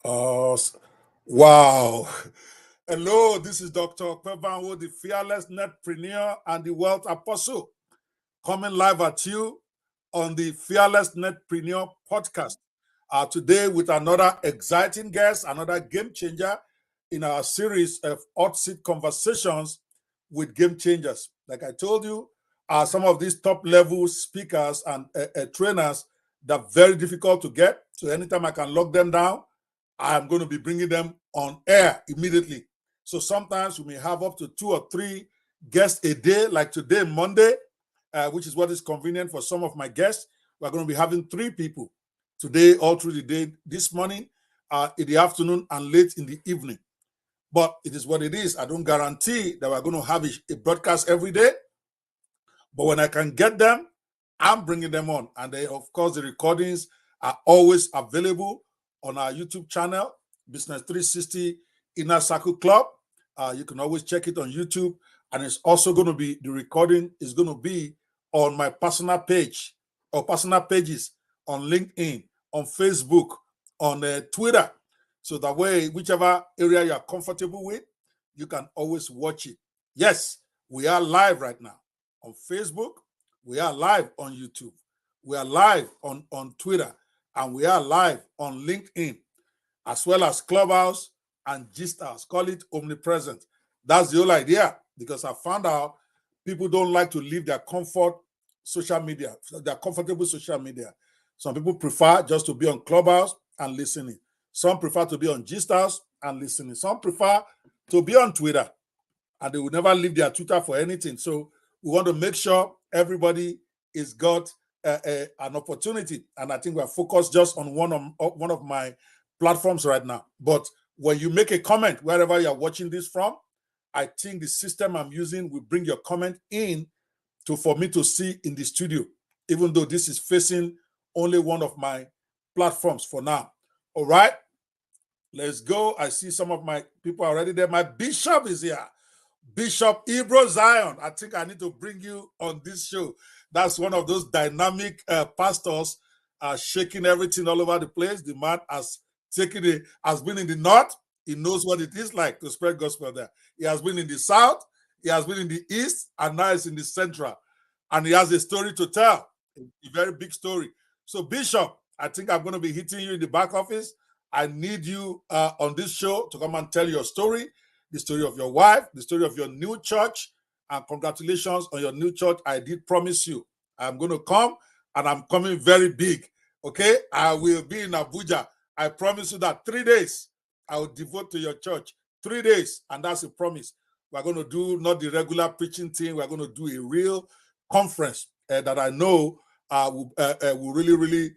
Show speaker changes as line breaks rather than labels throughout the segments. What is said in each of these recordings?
Uh, s- wow. Hello, this is Dr. Kwebanwo, the Fearless Netpreneur and the Wealth Apostle, coming live at you on the Fearless Netpreneur podcast. Today, with another exciting guest, another game changer in our series of Hotseat conversations with game changers. Like I told you, some of these top level speakers and trainers, they're very difficult to get. So, anytime I can lock them down, I'm going to be bringing them on air immediately. So sometimes we may have up to 2 or 3 guests a day, like today, Monday, which is what is convenient for some of my guests. We're going to be having 3 people today, all through the day, this morning, in the afternoon, and late in the evening. But it is what it is. I don't guarantee that we're going to have a broadcast every day. But when I can get them, I'm bringing them on. And they, of course, the recordings are always available on our YouTube channel, Business 360 Inner Circle Club. You can always check it on YouTube. And it's also going to be, the recording is going to be on my personal page or personal pages on LinkedIn, on Facebook, on Twitter. So that way, whichever area you're comfortable with, you can always watch it. Yes, we are live right now on Facebook. We are live on YouTube. We are live on Twitter. And we are live on LinkedIn, as well as Clubhouse and Gistars. Call it omnipresent. That's the whole idea, because I found out people don't like to leave their comfort social media, their comfortable social media. Some people prefer just to be on Clubhouse and listening. Some prefer to be on Gistars and listening. Some prefer to be on Twitter, and they will never leave their Twitter for anything. So we want to make sure everybody is got an opportunity. And I think we're focused just on one of my platforms right now. But when you make a comment, wherever you're watching this from, I think the system I'm using will bring your comment in for me to see in the studio, even though this is facing only one of my platforms for now. All right, let's go. I see some of my people already there. My bishop is here. Bishop Ibro Zion. I think I need to bring you on this show. That's one of those dynamic pastors shaking everything all over the place. The man has been in the north. He knows what it is like to spread gospel there. He has been in the south. He has been in the east, and now he's in the central. And he has a story to tell, a very big story. So, Bishop, I think I'm going to be hitting you in the back office. I need you on this show to come and tell your story, the story of your wife, the story of your new church, and congratulations on your new church. I did promise you I'm going to come, and I'm coming very big. Okay, I will be in Abuja. I promise you that 3 days I will devote to your church. 3 days, and that's a promise. We're going to do not the regular preaching thing. We're going to do a real conference that I know will really, really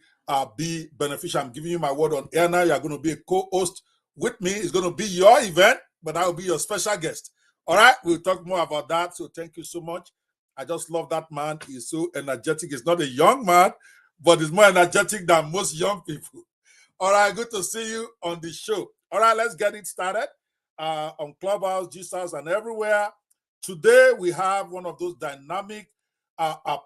be beneficial. I'm giving you my word on air now. You're going to be a co-host with me. It's going to be your event, but I will be your special guest. All right, we'll talk more about that. So thank you so much. I just love that man. He's so energetic. He's not a young man, but he's more energetic than most young people. All right, good to see you on the show. All right, let's get it started on Clubhouse, Jesus, and everywhere. Today, we have one of those dynamic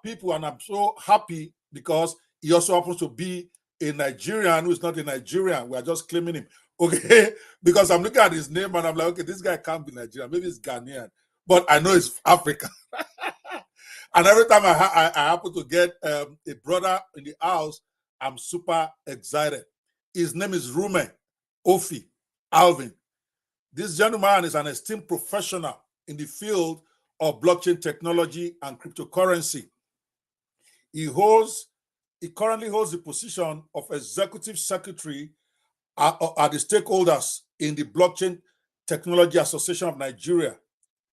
people, and I'm so happy because he also happens to be a Nigerian who is not a Nigerian. We are just claiming him, okay? Because I'm looking at his name and I'm like, okay, this guy can't be Nigerian. Maybe it's Ghanaian, but I know it's African. And every time I happen to get a brother in the house, I'm super excited. His name is Rume Ophi Alvin. This gentleman is an esteemed professional in the field of blockchain technology and cryptocurrency. He currently holds the position of executive secretary at the stakeholders in the Blockchain Technology Association of Nigeria.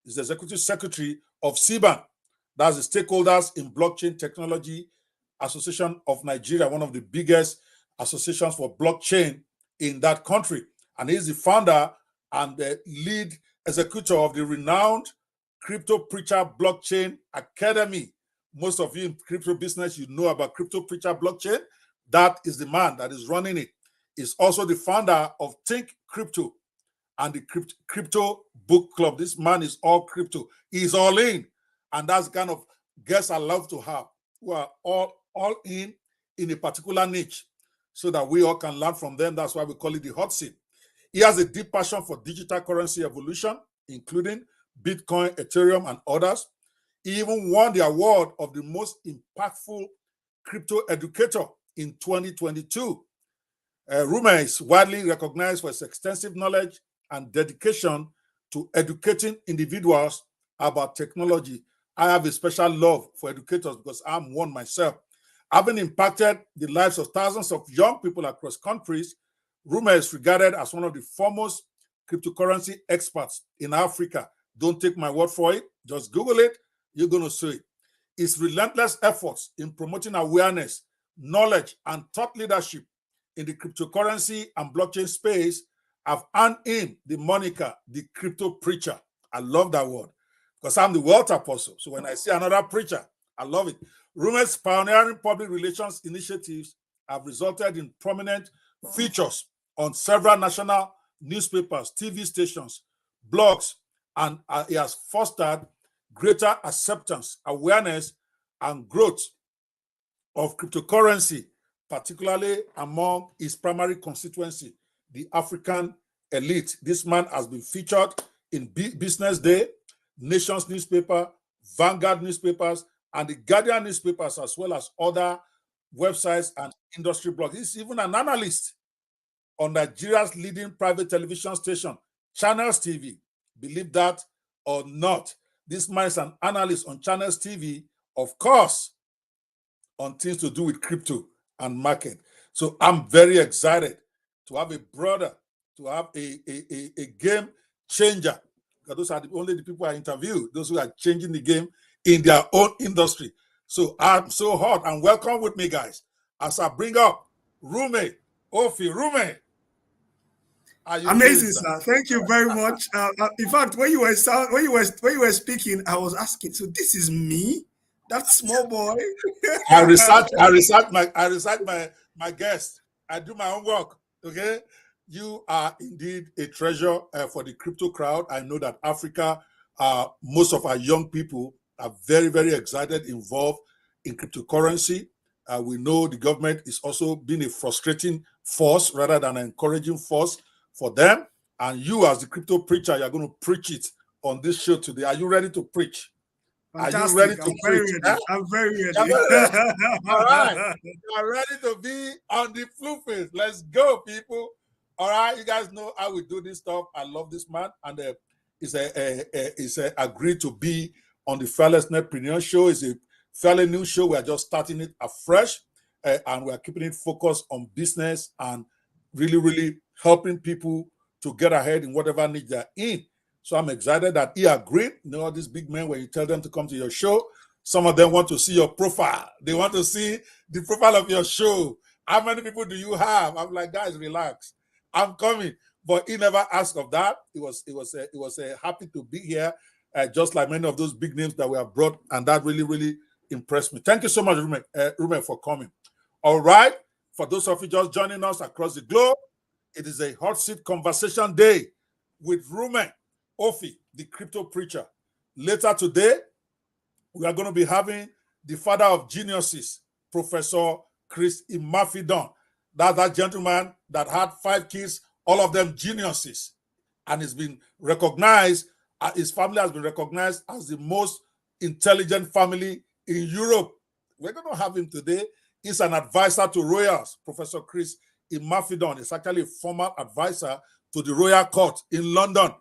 He's the executive secretary of CBAN. That's the stakeholders in Blockchain Technology Association of Nigeria, one of the biggest associations for blockchain in that country. And he's the founder and the lead executor of the renowned Crypto Preacher Blockchain Academy. Most of you in crypto business, you know about Crypto Preacher Blockchain. That is the man that is running it. He's also the founder of Think Crypto and the Crypto Book Club. This man is all crypto. He's all in. And that's the kind of guests I love to have, who are all in a particular niche. so that we all can learn from them. That's why we call it the Hotseat. He has a deep passion for digital currency evolution, including Bitcoin, Ethereum, and others. He even won the award of the most impactful crypto educator in 2022. Rume is widely recognized for his extensive knowledge and dedication to educating individuals about technology. I have a special love for educators because I'm one myself. Having impacted the lives of thousands of young people across countries, Rume is regarded as one of the foremost cryptocurrency experts in Africa. Don't take my word for it. Just Google it. You're going to see it. His relentless efforts in promoting awareness, knowledge, and thought leadership in the cryptocurrency and blockchain space have earned him the moniker, the crypto preacher. I love that word because I'm the wealth apostle. So when I see another preacher, I love it. Rume's pioneering public relations initiatives have resulted in prominent features on several national newspapers, TV stations, blogs, and he has fostered greater acceptance, awareness, and growth of cryptocurrency, particularly among his primary constituency, the African elite. This man has been featured in Business Day, Nations newspaper, Vanguard newspapers, and the Guardian newspapers, as well as other websites and industry blogs. He's even an analyst on Nigeria's leading private television station, Channels TV. Believe that or not, this man is an analyst on Channels TV, of course, on things to do with crypto and market. So I'm very excited to have a brother, to have a game changer. Because those are only the people I interview, those who are changing the game in their own industry. So I'm so hot, and welcome with me, guys, as I bring up Rume Ophi. Rume,
amazing, sir. Thank you very much. In fact, when you were speaking, I was asking. So this is me, that small boy.
I research my guest. I do my own work. Okay, you are indeed a treasure for the crypto crowd. I know that Africa, most of our young people are very, very excited, involved in cryptocurrency. We know the government is also being a frustrating force rather than an encouraging force for them. And you, as the crypto preacher, you're going to preach it on this show today. Are you ready to preach?
Fantastic.
Are you ready to
I'm very
preach?
ready.
Huh?
I'm very ready.
All right. You're ready to be on the flu face. Let's go, people. All right. You guys know how we do this stuff. I love this man. And he's agreed to be on the Fearless Netpreneur show. It's a fairly new show. We are just starting it afresh. And we are keeping it focused on business and really, really helping people to get ahead in whatever niche they're in. So I'm excited that he agreed. You know, all these big men, when you tell them to come to your show, some of them want to see your profile. They want to see the profile of your show. How many people do you have? I'm like, guys, relax. I'm coming. But he never asked of that. He was happy to be here, just like many of those big names that we have brought. And that really, really impressed me. Thank you so much, Rume, for coming. All right. For those of you just joining us across the globe, it is a hot seat conversation day with Rume Ophi, the crypto preacher. Later today, we are going to be having the father of geniuses, Professor Chris Imafidon. That's that gentleman that had 5 kids, all of them geniuses. And he's been recognized, his family has been recognized as the most intelligent family in Europe. We're going to have him today. He's an advisor to royals. Professor Chris Imafidon is actually a former advisor to the Royal Court in London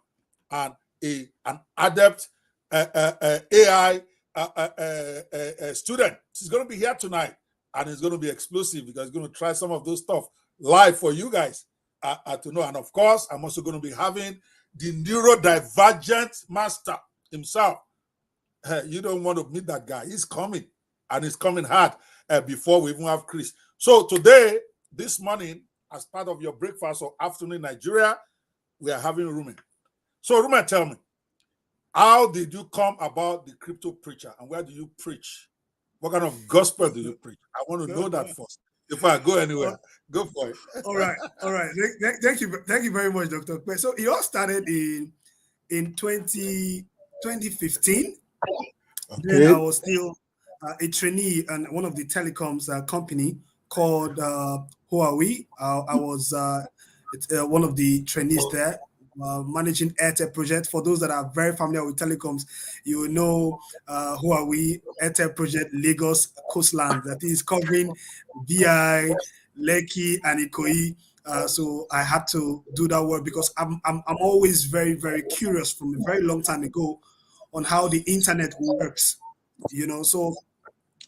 and an adept AI student. He's going to be here tonight, and it's going to be explosive because he's going to try some of those stuff live for you guys to know. And of course, I'm also going to be having the neurodivergent master himself. You don't want to meet that guy. He's coming, and he's coming hard before we even have Chris. So today, this morning, as part of your breakfast or afternoon in Nigeria, we are having Rume. So Rume, tell me, how did you come about the crypto preacher, and where do you preach? What kind of gospel do you preach? I want to know that first. Before I go anywhere, go for it.
All right. Thank you very much, Dr. Kwe. So it all started in 2015. Okay. Then I was still a trainee in one of the telecoms company called Who are we? I was one of the trainees there, managing Airtel project. For those that are very familiar with telecoms, you will know who are we? Airtel project Lagos coastland that is covering VI, Lekki, and Ikoyi. So I had to do that work because I'm always very, very curious from a very long time ago on how the internet works. So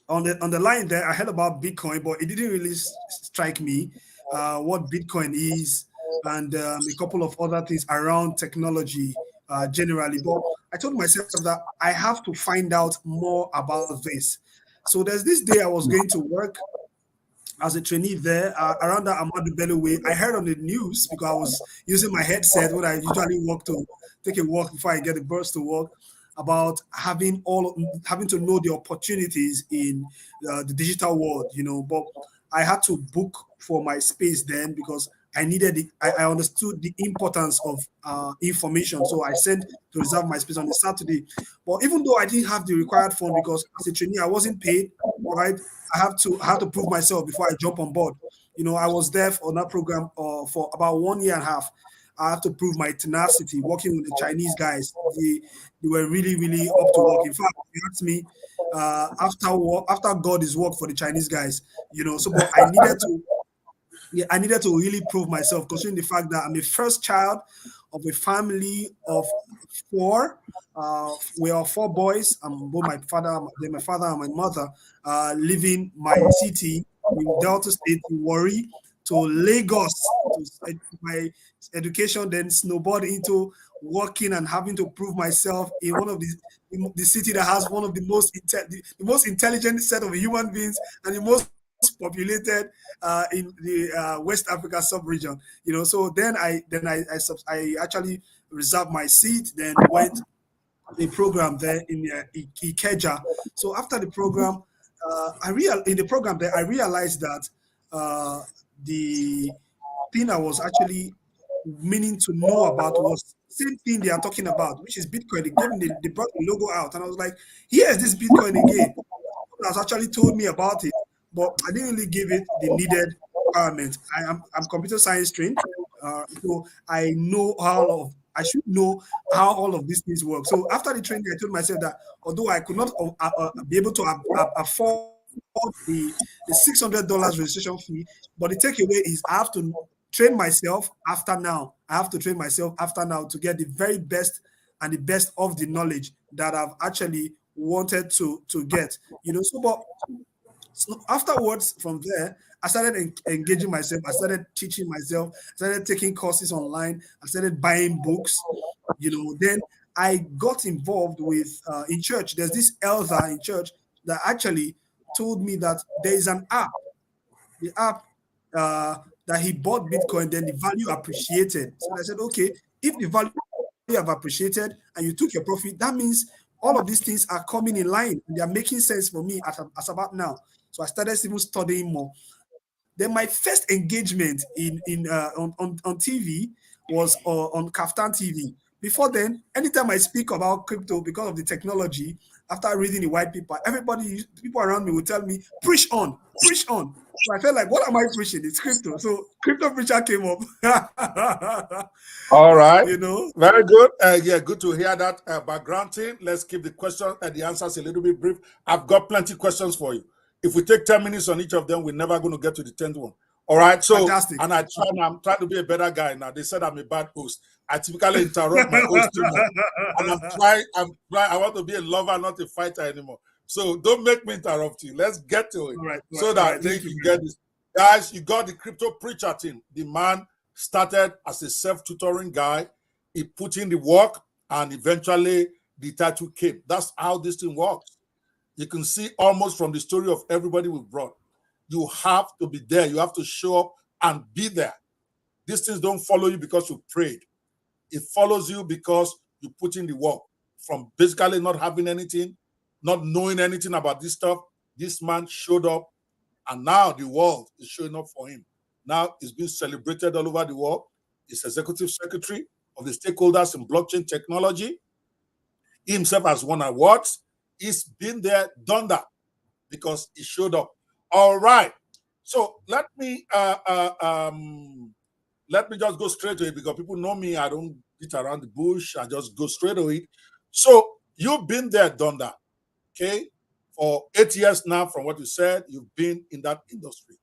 on the line there, I heard about Bitcoin, but it didn't really strike me what Bitcoin is and a couple of other things around technology generally. But I told myself that I have to find out more about this. So there's this day I was going to work as a trainee there around that Amadu Bello way. I heard on the news because I was using my headset when I usually walk to take a walk before I get the bus to work about having to know the opportunities in the digital world, But I had to book for my space then because I needed it. I understood the importance of information, so I sent to reserve my space on the Saturday. But even though I didn't have the required fund because as a trainee I wasn't paid, right? I have to prove myself before I jump on board. I was there on that program for about 1 year and a half. I have to prove my tenacity working with the Chinese guys. They were really, really up to work. In fact, if you asked me, after God is work for the Chinese guys, So, but I needed to really prove myself, considering the fact that I'm a first child of a family of four. We are four boys. I'm both my father and my mother, leaving my city in Delta State in Warri to Lagos to my education, then snowboard into working and having to prove myself in one of the city that has one of the most intelligent set of human beings and the most populated in the West Africa sub-region. So then I actually reserved my seat, then went a program there in Ikeja. So after the program, in the program there, I realized that the thing I was actually meaning to know about was same thing they are talking about, which is Bitcoin. They brought the logo out, and I was like, "Here's this Bitcoin again." Has actually told me about it, but I didn't really give it the needed requirement. I'm computer science trained, so I should know how all of these things work. So after the training, I told myself that although I could not be able to afford the $600 registration fee, but the takeaway is I have to train myself after now. I have to train myself after now to get the very best and the best of the knowledge that I've actually wanted to get. So afterwards, from there, I started engaging myself. I started teaching myself. I started taking courses online. I started buying books. Then I got involved with in church. There's this elder in church that actually told me that there is an app. The app that he bought Bitcoin, then the value appreciated. So I said, okay, if the value have appreciated and you took your profit, that means all of these things are coming in line and they are making sense for me as about now. So I started even studying more. Then my first engagement on TV was on Kaftan TV. Before then, anytime I speak about crypto because of the technology, after reading the white paper, people around me would tell me, preach on, preach on. So I felt like, what am I preaching? It's crypto. So crypto preacher came up.
All right.
You know?
Very good. Yeah, good to hear that background thing. Let's keep the question and the answers a little bit brief. I've got plenty questions for you. If we take 10 minutes on each of them, we're never going to get to the 10th one. All right. So,
Fantastic.
and I'm trying to be a better guy now. They said I'm a bad host. I typically interrupt my host too much. And I want to be a lover, not a fighter anymore. So don't make me interrupt you. Let's get to it. So that you can get this. Guys, you got the crypto preacher thing. The man started as a self-tutoring guy. He put in the work and eventually the title came. That's how this thing works. You can see almost from the story of everybody we've brought. You have to be there. You have to show up and be there. These things don't follow you because you prayed. It follows you because you put in the work. From basically not having anything, not knowing anything about this stuff, this man showed up, and now the world is showing up for him. Now he's being celebrated all over the world. He's executive secretary of the stakeholders in blockchain technology. He himself has won awards. He's been there, done that, because he showed up. All right. So let me just go straight to it because people know me. I don't beat around the bush. I just go straight to it. So you've been there, done that. Okay. For 8 years now, from what you said, you've been in that industry.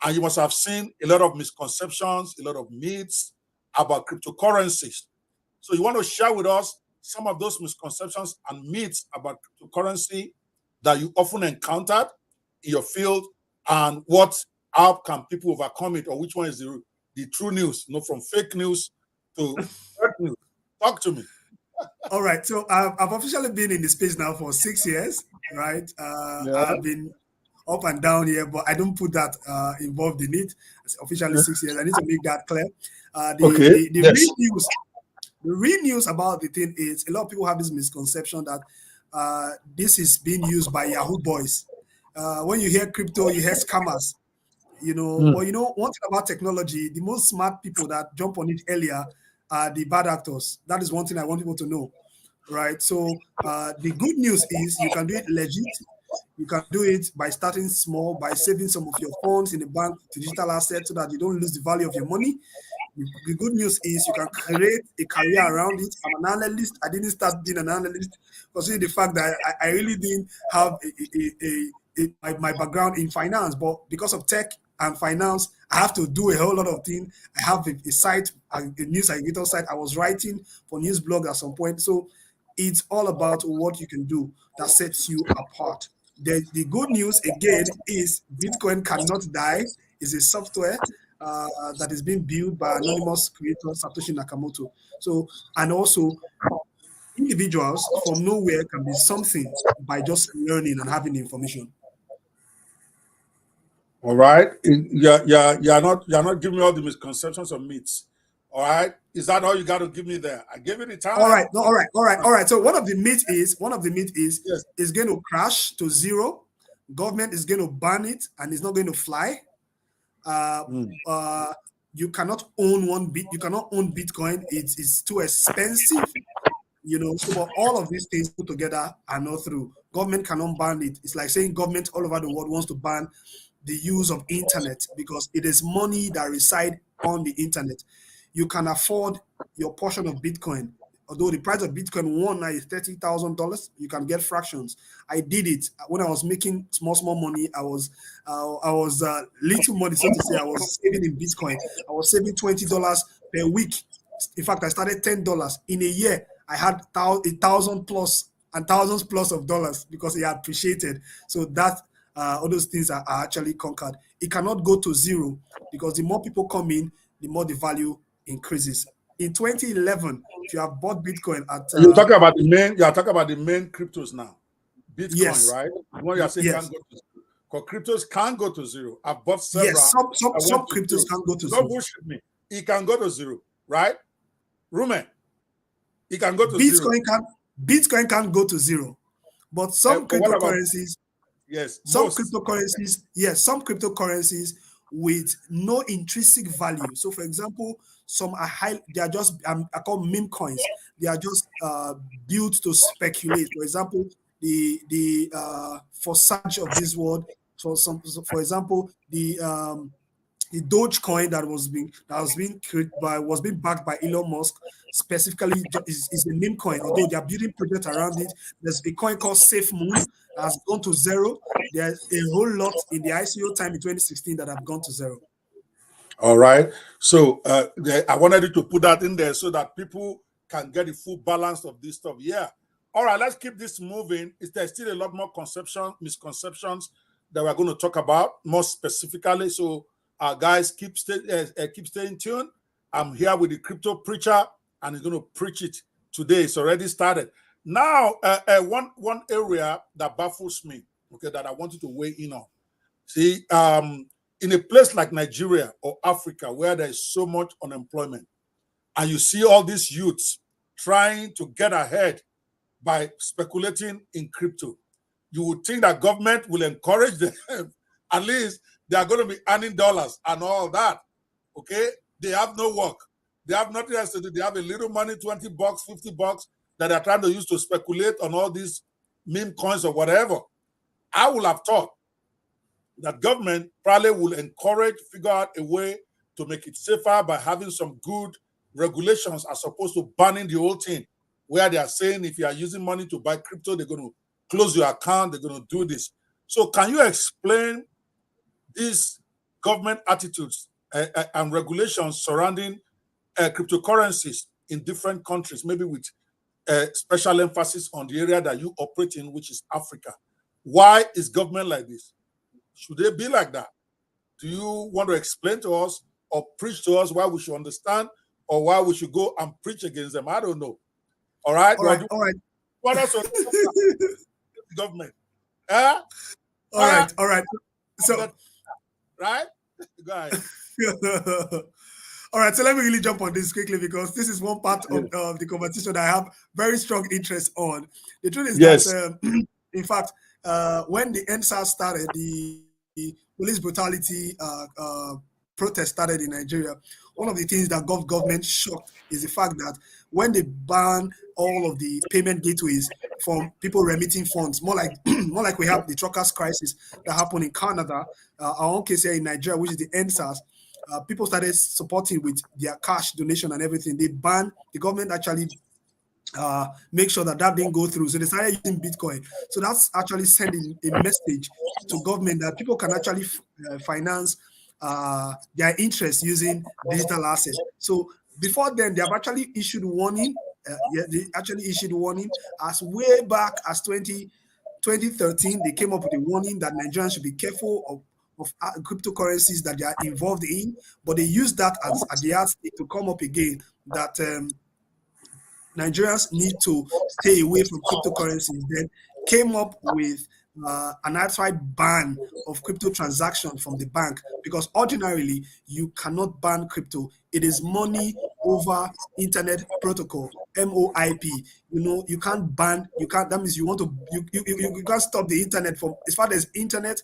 And you must have seen a lot of misconceptions, a lot of myths about cryptocurrencies. So you want to share with us some of those misconceptions and myths about cryptocurrency that you often encountered in your field, and how can people overcome it, or which one is the true news, from fake news to fake news. Talk to me.
All right. So I've officially been in the space now for 6 years, right?
Yeah.
I've been up and down here, but I don't put that involved in it. It's officially 6 years. I need to make that clear.
Okay.
The
Yes.
real news about the thing is a lot of people have this misconception that this is being used by Yahoo boys. When you hear crypto, you hear scammers. But one thing about technology, the most smart people that jump on it earlier are the bad actors. That is one thing I want people to know, right? So the good news is you can do it legit. You can do it by starting small, by saving some of your funds in the bank to digital assets so that you don't lose the value of your money. The good news is you can create a career around it. I'm an analyst. I didn't start being an analyst, considering the fact that I really didn't have my background in finance, but because of tech and finance, I have to do a whole lot of things. I have a site, a news aggregator site. I was writing for news blog at some point. So it's all about what you can do that sets you apart. The good news again is Bitcoin cannot die. It's a software that is being built by anonymous creator Satoshi Nakamoto. So, and also individuals from nowhere can be something by just learning and having the information.
All right. You're not giving me all the misconceptions or myths. All right. Is that all you got to give me there? I gave you the
All
time.
right, no, all right. So one of the myths is
Yes.
it's going to crash to zero. Government is going to ban it and it's not going to fly. You cannot own you cannot own Bitcoin. It's too expensive. So but all of these things put together are not true. Government cannot ban it. It's like saying government all over the world wants to ban the use of internet because it is money that reside on the internet. You can afford your portion of Bitcoin. Although the price of Bitcoin one now is $30,000, you can get fractions. I did it when I was making small money. I was little money, so to say. I was saving in Bitcoin. I was saving $20 per week. In fact, I started $10 in a year. I had 1,000 plus and thousands plus of dollars because it appreciated. So that all those things are actually conquered. It cannot go to zero because the more people come in, the more the value increases. In 2011, if you have bought Bitcoin at
You're talking about the main cryptos now. Bitcoin,
yes,
right? What you're saying can't
yes,
go to zero. Because cryptos can go to zero. I've bought several.
yes. Some
I
some
went to zero.
cryptos can go to
Don't
zero.
bullshit me. It can go to zero, right? Rume, it can go to zero.
Bitcoin can go to zero, but some
But what about
cryptocurrencies
yes,
some
most?
cryptocurrencies, yes, some cryptocurrencies with no intrinsic value. So, for example, some are high, they are just I call meme coins. They are just built to speculate. For example, the Forsage of this world. For example, the Dogecoin was being backed by Elon Musk specifically is a meme coin. Although they are building projects around it, there's a coin called Safe Moon that has gone to zero. There's a whole lot in the ICO time in 2016 that have gone to zero.
All right. So I wanted you to put that in there so that people can get the full balance of this stuff. Yeah. All right. Let's keep this moving. There's still a lot more misconceptions that we're going to talk about more specifically. So, guys, keep staying tuned. I'm here with the crypto preacher, and he's going to preach it today. It's already started. Now, one area that baffles me, okay, that I want you to weigh in on. See, in a place like Nigeria or Africa where there is so much unemployment, and you see all these youths trying to get ahead by speculating in crypto, you would think that government will encourage them. At least they are going to be earning dollars and all that. Okay, they have no work. They have nothing else to do. They have a little money, $20, $50 that they're trying to use to speculate on all these meme coins or whatever. I would have thought that government probably will encourage, figure out a way to make it safer by having some good regulations as opposed to banning the whole thing, where they are saying if you are using money to buy crypto, they're going to close your account, they're going to do this. So can you explain these government attitudes and regulations surrounding cryptocurrencies in different countries, maybe with special emphasis on the area that you operate in, which is Africa? Why is government like this? Should they be like that? Do you want to explain to us or preach to us why we should understand, or why we should go and preach against them? I don't know. All right.
All right. All right.
What else? Government. Eh?
All right. All right. So,
right? Go ahead.
All right, so let me really jump on this quickly, because this is one part of the conversation that I have very strong interest on. The truth is that, in fact, when the NSAS started, the police brutality protest started in Nigeria, one of the things that government shocked is the fact that when they ban all of the payment gateways from people remitting funds, more like we have the truckers crisis that happened in Canada, our own case here in Nigeria, which is the NSAS. People started supporting with their cash donation and everything. The government actually make sure that didn't go through. So they started using Bitcoin. So that's actually sending a message to government that people can actually finance their interest using digital assets. So before then, they have actually issued warning. They actually issued warning as way back as 2013. They came up with a warning that Nigerians should be careful of cryptocurrencies that they are involved in, but they use that as the yardstick to come up again that Nigerians need to stay away from cryptocurrencies. Then came up with an outright ban of crypto transaction from the bank, because ordinarily you cannot ban crypto. It is money over internet protocol, MOIP. You can't ban. That means you can't stop the internet from, as far as internet.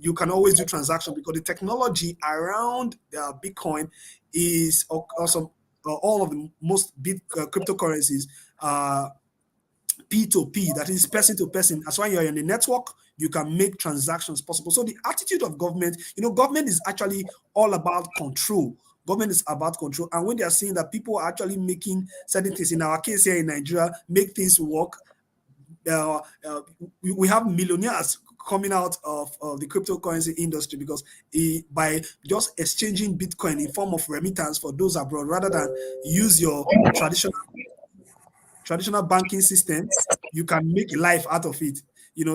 You can always do transaction, because the technology around Bitcoin is awesome. All of the most big cryptocurrencies P2P, that is person to person. That's why you're in the network, you can make transactions possible. So the attitude of government, government is actually all about control. Government is about control. And when they are seeing that people are actually making certain things, in our case here in Nigeria, make things work, we have millionaires coming out of the cryptocurrency industry, because by just exchanging Bitcoin in form of remittance for those abroad, rather than use your traditional banking system, you can make life out of it.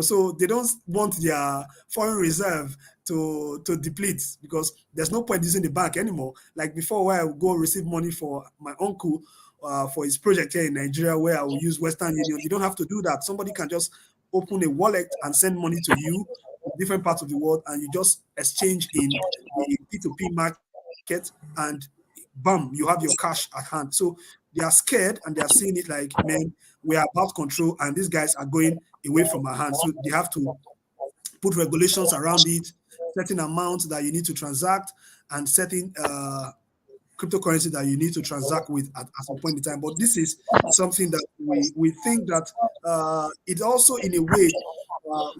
So they don't want their foreign reserve to deplete, because there's no point using the bank anymore. Like before, where I would go receive money for my uncle for his project here in Nigeria, where I will use Western Union. You don't have to do that. Somebody can just open a wallet and send money to you in different parts of the world, and you just exchange in the P2P market, and bam, you have your cash at hand. So they are scared, and they are seeing it like, man, we are about control, and these guys are going away from our hands. So they have to put regulations around it, certain amounts that you need to transact, and certain cryptocurrency that you need to transact with at some point in time. But this is something that we think that it also, in a way,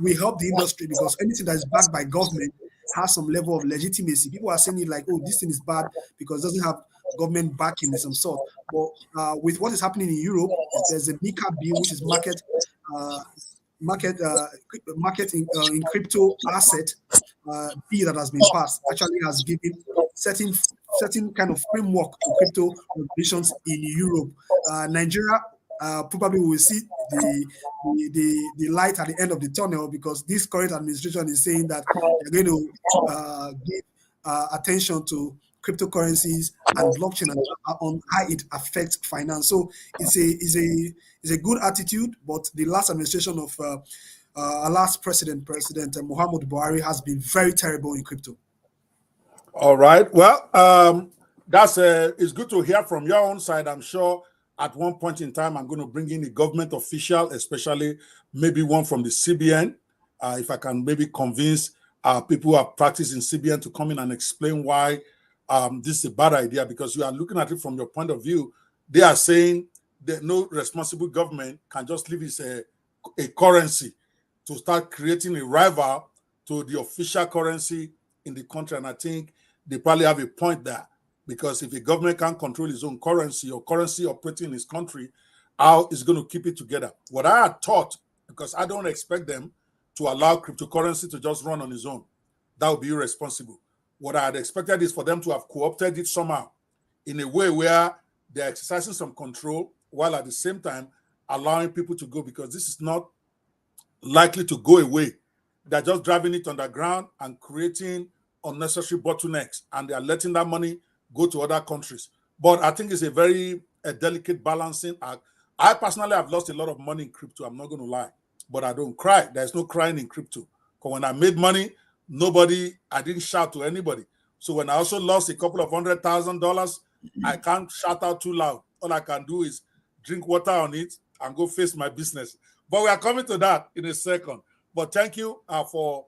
we help the industry, because anything that is backed by government has some level of legitimacy. People are saying it like, oh, this thing is bad because it doesn't have government backing of some sort. But with what is happening in Europe, there's a MiCA bill, which is market in crypto asset bill that has been passed, actually has given certain kind of framework to crypto regulations in Europe. Nigeria probably will see the light at the end of the tunnel, because this current administration is saying that they're going to give attention to cryptocurrencies and blockchain and on how it affects finance. So it's a good attitude, but the last administration of our last President Muhammad Buhari has been very terrible in crypto.
All right. Well, that's it's good to hear from your own side. I'm sure at one point in time, I'm going to bring in a government official, especially maybe one from the CBN, if I can maybe convince people who have practiced in CBN to come in and explain why this is a bad idea, because you are looking at it from your point of view. They are saying that no responsible government can just leave it a currency to start creating a rival to the official currency in the country. And I think they probably have a point there, because if a government can't control its own currency or currency operating in its country, how is going to keep it together? What I had thought, because I don't expect them to allow cryptocurrency to just run on its own. That would be irresponsible. What I had expected is for them to have co-opted it somehow in a way where they're exercising some control while at the same time allowing people to go, because this is not likely to go away. They're just driving it underground and creating unnecessary bottlenecks, and they are letting that money go to other countries. But I think it's a very delicate balancing act. I personally have lost a lot of money in crypto. I'm not going to lie, but I don't cry. There's no crying in crypto. Because when I made money, I didn't shout to anybody. So when I also lost a couple of $100,000, I can't shout out too loud. All I can do is drink water on it and go face my business. But we are coming to that in a second. But thank you for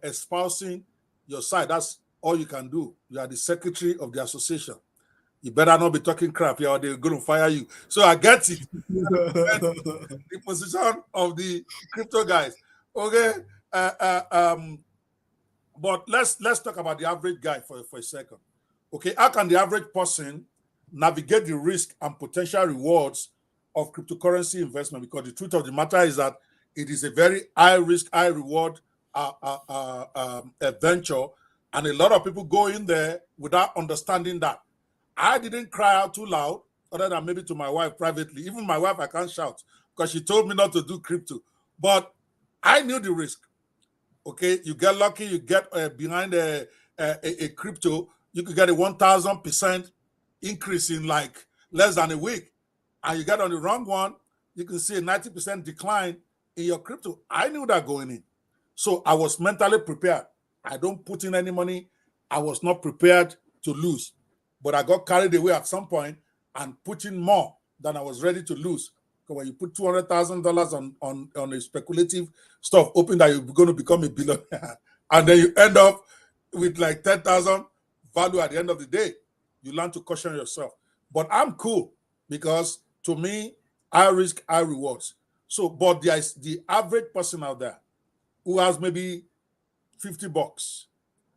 espousing your side. That's all you can do. You are the secretary of the association. You better not be talking crap here or they're going to fire you. So I get it. The position of the crypto guys. Okay. But let's talk about the average guy for a second. Okay, how can the average person navigate the risk and potential rewards of cryptocurrency investment? Because the truth of the matter is that it is a very high risk, high reward venture, and a lot of people go in there without understanding that. I didn't cry out too loud, other than maybe to my wife privately. Even my wife, I can't shout because she told me not to do crypto. But I knew the risk. Okay, you get lucky, you get behind a crypto, you could get a 1,000% increase in like less than a week. And you get on the wrong one, you can see a 90% decline in your crypto. I knew that going in. So I was mentally prepared. I don't put in any money. I was not prepared to lose. But I got carried away at some point and put in more than I was ready to lose. Because when you put $200,000 on a speculative stuff, hoping that you're going to become a billionaire, and then you end up with like 10,000 value at the end of the day, you learn to caution yourself. But I'm cool because to me, high risk, high rewards. So, but there is the average person out there who has maybe $50,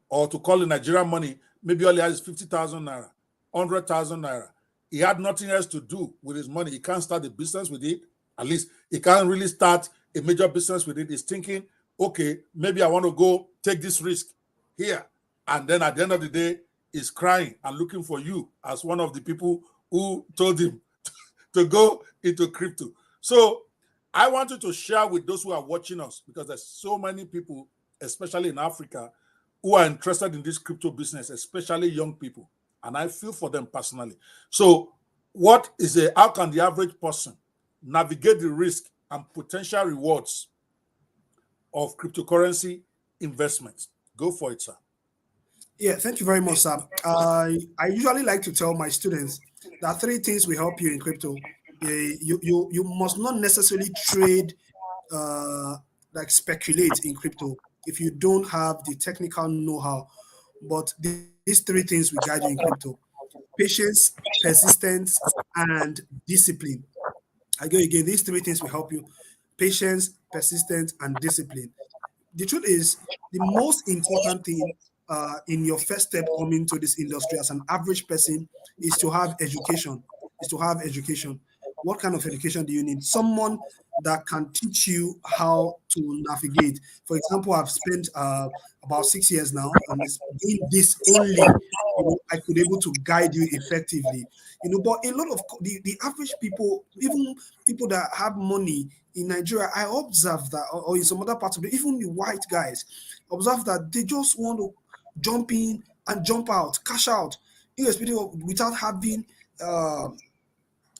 or to call in Nigerian money, maybe all he has is 50,000 naira, 100,000 naira. He had nothing else to do with his money. He can't start a business with it. At least he can't really start a major business with it. He's thinking, okay, maybe I want to go take this risk here. And then at the end of the day, he's crying and looking for you as one of the people who told him to go into crypto. So I want you to share with those who are watching us, because there's so many people, especially in Africa, who are interested in this crypto business, especially young people. And I feel for them personally. So how can the average person navigate the risk and potential rewards of cryptocurrency investments? Go for it, sir.
Yeah, thank you very much, sir. I usually like to tell my students that three things will help you in crypto. You must not necessarily trade, like speculate in crypto if you don't have the technical know-how. But these three things will guide you in crypto: patience, persistence, and discipline. I go again, these three things will help you: patience, persistence, and discipline. The truth is, the most important thing in your first step coming to this industry as an average person is to have education. Is to have education. What kind of education do you need? Someone that can teach you how to navigate. For example, I've spent about 6 years now on doing this only. I could able to guide you effectively. But a lot of the average people, even people that have money in Nigeria, I observe that, or in some other parts of it, even the white guys, observe that they just want to jump in and jump out, cash out, irrespective of, without having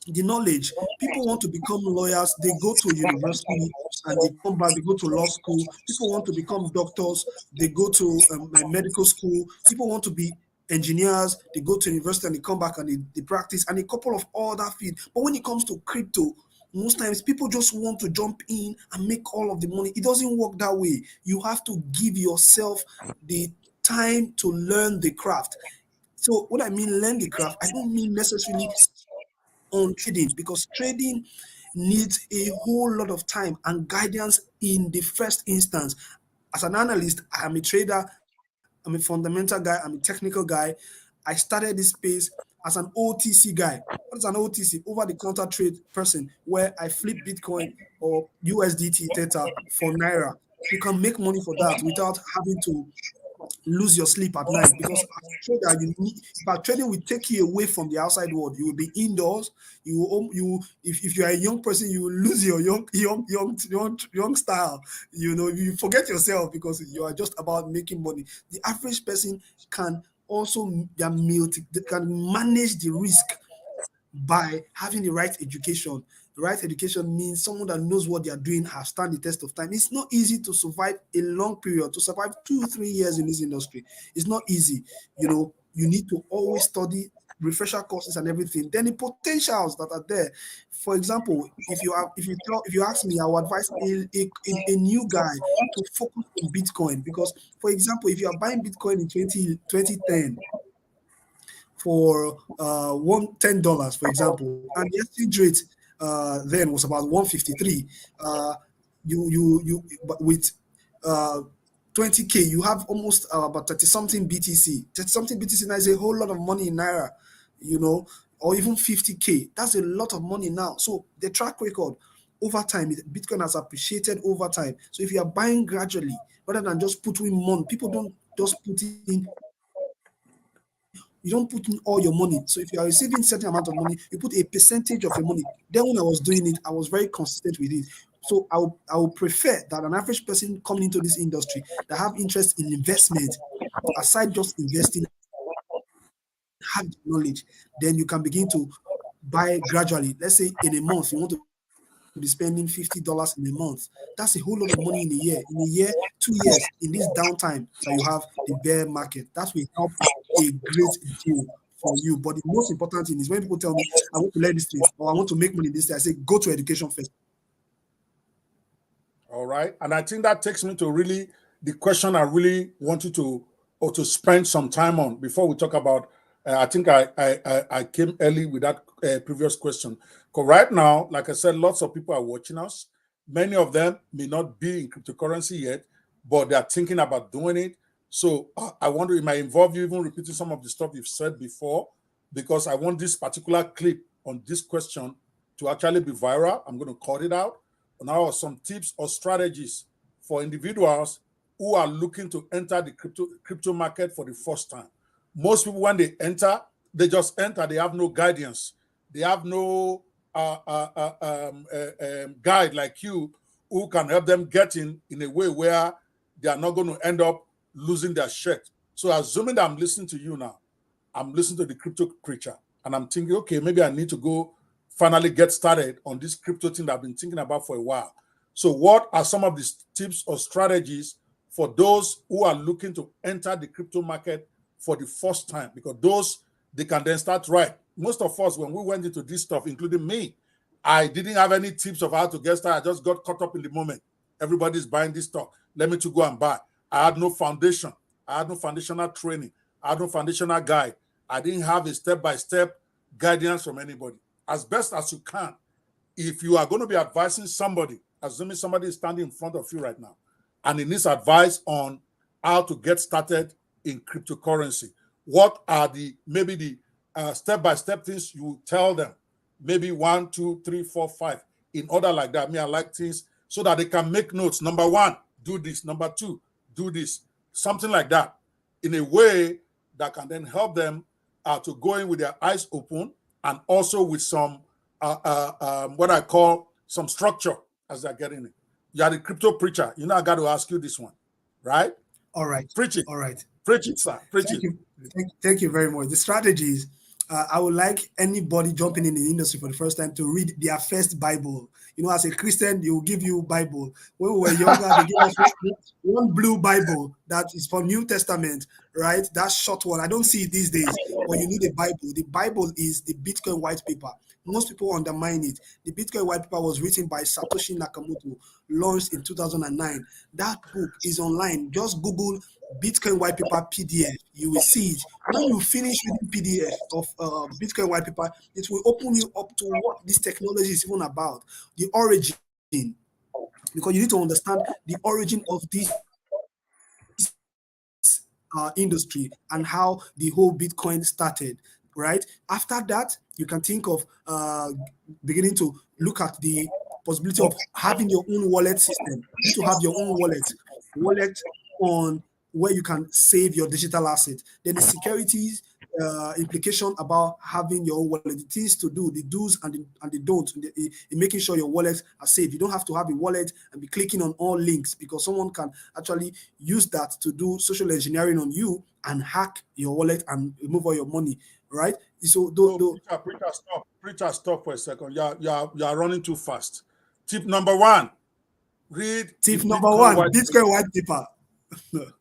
the knowledge. People want to become lawyers, they go to university and they come back, they go to law school. People want to become doctors, they go to medical school. People want to be engineers, they go to university and they come back and they practice, and a couple of other fields. But when it comes to crypto, most times people just want to jump in and make all of the money. It doesn't work that way. You have to give yourself the time to learn the craft. So what I mean learn the craft, I don't mean necessarily on trading, because trading needs a whole lot of time and guidance in the first instance. As an analyst, I am a trader, I'm a fundamental guy, I'm a technical guy. I started this space as an OTC guy. What is an OTC? Over the counter trade person, where I flip Bitcoin or USDT Theta for Naira. You can make money for that without having to lose your sleep at night, because as a trader, you need, but trading will take you away from the outside world. You will be indoors. If you are a young person, you will lose your young style. You forget yourself because you are just about making money. The average person can also they can manage the risk by having the right education. The right education means someone that knows what they are doing, has stand the test of time. It's not easy to survive a long period, to survive 2 3 years in this industry. It's not easy. You need to always study refresher courses and everything. Then the potentials that are there. For example, if you ask me, I would advise a new guy to focus on Bitcoin, because, for example, if you are buying Bitcoin in 2010 for $110, for example, and the exchange rate then was about 153. But with uh, 20K, you have almost about 30 something BTC. 30 something BTC now is a whole lot of money in Naira, you know, or even 50K. That's a lot of money now. So the track record over time, Bitcoin has appreciated over time. So if you are buying gradually, rather than just put in money, people don't just put in, you don't put in all your money. So if you are receiving certain amount of money, you put a percentage of your money. Then when I was doing it, I was very consistent with it. So I will prefer that an average person coming into this industry that have interest in investment, aside just investing, have the knowledge, then you can begin to buy gradually. Let's say in a month, you want to be spending $50 in a month. That's a whole lot of money in a year. In a year, 2 years, in this downtime that you have the bear market, that will help a great deal for you. But the most important thing is when people tell me, I want to learn this thing or I want to make money in this thing, I say go to education first.
All right. And I think that takes me to really the question I really want you to or to spend some time on before we talk about. I think I came early with that previous question. Because right now, like I said, lots of people are watching us. Many of them may not be in cryptocurrency yet, but they are thinking about doing it. So I wonder, it might involve you even repeating some of the stuff you've said before, because I want this particular clip on this question to actually be viral. I'm going to cut it out. Now, some tips or strategies for individuals who are looking to enter the crypto market for the first time. Most people, when they enter, they just enter. They have no guidance. They have no guide like you who can help them get in a way where they are not going to end up losing their shirt. So, assuming that I'm listening to you now, I'm listening to the crypto preacher, and I'm thinking, okay, maybe I need to go finally get started on this crypto thing that I've been thinking about for a while. So, what are some of the tips or strategies for those who are looking to enter the crypto market for the first time? Because those, they can then start right. Most of us, when we went into this stuff, including me, I didn't have any tips of how to get started. I just got caught up in the moment. Everybody's buying this stock. Let me to go and buy. I had no foundation. I had no foundational training. I had no foundational guide. I didn't have a step-by-step guidance from anybody. As best as you can, if you are going to be advising somebody, assuming somebody is standing in front of you right now, and he needs advice on how to get started in cryptocurrency, what are maybe the step-by-step things you tell them? Maybe 1, 2, 3, 4, 5 in order like that. I like things so that they can make notes. Number 1, do this. Number 2, do this. Something like that, in a way that can then help them to go in with their eyes open, and also with some what I call some structure as they're getting it. You are the crypto preacher. I got to ask you this one, right?
All right.
Preach it.
All right.
Preach it, sir. Preach
Thank
it.
you. Thank you very much. The strategies, I would like anybody jumping in the industry for the first time to read their first Bible. As a Christian, they will give you Bible. When we were younger, they gave us one blue Bible that is for New Testament, right? That short one. I don't see it these days, but you need a Bible. The Bible is the Bitcoin white paper. Most people undermine it. The Bitcoin white paper was written by Satoshi Nakamoto, launched in 2009. That book is online. Just Google Bitcoin white paper PDF. You will see it. When you finish reading PDF of Bitcoin white paper, it will open you up to what this technology is even about, the origin, because you need to understand the origin of this industry and how the whole Bitcoin started, right? After that, you can think of beginning to look at the possibility of having your own wallet system. You need to have your own wallet on where you can save your digital asset. Then the securities implication about having your own wallet, the things to do, the do's and the don'ts in making sure your wallets are safe. You don't have to have a wallet and be clicking on all links because someone can actually use that to do social engineering on you and hack your wallet and remove all your money, right? So,
preacher, stop for a second. You are running too fast. Tip number one: read the
tip number
Bitcoin
one,
white
Bitcoin white paper.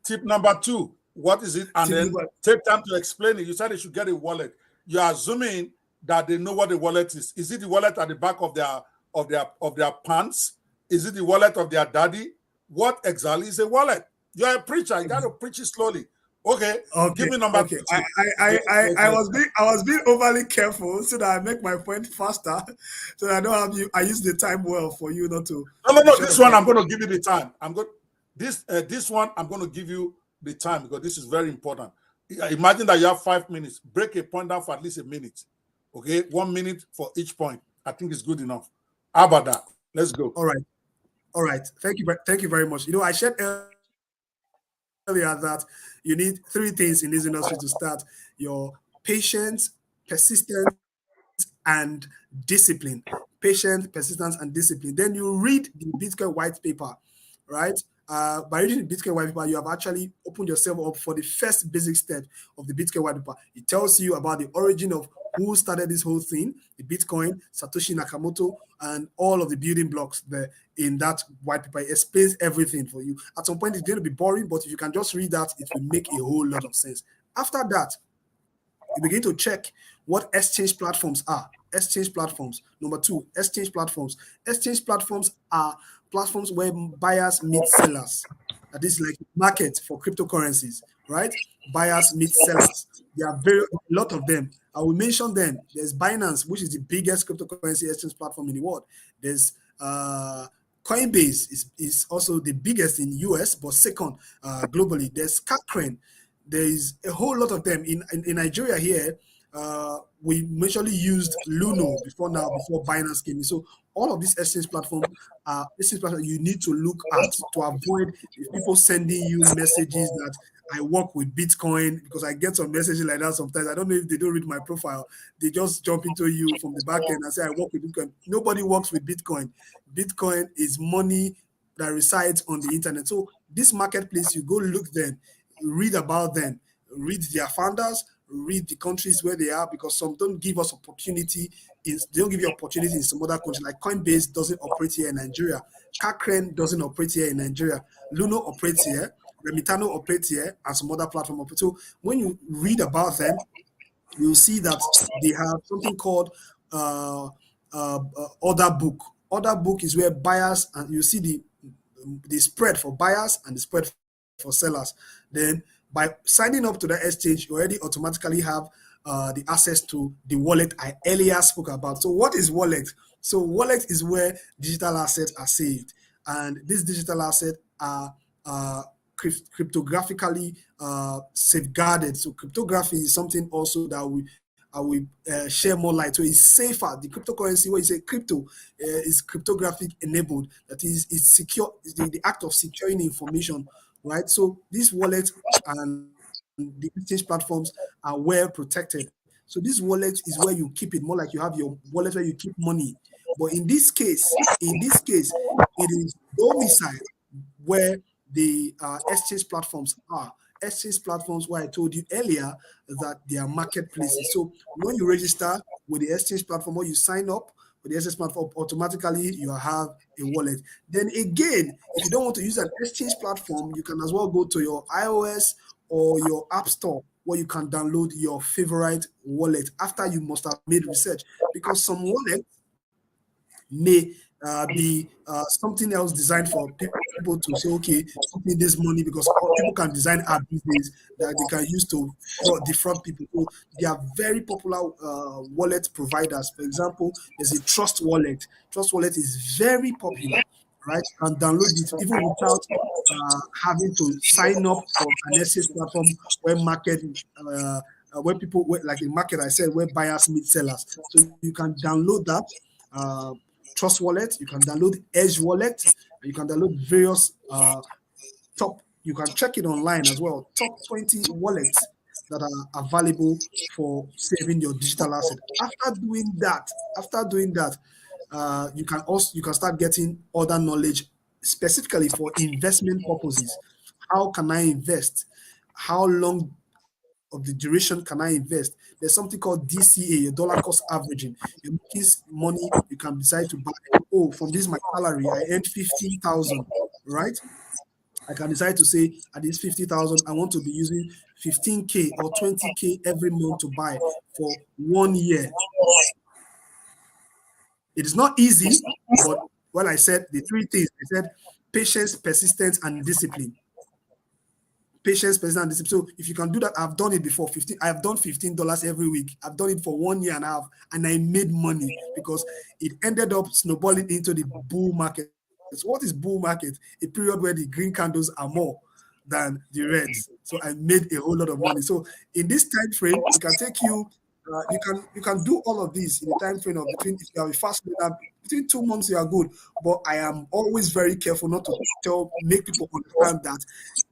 Tip number two: what is it? And
Tip
then take time to explain it. You said they should get a wallet. You are assuming that they know what the wallet is. Is it the wallet at the back of their pants? Is it the wallet of their daddy? What exactly is a wallet? You're a preacher. You got to preach it slowly. Okay. Give me number two.
I was being overly careful so that I make my point faster, so that I don't have you. I use the time well for you not to.
No. This one I'm going to give you the time. This one I'm going to give you the time because this is very important. Imagine that you have 5 minutes. Break a point down for at least a minute. Okay, 1 minute for each point. I think it's good enough. How about that? Let's go.
All right. Thank you very much. I shared earlier that you need 3 things in this industry to start: your patience, persistence, and discipline. Patience, persistence, and discipline. Then you read the Bitcoin white paper, right? By reading the Bitcoin white paper, you have actually opened yourself up for the first basic step of the Bitcoin white paper. It tells you about the origin of who started this whole thing, the Bitcoin, Satoshi Nakamoto, and all of the building blocks there in that white paper. It explains everything for you. At some point, it's going to be boring, but if you can just read that, it will make a whole lot of sense. After that, you begin to check what exchange platforms are. Exchange platforms. Number 2, exchange platforms. Exchange platforms are platforms where buyers meet sellers. That is like market for cryptocurrencies, right? Buyers meet sellers. There are a lot of them. I will mention them. There's Binance, which is the biggest cryptocurrency exchange platform in the world. There's Coinbase is also the biggest in US, but second globally. There's Kakren. There is a whole lot of them in Nigeria here. We majorly used Luno before Binance came in. So all of these exchange platforms you need to look at to avoid people sending you messages that I work with Bitcoin, because I get some messages like that sometimes. I don't know if they don't read my profile. They just jump into you from the back end and say, I work with Bitcoin. Nobody works with Bitcoin. Bitcoin is money that resides on the internet. So this marketplace, you go look them, read about them, read their founders, read the countries where they are, because some don't give us opportunity. They don't give you opportunity in some other countries. Like Coinbase doesn't operate here in Nigeria. Kakren doesn't operate here in Nigeria. Luno operates here. Remitano operates here, and some other platform operates. So when you read about them, you'll see that they have something called order book. Order book is where buyers, and you see the spread for buyers and the spread for sellers. Then by signing up to the exchange, you already automatically have the access to the wallet I earlier spoke about. So what is wallet? So wallet is where digital assets are saved, and these digital assets are cryptographically safeguarded. So cryptography is something also that I will share more light. So it's safer. The cryptocurrency, where you say crypto, is cryptographic enabled. That is, it's secure. It's the act of securing information, right? So these wallets and the exchange platforms are well protected. So this wallet is where you keep it, more like you have your wallet where you keep money. But in this case, it is domiciled where the exchange platforms are. Exchange platforms, where I told you earlier that they are marketplaces. So when you register with the exchange platform or you sign up with the exchange platform, automatically you have a wallet. Then again, if you don't want to use an exchange platform, you can as well go to your iOS or your App Store, where you can download your favorite wallet after you must have made research, because some wallets may be something else designed for people to say, okay, something this money, because people can design app these days that they can use to defraud people. So they are very popular wallet providers. For example, there's a Trust Wallet. Trust Wallet is very popular, right? You can download it even without having to sign up for an exchange platform where where people, like in market, I said, where buyers meet sellers. So you can download that Trust Wallet, you can download Edge Wallet, you can download various you can check it online as well, top 20 wallets that are available for saving your digital asset. After doing that, you can start getting other knowledge specifically for investment purposes. How can I invest? How long of the duration can I invest? There's something called DCA, your dollar cost averaging. You're making money, you can decide to buy. Oh, from this my salary, I earned 15,000, right? I can decide to say at this 50,000, I want to be using 15K or 20K every month to buy for 1 year. It is not easy, but when I said the three things, I said patience, persistence, and discipline. Patience, persistence, and discipline. So if you can do that, I've done it before. I have done $15 every week. I've done it for 1 year and a half, and I made money because it ended up snowballing into the bull market. So what is bull market? A period where the green candles are more than the reds. So I made a whole lot of money. So in this time frame, it can take you. You can do all of these in a time frame of between, if you are a fast learner, between 2 months you are good. But I am always very careful not to make people understand that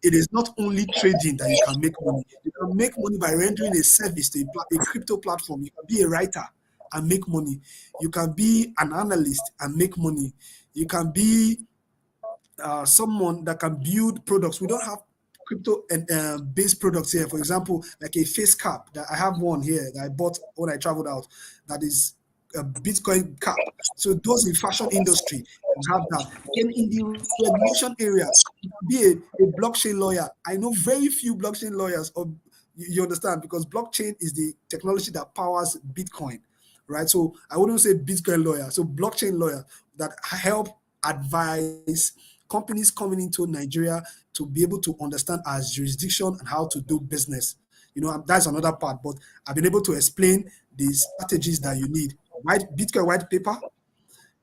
it is not only trading that you can make money. You can make money by rendering a service to a crypto platform. You can be a writer and make money. You can be an analyst and make money. You can be someone that can build products. We don't have crypto and based products here. For example, like a face cap that I have one here that I bought when I traveled out. That is a Bitcoin cap. So those in fashion industry can have that. Then in the regulation area, you can be a blockchain lawyer. I know very few blockchain lawyers. Or you understand, because blockchain is the technology that powers Bitcoin, right? So I wouldn't say Bitcoin lawyer. So blockchain lawyer that help advise companies coming into Nigeria to be able to understand our jurisdiction and how to do business. That's another part, but I've been able to explain the strategies that you need. Bitcoin white paper,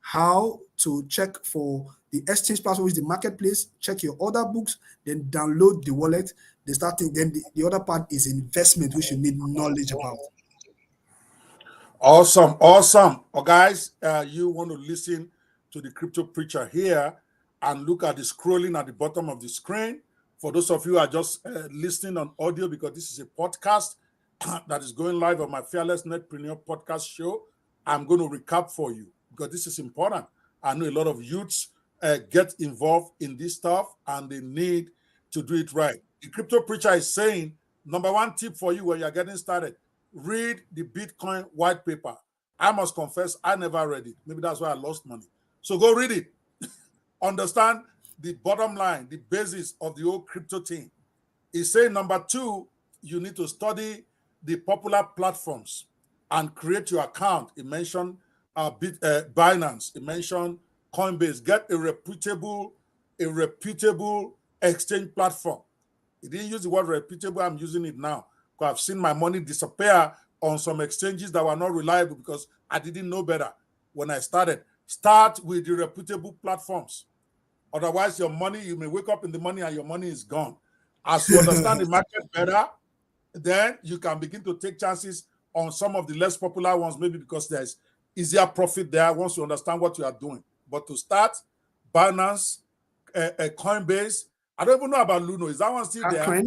how to check for the exchange platform, which is the marketplace, check your order books, then download the wallet. Then the other part is investment, which you need knowledge about.
Awesome. Oh, guys, you want to listen to the crypto preacher here and look at the scrolling at the bottom of the screen. For those of you who are just listening on audio, because this is a podcast that is going live on my Fearless Netpreneur podcast show, I'm going to recap for you because this is important. I know a lot of youths get involved in this stuff and they need to do it right. The crypto preacher is saying, number one tip for you when you're getting started, read the Bitcoin white paper. I must confess, I never read it. Maybe that's why I lost money. So go read it. Understand the bottom line, the basis of the whole crypto thing. It's saying number two, you need to study the popular platforms and create your account. It mentioned Binance. It mentioned Coinbase. Get a reputable exchange platform. It didn't use the word reputable. I'm using it now because I've seen my money disappear on some exchanges that were not reliable because I didn't know better when I started. Start with the reputable platforms. Otherwise, you may wake up in the morning and your money is gone. As you understand the market better, then you can begin to take chances on some of the less popular ones, maybe because there's easier profit there once you understand what you are doing. But to start, Binance, Coinbase, I don't even know about Luno. Is that one still there?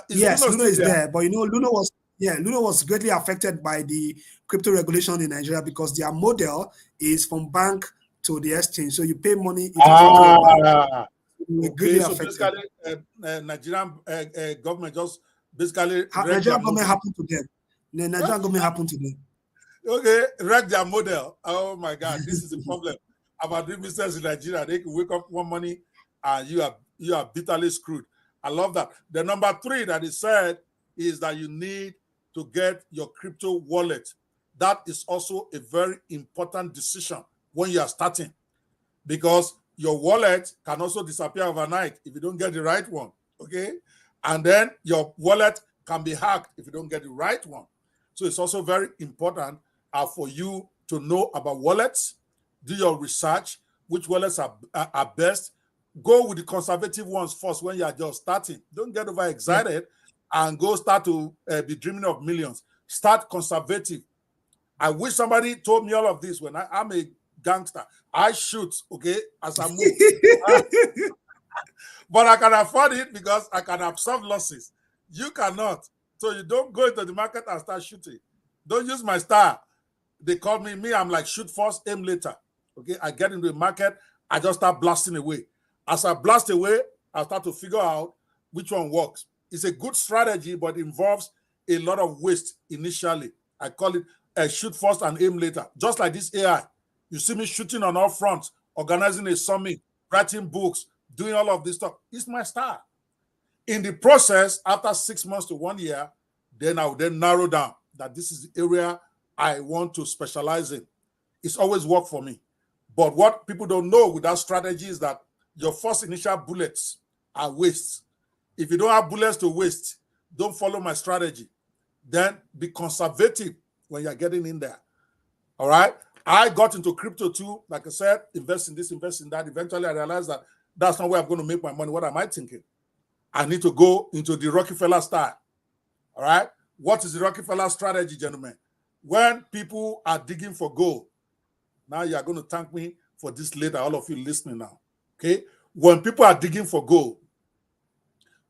Yes, Luno is there. But Luno was greatly affected by the crypto regulation in Nigeria because their model is from bank to the exchange. So you pay money.
Okay, so basically, Nigerian government just basically
Nigerian government happened to them. The Nigerian government happened to them.
Okay, wreck their model. Oh my God, this is the problem about doing business in Nigeria. They can wake up one morning and you are bitterly screwed. I love that. The number three that is said is that you need to get your crypto wallet. That is also a very important decision when you are starting, because your wallet can also disappear overnight if you don't get the right one. Okay, and then your wallet can be hacked if you don't get the right one. So it's also very important for you to know about wallets, do your research, which wallets are best, go with the conservative ones first when you are just starting. Don't get overexcited and go start to be dreaming of millions. Start conservative. I wish somebody told me all of this when I'm a gangster. I shoot, okay, as I move. But I can afford it because I can absorb losses. You cannot. So you don't go into the market and start shooting. Don't use my style. They call me, I'm like shoot first, aim later. Okay, I get into the market, I just start blasting away. As I blast away, I start to figure out which one works. It's a good strategy, but involves a lot of waste initially. I call it shoot first and aim later. Just like this AI. You see me shooting on all fronts, organizing a summit, writing books, doing all of this stuff. It's my style. In the process, after 6 months to 1 year, then I will then narrow down that this is the area I want to specialize in. It's always worked for me. But what people don't know with that strategy is that your first initial bullets are waste. If you don't have bullets to waste, don't follow my strategy. Then be conservative when you're getting in there. All right? I got into crypto too. Like I said, invest in this, invest in that. Eventually, I realized that that's not where I'm going to make my money. What am I thinking? I need to go into the Rockefeller style. All right? What is the Rockefeller strategy, gentlemen? When people are digging for gold, now you are going to thank me for this later, all of you listening now. Okay? When people are digging for gold,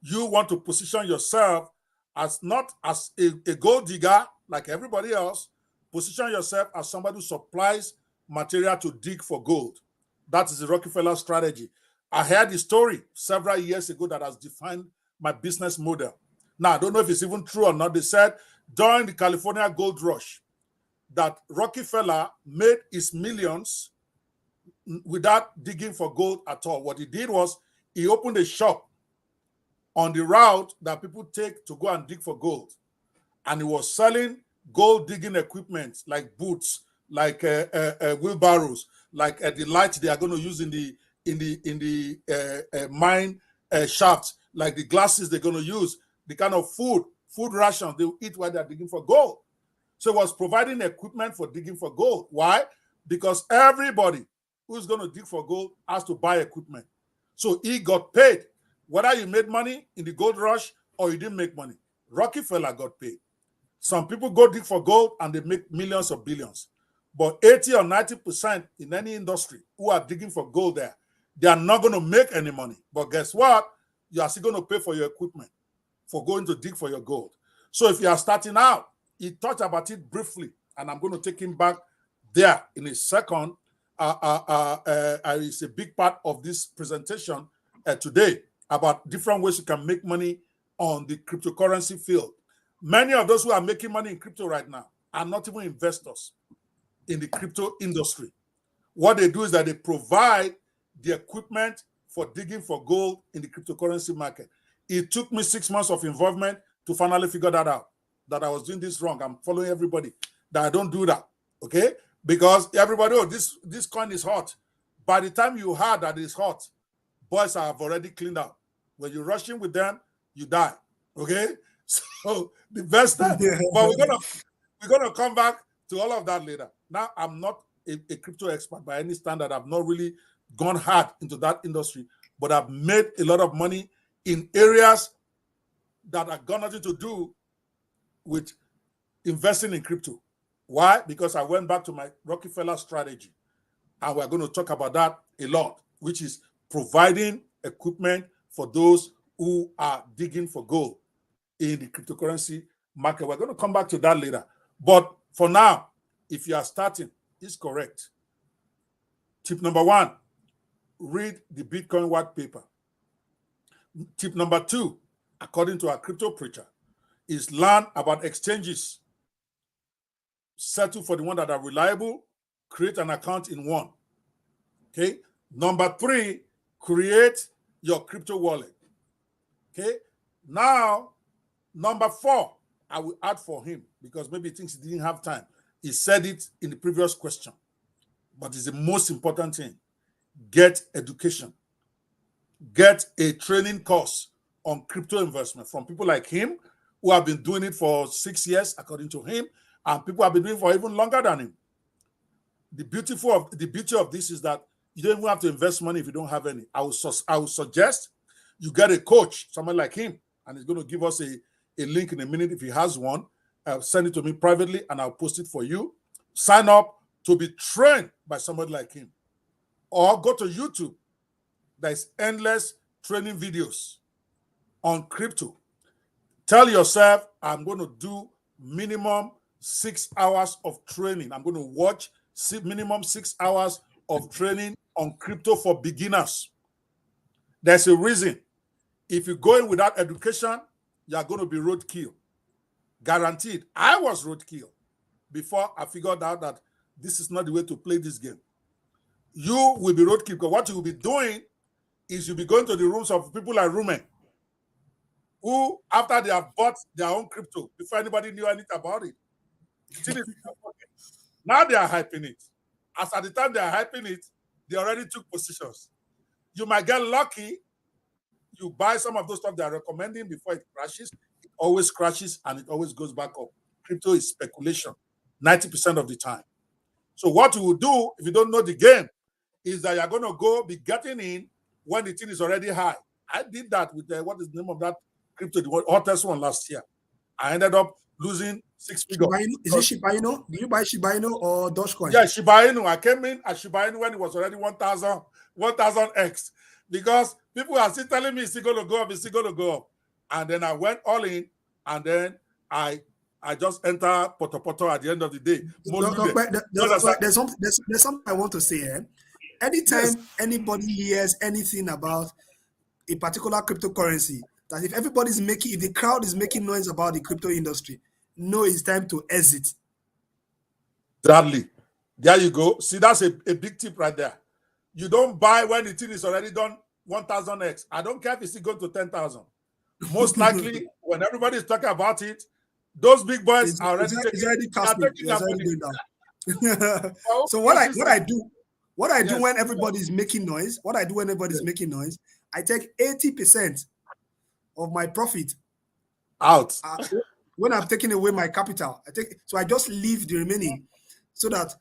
you want to position yourself as not as a gold digger like everybody else. Position yourself as somebody who supplies material to dig for gold. That is the Rockefeller strategy. I heard the story several years ago that has defined my business model. Now, I don't know if it's even true or not. They said during the California gold rush that Rockefeller made his millions without digging for gold at all. What he did was he opened a shop on the route that people take to go and dig for gold. And he was selling gold digging equipment like boots, like wheelbarrows, like the lights they are going to use in the mine shafts, like the glasses they're going to use, the kind of food rations they will eat while they're digging for gold. So it was providing equipment for digging for gold. Why? Because everybody who's going to dig for gold has to buy equipment. So he got paid. Whether you made money in the gold rush or you didn't make money, Rockefeller got paid. Some people go dig for gold and they make millions or billions. But 80 or 90% in any industry who are digging for gold there, they are not going to make any money. But guess what? You are still going to pay for your equipment for going to dig for your gold. So if you are starting out, he talked about it briefly, and I'm going to take him back there in a second. It's a big part of this presentation today about different ways you can make money on the cryptocurrency field. Many of those who are making money in crypto right now are not even investors in the crypto industry. What they do is that they provide the equipment for digging for gold in the cryptocurrency market. It took me 6 months of involvement to finally figure that out, that I was doing this wrong. I'm following everybody, that I don't do that, okay? Because everybody, oh, this coin is hot. By the time you heard that it's hot, boys have already cleaned out. When you're rushing with them, you die, okay? So the best time, but we're gonna come back to all of that later. Now, I'm not a crypto expert by any standard. I've not really gone hard into that industry, but I've made a lot of money in areas that have got nothing to do with investing in crypto. Why? Because I went back to my Rockefeller strategy, and we're going to talk about that a lot, which is providing equipment for those who are digging for gold in the cryptocurrency market. We're going to come back to that later. But for now, if you are starting, it's correct. Tip number 1, read the Bitcoin white paper. Tip number 2, according to our crypto preacher, is learn about exchanges. Settle for the one that are reliable. Create an account in one. Okay. Number 3, create your crypto wallet. Okay. Now, number 4, I will add for him because maybe he thinks he didn't have time. He said it in the previous question, but it's the most important thing. Get education. Get a training course on crypto investment from people like him who have been doing it for 6 years, according to him, and people have been doing it for even longer than him. The beauty of this is that You don't even have to invest money if you don't have any. I would suggest you get a coach, someone like him, and he's going to give us a link in a minute if he has one. Send it to me privately and I'll post it for you. Sign up to be trained by somebody like him. Or go to YouTube. There's endless training videos on crypto. Tell yourself, I'm going to do minimum 6 hours of training. I'm going to watch minimum 6 hours of training on crypto for beginners. There's a reason. If you go in without education, you're going to be roadkill. Guaranteed. I was roadkill before I figured out that this is not the way to play this game. You will be roadkill because what you will be doing is you'll be going to the rooms of people like Rume, who, after they have bought their own crypto, before anybody knew anything about it, now they are hyping it. As at the time they are hyping it, they already took positions. You might get lucky. You buy some of those stuff they are recommending before it crashes. It always crashes and it always goes back up. Crypto is speculation 90% of the time. So what you will do if you don't know the game is that you're going to go be getting in when the thing is already high. I did that with what is the name of that crypto, the hottest one last year. I ended up losing 6 figures.
Is it Shiba Inu? Did you buy Shiba Inu or Dogecoin?
Yeah, Shiba Inu. I came in at Shiba Inu when it was already 1,000x. Because people are still telling me it's still going to go up, it's still going to go up. And then I went all in, and then I just enter poto at the end of the day.
There's something I want to say here. Anytime anybody hears anything about a particular cryptocurrency, that if the crowd is making noise about the crypto industry, know it's time to exit.
Exactly. There you go. See, that's a big tip right there. You don't buy when the thing is already done 1,000x. I don't care if it's still going to 10,000. Most likely, when everybody is talking about it, those big boys are already
taking going down. So what I do when everybody's making noise, I take 80% of my profit
out.
When I'm taking away my capital, I just leave the remaining so that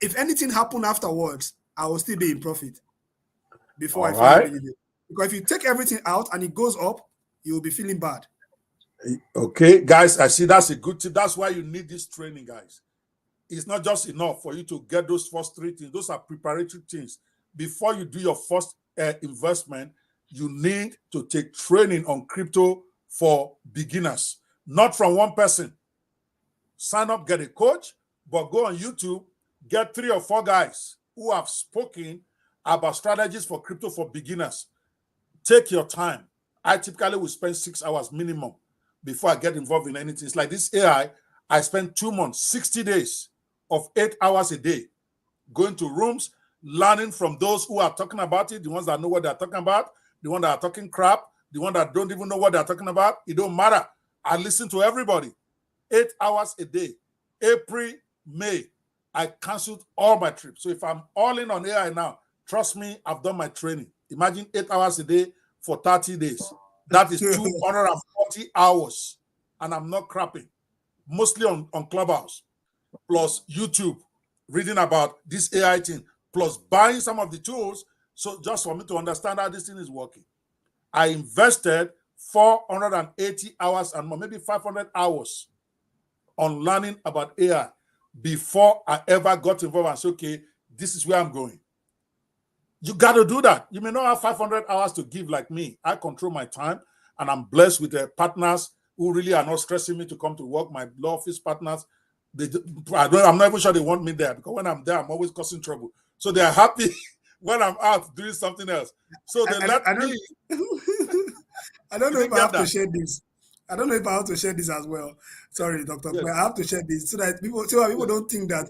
if anything happens afterwards, I will still be in profit before I finally leave it. Because if you take everything out and it goes up, you will be feeling bad.
Okay, guys, I see that's a good tip. That's why you need this training, guys. It's not just enough for you to get those first 3 things. Those are preparatory things. Before you do your first investment, you need to take training on crypto for beginners, not from one person. Sign up, get a coach, but go on YouTube, get 3 or 4 guys who have spoken about strategies for crypto for beginners. Take your time. I typically will spend 6 hours minimum before I get involved in anything. It's like this AI, I spent 2 months, 60 days of 8 hours a day, going to rooms, learning from those who are talking about it, the ones that know what they're talking about, the ones that are talking crap, the ones that don't even know what they're talking about. It don't matter. I listen to everybody. 8 hours a day. April, May, I canceled all my trips. So if I'm all in on AI now, trust me, I've done my training. Imagine 8 hours a day for 30 days. That is 240 hours. And I'm not crapping. Mostly on Clubhouse, plus YouTube, reading about this AI thing, plus buying some of the tools. So just for me to understand how this thing is working. I invested 480 hours and more, maybe 500 hours on learning about AI before I ever got involved and said, okay, this is where I'm going. You got to do that. You may not have 500 hours to give like me. I control my time, and I'm blessed with the partners who really are not stressing me to come to work. My law office partners, I'm not even sure they want me there, because when I'm there, I'm always causing trouble. So they are happy when I'm out doing something else. So they let me.
I don't know if I have to share this. I don't know if I have to share this as well. Sorry, Doctor, but I have to share this so that people don't think that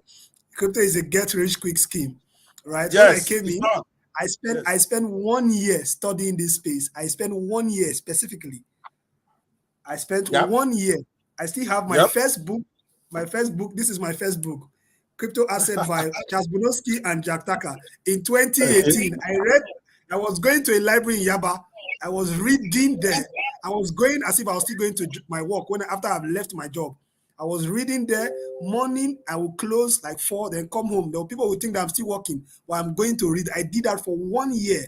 crypto is a get-rich-quick scheme, right?
Yes,
when I came in, I spent 1 year studying this space. I spent 1 year specifically. I spent 1 year. I still have my first book. My first book. This is my first book, Crypto Asset by Charles Bonowski and Jack Tucker. In 2018, I was going to a library in Yaba. I was reading there. I was going as if I was still going to my work after I've left my job. I was reading there. Morning, I will close like 4, then come home. There people will think that I'm still working while I'm going to read. I did that for 1 year.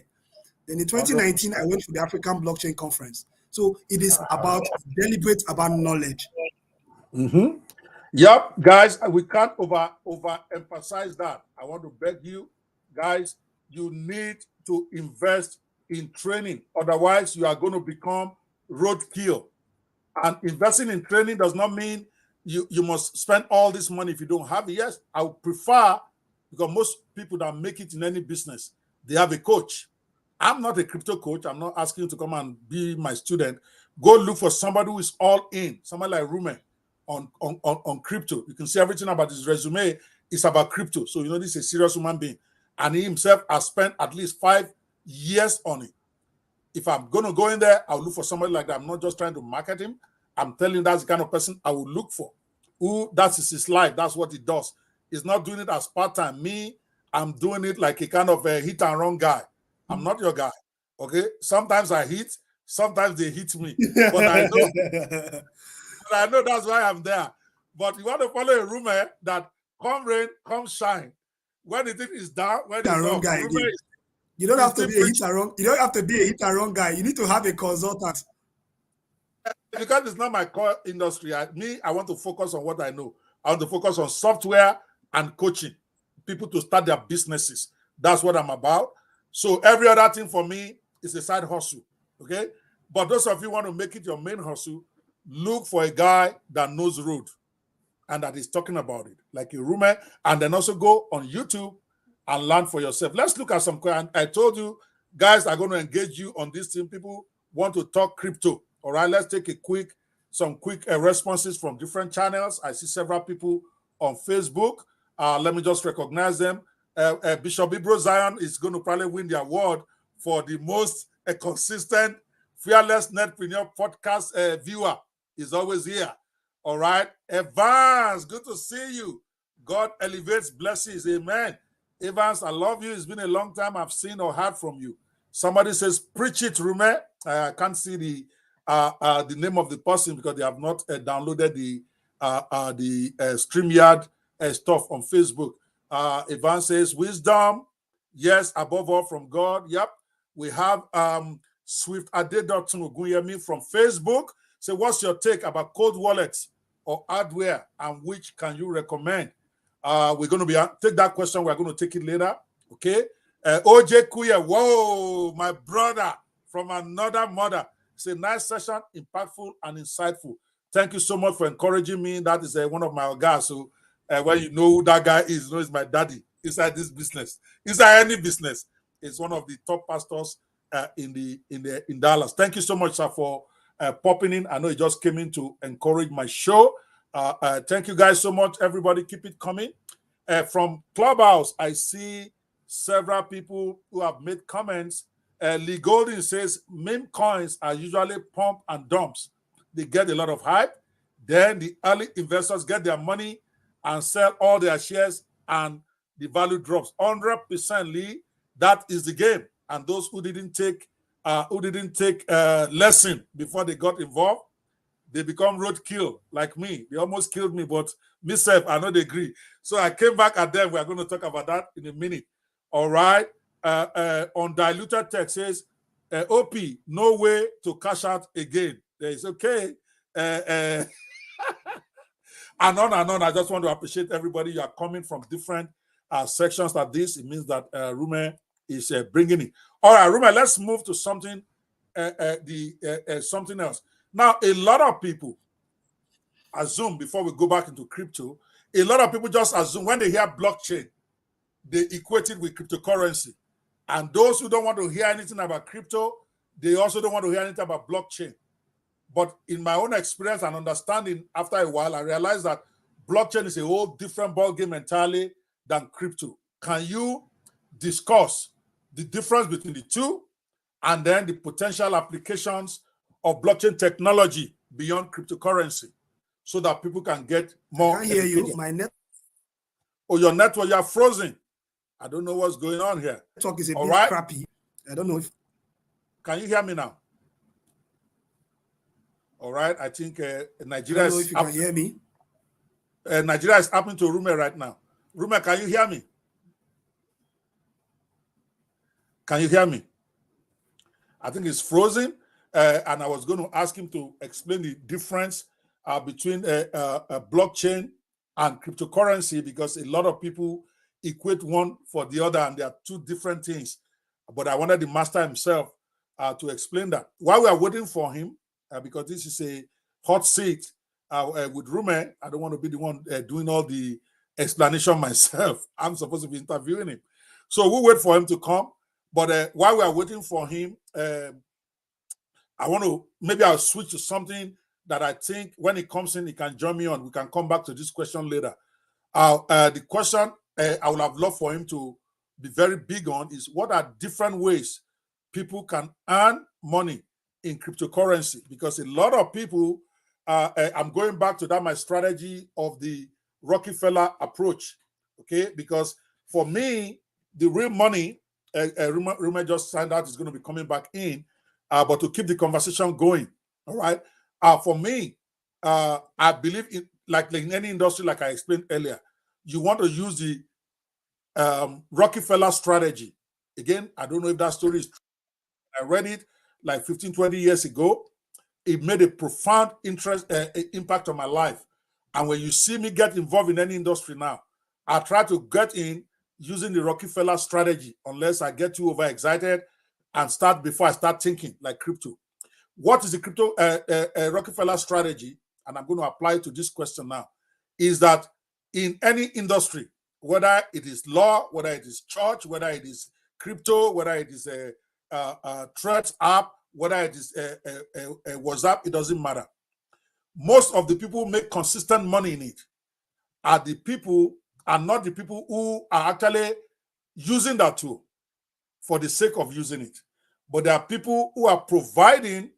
Then in 2019,
100%.
I went to the African Blockchain Conference. So it is about deliberate about knowledge.
Mm-hmm. Yep, guys, we can't overemphasize that. I want to beg you, guys, you need to invest in training. Otherwise, you are going to become roadkill. And investing in training does not mean you must spend all this money if you don't have it. Yes, I would prefer, because most people that make it in any business, they have a coach. I'm not a crypto coach. I'm not asking you to come and be my student. Go look for somebody who is all in, somebody like Rume on crypto. You can see everything about his resume is about crypto. So you know this is a serious human being. And he himself has spent at least 5 years on it. If I'm going to go in there, I'll look for somebody like that. I'm not just trying to market him. I'm telling you that's the kind of person I will look for. Who that is his life. That's what he does. He's not doing it as part-time. Me, I'm doing it like a kind of a hit and run guy. I'm not your guy. Okay. Sometimes I hit, sometimes they hit me. But I know that's why I'm there. But you want to follow a rumor that come rain, come shine. When the thing is down, when it's
wrong
up,
guy
rumor
again.
is
You don't have to
still
be a hit
preaching.
and run. You don't have to be a hit and run guy. You need to have a consultant.
Because it's not my core industry. I want to focus on what I know. I want to focus on software and coaching people to start their businesses. That's what I'm about. So every other thing for me is a side hustle. Okay. But those of you who want to make it your main hustle, look for a guy that knows road and that is talking about it, like a Rume, and then also go on YouTube and learn for yourself. Let's look at some. I told you, guys are going to engage you on this thing. People want to talk crypto. All right, let's take some quick responses from different channels. I see several people on Facebook. Let me just recognize them. Bishop Ibro Zion is going to probably win the award for the most consistent Fearless Netpreneur podcast viewer. Is always here. All right. Evans, good to see you. God elevates blessings. Amen. Evans, I love you. It's been a long time I've seen or heard from you. Somebody says, preach it, Rume. I can't see the name of the person because they have not downloaded the StreamYard stuff on Facebook. Evans says, wisdom, yes, above all from God. Yep. We have Swift Adedotun Ogunyemi from Facebook. So what's your take about cold wallets or hardware, and which can you recommend? We're going to take that question. We're going to take it later. Okay. OJ Kuya, whoa, my brother from another mother. It's a nice session, impactful and insightful. Thank you so much for encouraging me. That is one of my guys. So when you know who that guy is, you know he's my daddy inside this business, inside any business. It's one of the top pastors in Dallas. Thank you so much, sir, for popping in. I know he just came in to encourage my show. Thank you guys so much. Everybody, keep it coming. From Clubhouse, I see several people who have made comments. Lee Golden says meme coins are usually pump and dumps. They get a lot of hype. Then the early investors get their money and sell all their shares, and the value drops 100%. Lee, that is the game. And those who didn't take lesson before they got involved, they become roadkill like me. They almost killed me, but myself, I know they agree. So I came back at them. We're going to talk about that in a minute. All right. Undiluted text says, OP, no way to cash out again. It's okay. And on and on. I just want to appreciate everybody. You are coming from different sections like this. It means that Rume is bringing it. All right, Rume, let's move to something something else. Now, a lot of people assume, before we go back into crypto, a lot of people just assume when they hear blockchain, they equate it with cryptocurrency. And those who don't want to hear anything about crypto, they also don't want to hear anything about blockchain. But in my own experience and understanding, after a while, I realized that blockchain is a whole different ballgame entirely than crypto. Can you discuss the difference between the two and then the potential applications of blockchain technology beyond cryptocurrency so that people can get more?
I can't hear you. My network.
Oh, your network, you are frozen. I don't know what's going on here.
Network is a bit crappy. I don't know if.
Can you hear me now? All right. I think Nigeria.
I don't know if you can hear me.
Nigeria is happening to Rume right now. Rume, can you hear me? Can you hear me? I think it's frozen. And I was going to ask him to explain the difference between a blockchain and cryptocurrency, because a lot of people equate one for the other and they are two different things. But I wanted the master himself to explain that. While we are waiting for him, because this is a hot seat with Rume, I don't want to be the one doing all the explanation myself. I'm supposed to be interviewing him. So we'll wait for him to come. But while we are waiting for him, I want to, maybe I'll switch to something that I think when he comes in, he can join me on. We can come back to this question later. The question I would have loved for him to be very big on is, what are different ways people can earn money in cryptocurrency? Because a lot of people, I'm going back to that, my strategy of the Rockefeller approach, okay? Because for me, the real money, Rume just signed out, is going to be coming back in, but to keep the conversation going, all right? For me, I believe in, like in any industry, like I explained earlier, you want to use the Rockefeller strategy. Again, I don't know if that story is true. I read it like 15, 20 years ago. It made a profound impact on my life. And when you see me get involved in any industry now, I try to get in using the Rockefeller strategy, unless I get too overexcited and start before I start thinking like crypto. What is the crypto Rockefeller strategy? And I'm going to apply it to this question now. Is that in any industry, whether it is law, whether it is church, whether it is crypto, whether it is a threat app, whether it is a WhatsApp, it doesn't matter. Most of the people who make consistent money in it are the people, and not the people who are actually using that tool for the sake of using it. But there are people who are providing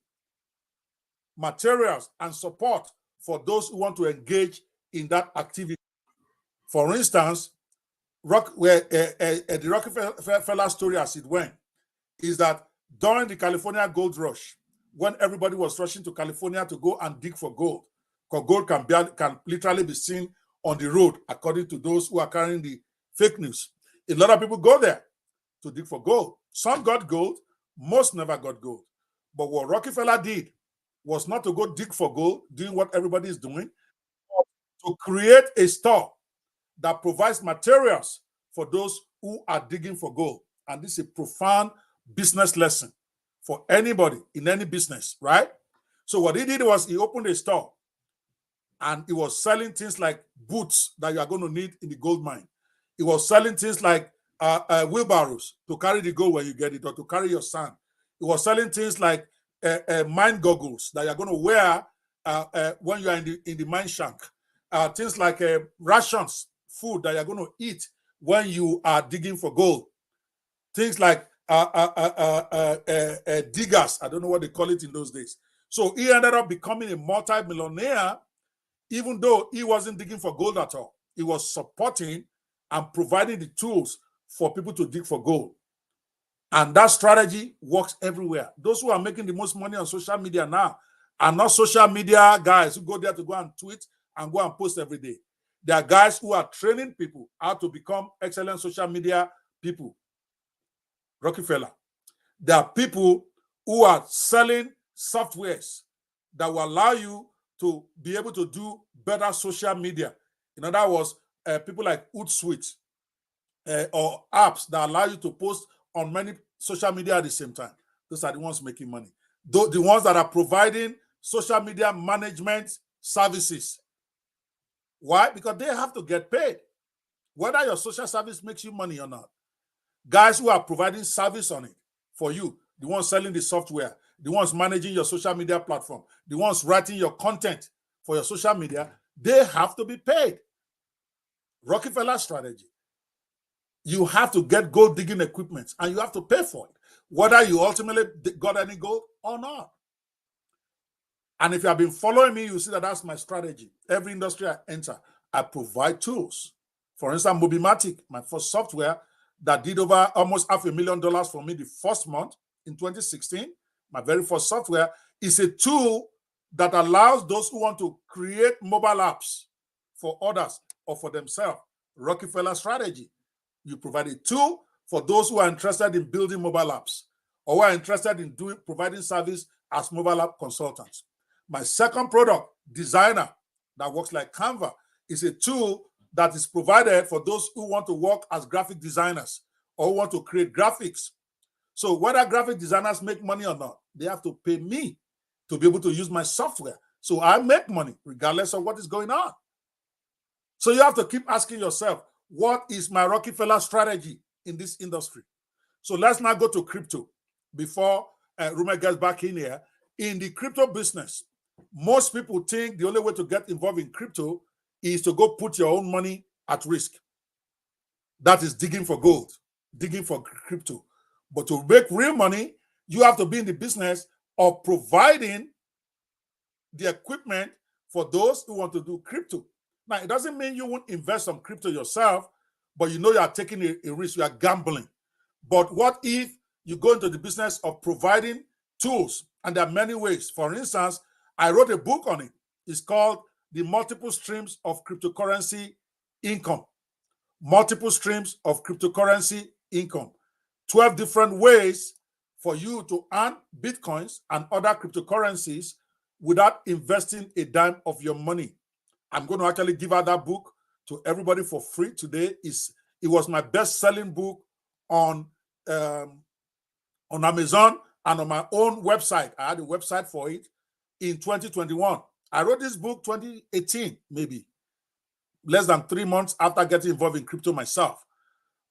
materials and support for those who want to engage in that activity. For instance, the Rockefeller story as it went is that during the California gold rush, when everybody was rushing to California to go and dig for gold, because gold can literally be seen on the road, according to those who are carrying the fake news. A lot of people go there to dig for gold. Some got gold, most never got gold. But what Rockefeller did was not to go dig for gold, doing what everybody is doing, but to create a store that provides materials for those who are digging for gold. And this is a profound business lesson for anybody in any business, right? So what he did was he opened a store and he was selling things like boots that you are going to need in the gold mine. He was selling things like wheelbarrows to carry the gold when you get it, or to carry your sand. He was selling things like mine goggles that you're going to wear when you are in the mine shack. Things like rations, food that you're going to eat when you are digging for gold. Things like diggers, I don't know what they call it in those days. So he ended up becoming a multi-millionaire, even though he wasn't digging for gold at all. He was supporting and providing the tools for people to dig for gold. And that strategy works everywhere. Those who are making the most money on social media now are not social media guys who go there to go and tweet and go and post every day. They are guys who are training people how to become excellent social media people. Rockefeller. There are people who are selling softwares that will allow you to be able to do better social media. In other words, people like Hotseat or apps that allow you to post on many social media at the same time. Those are the ones making money. The ones that are providing social media management services. Why? Because they have to get paid, whether your social service makes you money or not. Guys who are providing service on it for you, the ones selling the software, the ones managing your social media platform, the ones writing your content for your social media, they have to be paid. Rockefeller strategy. You have to get gold digging equipment and you have to pay for it, whether you ultimately got any gold or not. And if you have been following me, you see that that's my strategy. Every industry I enter, I provide tools. For instance, Mobimatic, my first software that did over almost $500,000 for me the first month in 2016, my very first software, is a tool that allows those who want to create mobile apps for others or for themselves. Rockefeller strategy. You provide a tool for those who are interested in building mobile apps or who are interested in providing service as mobile app consultants. My second product, Designer, that works like Canva, is a tool that is provided for those who want to work as graphic designers or who want to create graphics. So whether graphic designers make money or not, they have to pay me to be able to use my software. So I make money regardless of what is going on. So you have to keep asking yourself, what is my Rockefeller strategy in this industry? So let's now go to crypto before Rume gets back in here. In the crypto business, most people think the only way to get involved in crypto is to go put your own money at risk. That is digging for gold, digging for crypto. But to make real money, you have to be in the business of providing the equipment for those who want to do crypto. Now, it doesn't mean you won't invest on crypto yourself, but you know you are taking a risk, you are gambling. But what if you go into the business of providing tools? And there are many ways. For instance, I wrote a book on it. It's called The Multiple Streams of Cryptocurrency Income. Multiple streams of cryptocurrency income. 12 different ways for you to earn Bitcoins and other cryptocurrencies without investing a dime of your money. I'm going to actually give out that book to everybody for free today. It was my best-selling book on Amazon and on my own website. I had a website for it in 2021. I wrote this book 2018, maybe, less than 3 months after getting involved in crypto myself.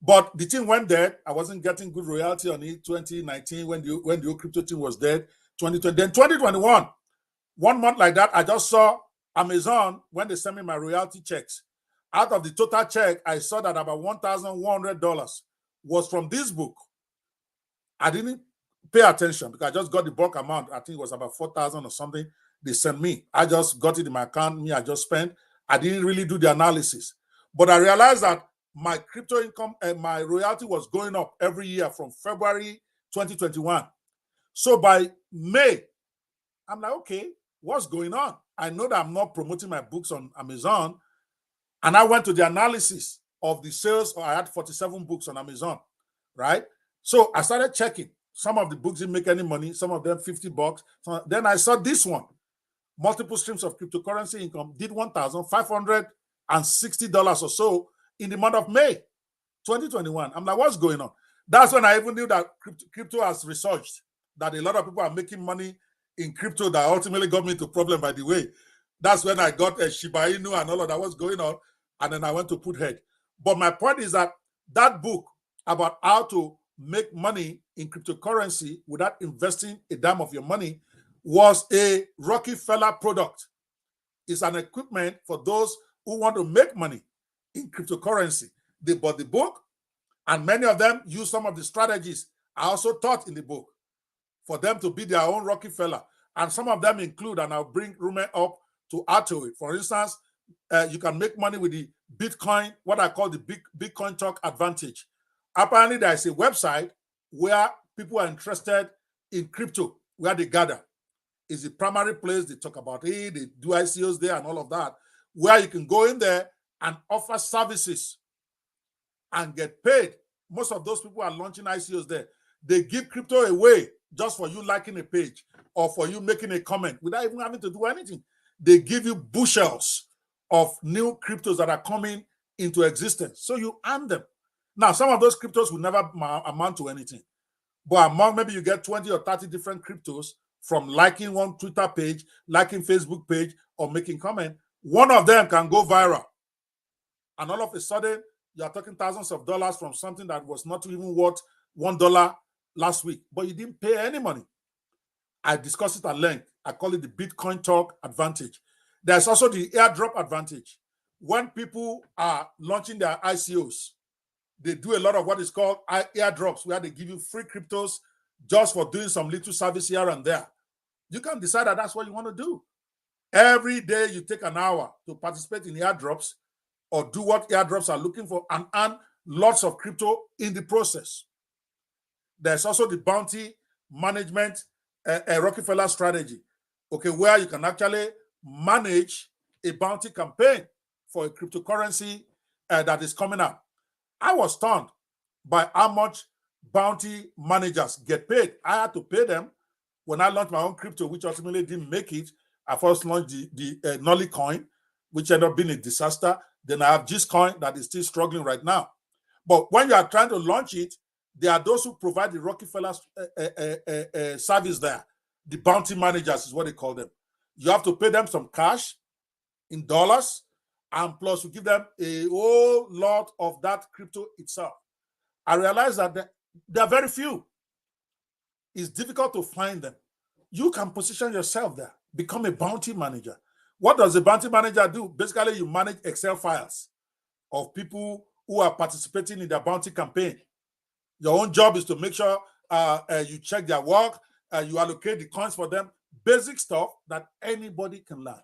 But the thing went dead. I wasn't getting good royalty on it. 2019, when the whole crypto thing was dead. 2020, then 2021, 1 month like that, I just saw Amazon when they sent me my royalty checks. Out of the total check, I saw that about $1,100 was from this book. I didn't pay attention because I just got the bulk amount. I think it was about 4,000 or something they sent me. I just got it in my account. I just spent. I didn't really do the analysis. But I realized that my crypto income and my royalty was going up every year from February 2021. So by May, I'm like, okay, what's going on? I know that I'm not promoting my books on Amazon. And I went to the analysis of the sales. I had 47 books on Amazon, right? So I started checking. Some of the books didn't make any money. Some of them $50. Then I saw this one, Multiple Streams of Cryptocurrency Income, did $1,560 or so in the month of May 2021. I'm like, what's going on? That's when I even knew that crypto has researched, that a lot of people are making money in crypto that ultimately got me into problem, by the way. That's when I got a Shiba Inu and all of that was going on. And then I went to put head. But my point is that book about how to make money in cryptocurrency without investing a dime of your money was a Rockefeller product. It's an equipment for those who want to make money in cryptocurrency. They bought the book, and many of them use some of the strategies I also taught in the book for them to be their own Rockefeller. And some of them include, and I'll bring Rume up to add to it. For instance, you can make money with the Bitcoin, what I call the Bitcoin Talk Advantage. Apparently, there is a website where people are interested in crypto, where they gather. It's the primary place. They talk about it, they do ICOs there and all of that, where you can go in there and offer services and get paid. Most of those people are launching ICOs there. They give crypto away just for you liking a page or for you making a comment without even having to do anything. They give you bushels of new cryptos that are coming into existence. So you earn them. Now, some of those cryptos will never amount to anything. But among maybe you get 20 or 30 different cryptos from liking one Twitter page, liking Facebook page, or making comment. One of them can go viral. And all of a sudden, you are talking thousands of dollars from something that was not even worth $1 last week, but you didn't pay any money. I discussed it at length. I call it the Bitcoin Talk Advantage. There's also the airdrop advantage. When people are launching their ICOs, they do a lot of what is called airdrops, where they give you free cryptos just for doing some little service here and there. You can decide that that's what you want to do. Every day you take an hour to participate in airdrops or do what airdrops are looking for and earn lots of crypto in the process. There's also the bounty management, a Rockefeller strategy, okay, where you can actually manage a bounty campaign. for a cryptocurrency that is coming up. I was stunned by how much bounty managers get paid. I had to pay them when I launched my own crypto, which ultimately didn't make it. I first launched the Nolly coin, which ended up being a disaster. Then I have Gcoin that is still struggling right now. But when you are trying to launch it, there are those who provide the Rockefeller service there. The bounty managers is what they call them. You have to pay them some cash in dollars, and plus you give them a whole lot of that crypto itself. I realized that there are very few. It's difficult to find them. You can position yourself there, become a bounty manager. What does a bounty manager do? Basically, you manage Excel files of people who are participating in their bounty campaign. Your own job is to make sure you check their work, you allocate the coins for them, basic stuff that anybody can learn.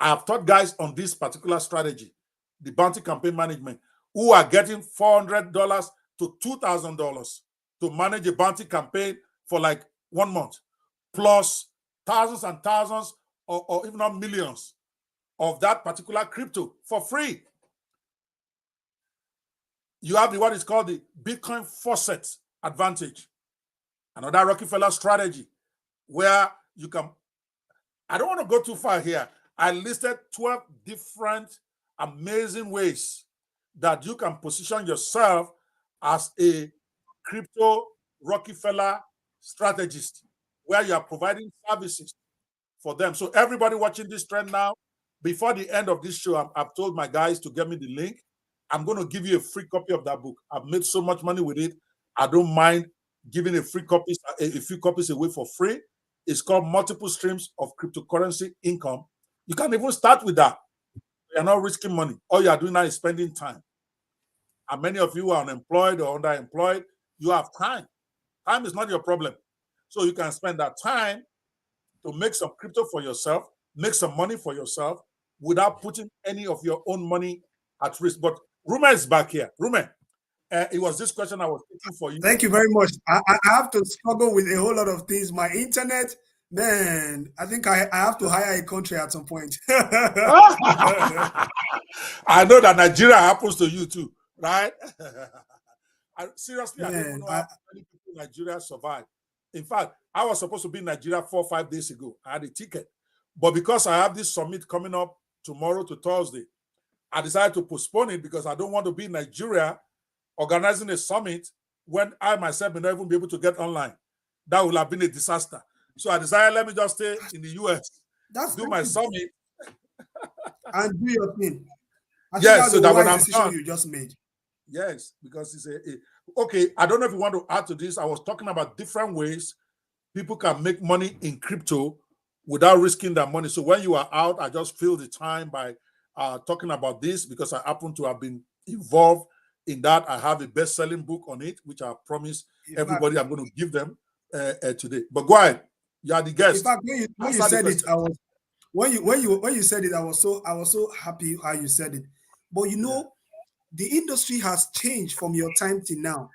I have taught guys on this particular strategy, the bounty campaign management, who are getting $400 to $2,000 to manage a bounty campaign for like 1 month, plus thousands and thousands or even not millions of that particular crypto for free. You have what is called the Bitcoin faucet advantage, another Rockefeller strategy where you can, I don't want to go too far here. I listed 12 different amazing ways that you can position yourself as a crypto Rockefeller strategist, where you are providing services for them. So everybody watching this trend now, before the end of this show, I've told my guys to get me the link. I'm going to give you a free copy of that book. I've made so much money with it. I don't mind giving a few copies away for free. It's called Multiple Streams of Cryptocurrency Income. You can even start with that. You're not risking money. All you are doing now is spending time. And many of you are unemployed or underemployed. You have time. Time is not your problem. So you can spend that time to make some crypto for yourself, make some money for yourself without putting any of your own money at risk. But Rume is back here. Rume, it was this question I was thinking for you.
Thank you very much. I have to struggle with a whole lot of things. My internet, man, I think I have to hire a country at some point.
I know that Nigeria happens to you too, right? Seriously, I don't even know how many people in Nigeria survive. In fact, I was supposed to be in Nigeria 4 or 5 days ago. I had a ticket. But because I have this summit coming up tomorrow to Thursday, I decided to postpone it because I don't want to be in Nigeria organizing a summit when I myself may not even be able to get online. That would have been a disaster. So I decided, let me just stay in the US, do my summit.
And do your thing.
Yes, so that when I'm done,
you just made.
Yes, because it's okay. I don't know if you want to add to this. I was talking about different ways people can make money in crypto without risking their money. So when you are out, I just fill the time by talking about this because I happen to have been involved in that. I have a best-selling book on it, which I promise everybody I'm going to give them today. But go ahead. You are the guest.
In fact, when you said it, I was when you said it, I was so happy how you said it. But you know, the industry has changed from your time till now.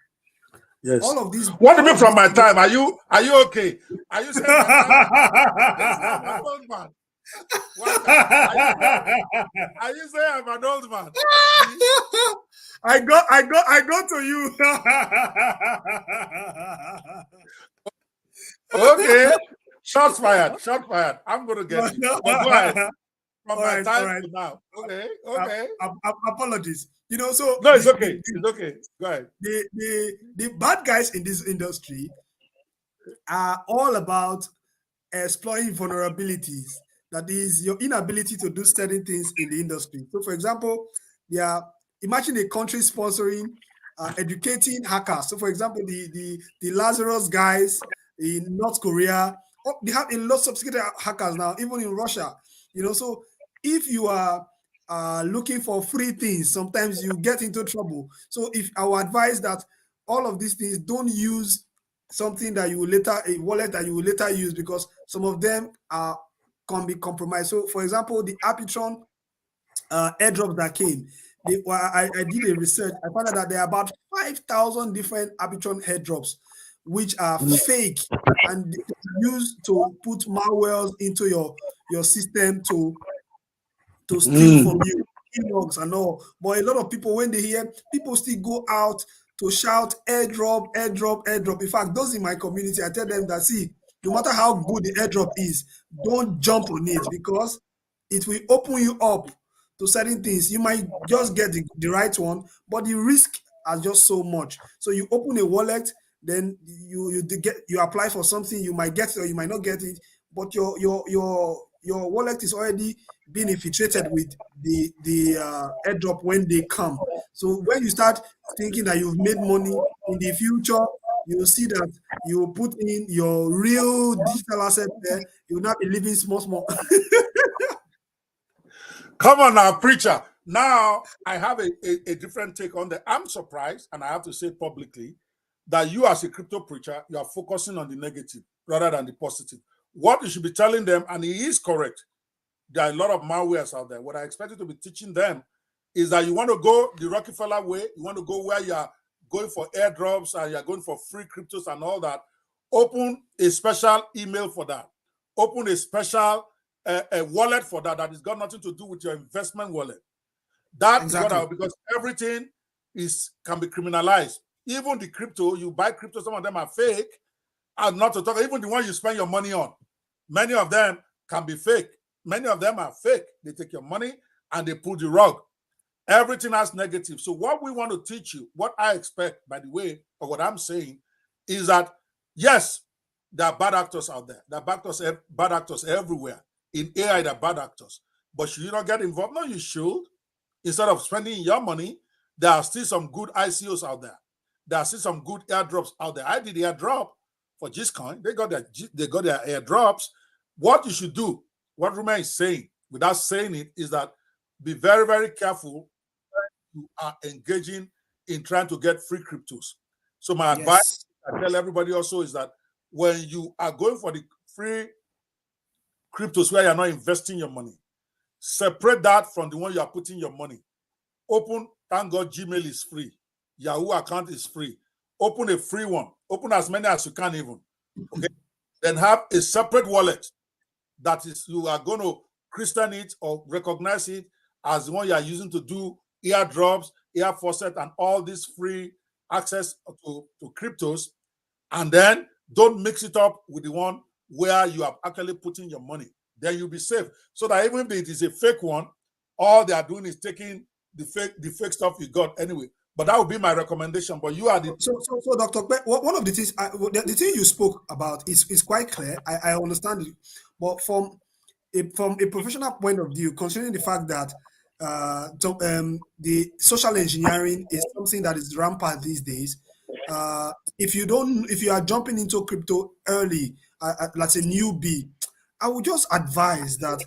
Yes.
All of these.
What do you mean from my time? Are you okay? Are you saying my time? I'm an old man. Are you saying I'm an old man?
I go to you.
Okay. Shots fired. Shots fired. I'm going to get you. But go ahead. From my time to now. Okay.
Apologies. You know, so
no, it's okay. It's okay. Go ahead.
The bad guys in this industry are all about exploiting vulnerabilities. That is your inability to do certain things in the industry. So, for example, imagine a country sponsoring educating hackers. So, for example, the Lazarus guys in North Korea, they have a lot of sophisticated hackers now, even in Russia. You know, so if you are looking for free things, sometimes you get into trouble. So, if I would advise that all of these things, don't use something that you will later, a wallet that you will later use, because some of them can be compromised. So, for example, the Arbitron airdrops that came, I did a research. I found out that there are about 5,000 different Arbitron airdrops, which are fake and used to put malwares into your system to steal from you. inbox and all. But a lot of people, when they hear, people still go out to shout airdrop, airdrop, airdrop. In fact, those in my community, I tell them that, see, no matter how good the airdrop is, don't jump on it, because it will open you up to certain things. You might just get the right one, but the risk are just so much. So you open a wallet, then you apply for something, you might get it or you might not get it, but your wallet is already being infiltrated with the airdrop when they come. So when you start thinking that you've made money in the future, you'll see that you put in your real digital asset there. You'll not be living small, small.
Come on now, preacher. Now I have a different take on that. I'm surprised, and I have to say publicly, that you as a crypto preacher, you are focusing on the negative rather than the positive. What you should be telling them, and he is correct, there are a lot of malwares out there. What I expect you to be teaching them is that you want to go the Rockefeller way, you want to go where you are going for airdrops and you're going for free cryptos and all that. Open a special email for that. Open a special a wallet for that has got nothing to do with your investment wallet. That's
Exactly.
what because everything can be criminalized. Even the crypto, you buy crypto, some of them are fake, and not to talk, even the one you spend your money on, many of them can be fake. Many of them are fake. They take your money and they pull the rug. Everything has negative. So what we want to teach you, what I expect, by the way, or what I'm saying, is that, yes, there are bad actors out there. There are bad actors everywhere. In AI, there are bad actors. But should you not get involved? No, you should. Instead of spending your money, there are still some good ICOs out there. There are still some good airdrops out there. I did airdrop for Gcoin. They got their airdrops. What you should do, what Rume is saying, without saying it, is that be very, very careful you are engaging in trying to get free cryptos. So my advice I tell everybody also is that when you are going for the free cryptos where you're not investing your money, separate that from the one you are putting your money. Open, thank God Gmail is free. Yahoo account is free. Open a free one. Open as many as you can even. Okay. Then have a separate wallet that is you are going to christen it or recognize it as the one you are using to do airdrops, air faucet, and all this free access to cryptos. And then don't mix it up with the one where you are actually putting your money. Then you'll be safe. So that even if it is a fake one, all they are doing is taking the fake stuff you got anyway. But that would be my recommendation. But you are the
so Dr. One of the things the thing you spoke about is quite clear. I understand it, but from a professional point of view, considering the fact that the social engineering is something that is rampant these days. If you are jumping into crypto early, like a newbie, I would just advise that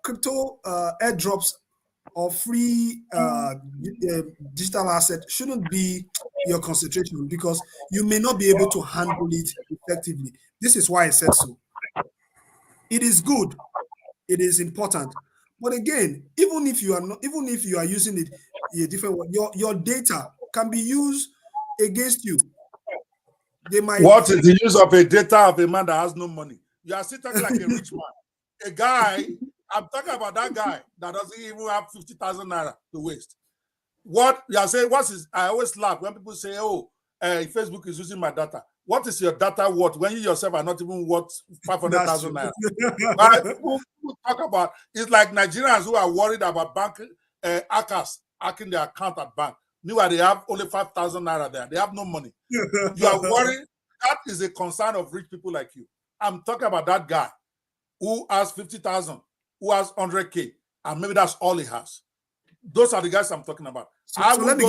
crypto airdrops or free digital asset shouldn't be your concentration, because you may not be able to handle it effectively. This is why I said so. It is good, it is important, but again, even if you are using it a different way, your data can be used against you. They might.
What is the use of a data of a man that has no money? You are still talking like a rich man. A guy, I'm talking about that guy that doesn't even have 50,000 naira to waste. What you are saying, I always laugh when people say, oh, Facebook is using my data. What is your data worth when you yourself are not even worth 500,000 naira? Right? People talk about, it's like Nigerians who are worried about bank hackers hacking their account at bank. Meanwhile, they have only 5,000 naira there. They have no money. You are worried. That is a concern of rich people like you. I'm talking about that guy who has 50,000, who has 100K, and maybe that's all he has. Those are the guys I'm talking about.
So let me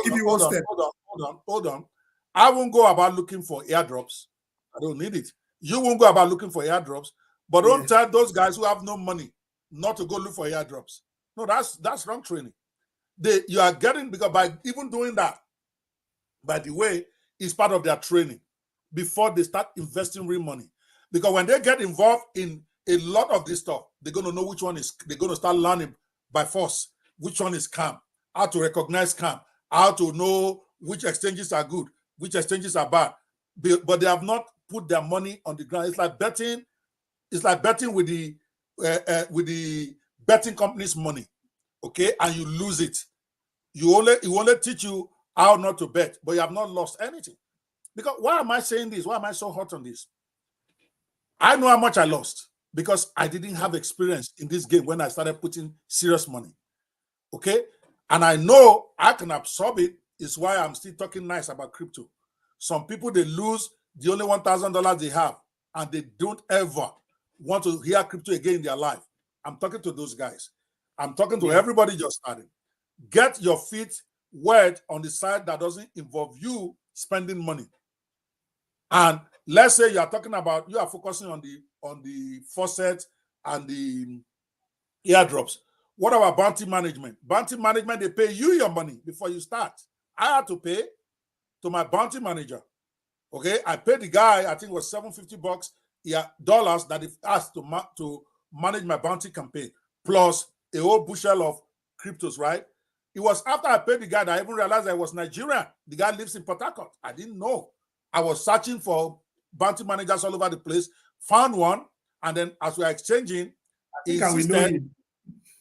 give you one step.
Hold on. I won't go about looking for airdrops. I don't need it. You won't go about looking for airdrops, but don't tell those guys who have no money not to go look for airdrops. No, that's wrong training. You are getting, because by even doing that, by the way, is part of their training before they start investing real money. Because when they get involved in a lot of this stuff, they're going to know which one is, they're going to start learning by force which one is scam, how to recognize scam, how to know which exchanges are good, which exchanges are bad. But they have not put their money on the ground. It's like betting. It's like betting with the betting company's money. okay, and you lose it. You only teach you how not to bet, but you have not lost anything. Because why am I saying this? Why am I so hot on this? I know how much I lost because I didn't have experience in this game when I started putting serious money. Okay. And I know I can absorb it. Is why I'm still talking nice about crypto. Some people, they lose the only $1,000 they have, and they don't ever want to hear crypto again in their life. I'm talking to those guys. I'm talking to everybody just starting. Get your feet wet on the side that doesn't involve you spending money. And let's say you are talking about, you are focusing on the faucet and the airdrops. What about bounty management? Bounty management, they pay you your money before you start. I had to pay to my bounty manager. Okay, I paid the guy, I think it was $750 dollars that he asked to manage my bounty campaign, plus a whole bushel of cryptos, right? It was after I paid the guy that I even realized I was Nigerian. The guy lives in Port Harcourt. I didn't know. I was searching for bounty managers all over the place, found one, and then as we are exchanging, he insisted,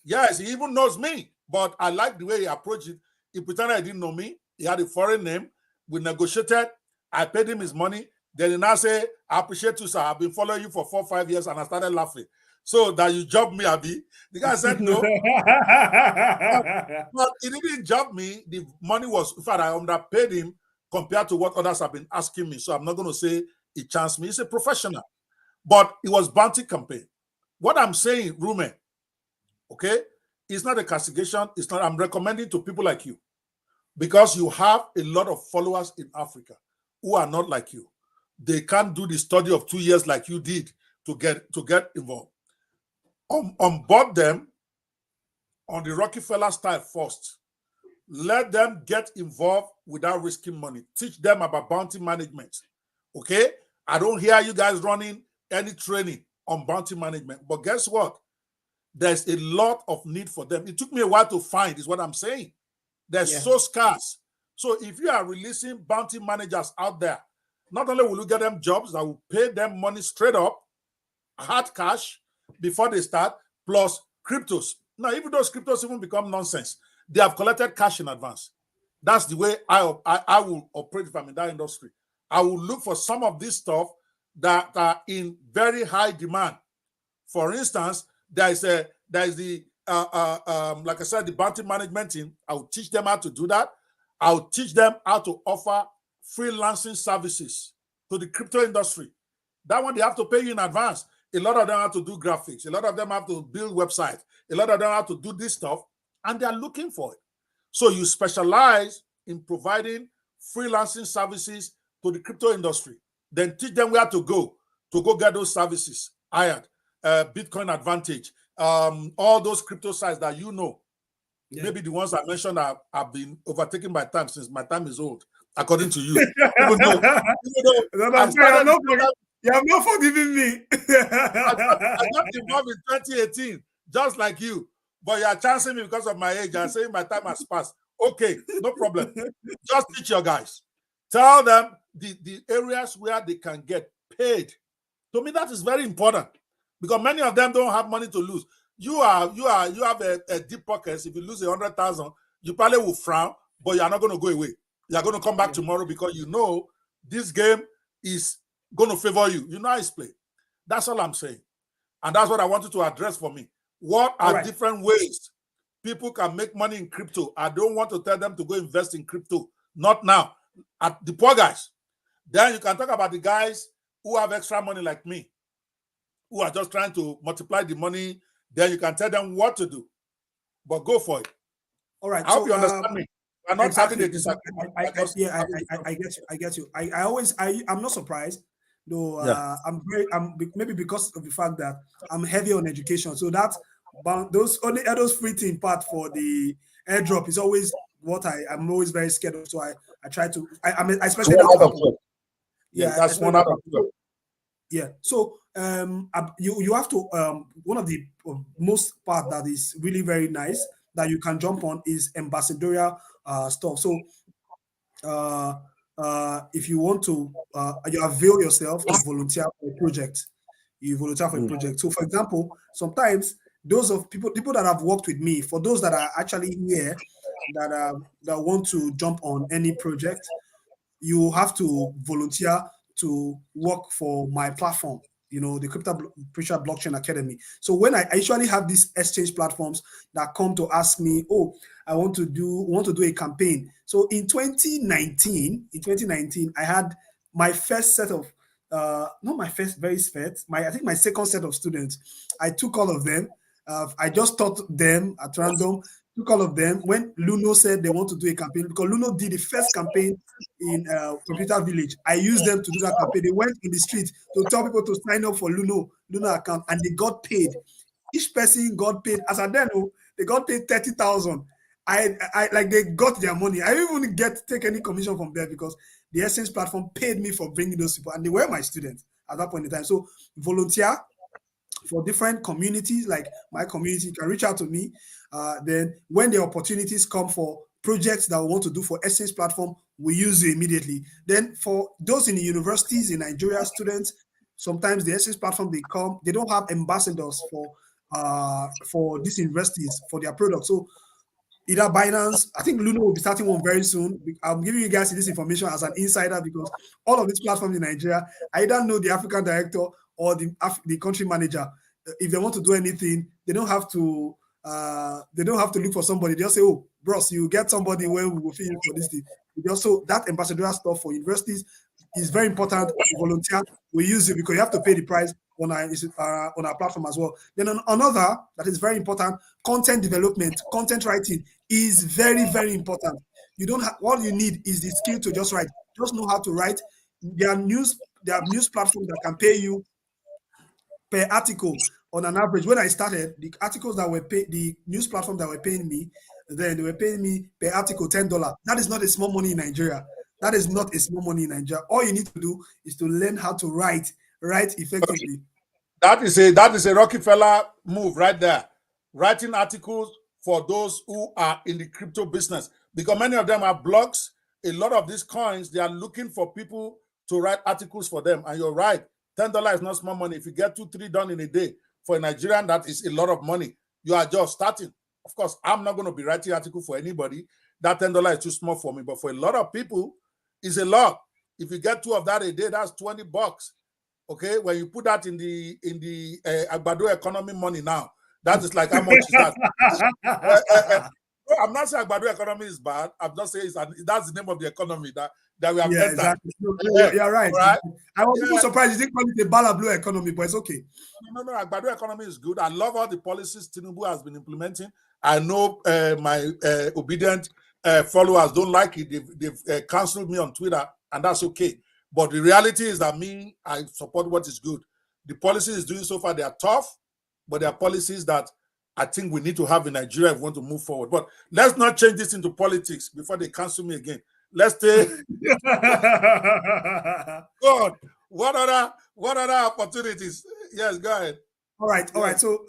yes, he even knows me, but I like the way he approached it. He pretended he didn't know me. He had a foreign name. We negotiated. I paid him his money. Then he now say, I appreciate you, sir. I've been following you for 4 or 5 years, and I started laughing. So that you job me, Abi? The guy said no. but he didn't job me. The money was, in fact, I underpaid him compared to what others have been asking me. So I'm not going to say he chanced me. He's a professional. But it was bounty campaign. What I'm saying, Rume, okay, it's not a castigation. It's not. I'm recommending to people like you because you have a lot of followers in Africa who are not like you. They can't do the study of 2 years like you did to get involved. Onboard them on the Rockefeller style first. Let them get involved without risking money. Teach them about bounty management. Okay? I don't hear you guys running any training on bounty management. But guess what? There's a lot of need for them. It took me a while to find, is what I'm saying. They're so scarce. So if you are releasing bounty managers out there, not only will you get them jobs that will pay them money straight up, hard cash before they start, plus cryptos. Now, even those cryptos even become nonsense, they have collected cash in advance. That's the way I will operate if I'm in that industry. I will look for some of this stuff that are in very high demand. For instance, there is the like I said, the bounty management team. I will teach them how to do that. I'll teach them how to offer freelancing services to the crypto industry. That one, they have to pay you in advance. A lot of them have to do graphics. A lot of them have to build websites. A lot of them have to do this stuff, and they're looking for it. So you specialize in providing freelancing services to the crypto industry. Then teach them where to go get those services hired. Bitcoin Advantage, all those crypto sites that you know. Maybe the ones I mentioned have been overtaken by time since my time is old, according to you. Even though
you have not forgiven me.
I got involved in 2018, just like you. But you are chancing me because of my age. I'm saying my time has passed. Okay, no problem. Just teach your guys. Tell them the areas where they can get paid. To me, that is very important because many of them don't have money to lose. You have a deep pockets. If you lose 100,000, you probably will frown, but you are not going to go away. You are going to come back tomorrow because you know this game is going to favor you. You know how it's played. That's all I'm saying. And that's what I wanted to address for me. What are different ways people can make money in crypto? I don't want to tell them to go invest in crypto. Not now. At the poor guys. Then you can talk about the guys who have extra money like me, who are just trying to multiply the money. Then you can tell them what to do. But go for it.
All right.
I hope you understand me. I'm not having a disagreement.
I get you. I'm not surprised, though. I'm maybe because of the fact that I'm heavy on education. So that's those free thing part for the airdrop is always what I'm always very scared of. So I try to I especially that.
That's one out of 12.
Yeah. So you have to one of the most part that is really very nice that you can jump on is ambassadorial stuff. So if you want to you avail yourself to volunteer for a project, you volunteer for a project. So for example, sometimes those of people that have worked with me, for those that are actually here that want to jump on any project, you have to volunteer to work for my platform, the Pressure Blockchain Academy. So when I usually have these exchange platforms that come to ask me, oh, I want to do a campaign. So in 2019, I had my first set of not my first, very first, I think my second set of students. I took all of them. I just taught them at random, took all of them when Luno said they want to do a campaign, because Luno did the first campaign in Computer Village. I used them to do that campaign. They went in the street to tell people to sign up for Luno account, and they got paid. Each person got paid. As I then know, they got paid 30,000. I like, they got their money. I didn't even take any commission from there, because the Essence platform paid me for bringing those people, and they were my students at that point in time. So volunteer for different communities, like my community. You can reach out to me. Then when the opportunities come for projects that we want to do for Essence platform, we use it immediately. Then for those in the universities in Nigeria, students, sometimes the Essence platform, they don't have ambassadors for these universities for their products. So either Binance, I think Luno will be starting one very soon. I'm giving you guys this information as an insider, because all of these platforms in Nigeria, I either know the African director or the country manager. If they want to do anything, they don't have to look for somebody. They just say, oh, bros, you get somebody where we will feel for this thing. Also, that ambassadorial stuff for universities is very important. Volunteer, we use it because you have to pay the price on our platform as well. Then another that is very important, content development, content writing is very, very important. You don't have, all you need is the skill to just write. Just know how to write. There are news platforms that can pay you per article on an average. When I started, the articles that were paid, the news platform that were paying me, then they were paying me per article $10. That is not a small money in Nigeria. That is not a small money in Nigeria. All you need to do is to learn how to write effectively.
That is a Rockefeller move right there. Writing articles for those who are in the crypto business, because many of them are blogs. A lot of these coins, they are looking for people to write articles for them. And you're right, $10 is not small money. If you get 2-3 done in a day, for a Nigerian, that is a lot of money. You are just starting. Of course, I'm not going to be writing article for anybody. That $10 is too small for me. But for a lot of people, it's a lot. If you get 2 of that a day, that's $20. Okay, when you put that in the Agbado economy money now, that is like, how much is that? I'm not saying Agbado economy is bad. I'm just saying that's the name of the economy that we have.
Yeah, exactly. You're right. Right. I was even surprised you didn't call it a Bala Blue economy, but it's okay.
No, Agbado economy is good. I love all the policies Tinubu has been implementing. I know my obedient followers don't like it. They've canceled me on Twitter, and that's okay. But the reality is that I support what is good. The policies is doing so far, they are tough, but they are policies that I think we need to have in Nigeria if we want to move forward. But let's not change this into politics before they cancel me again. Let's stay. God, what other opportunities? Yes, go ahead.
All right. So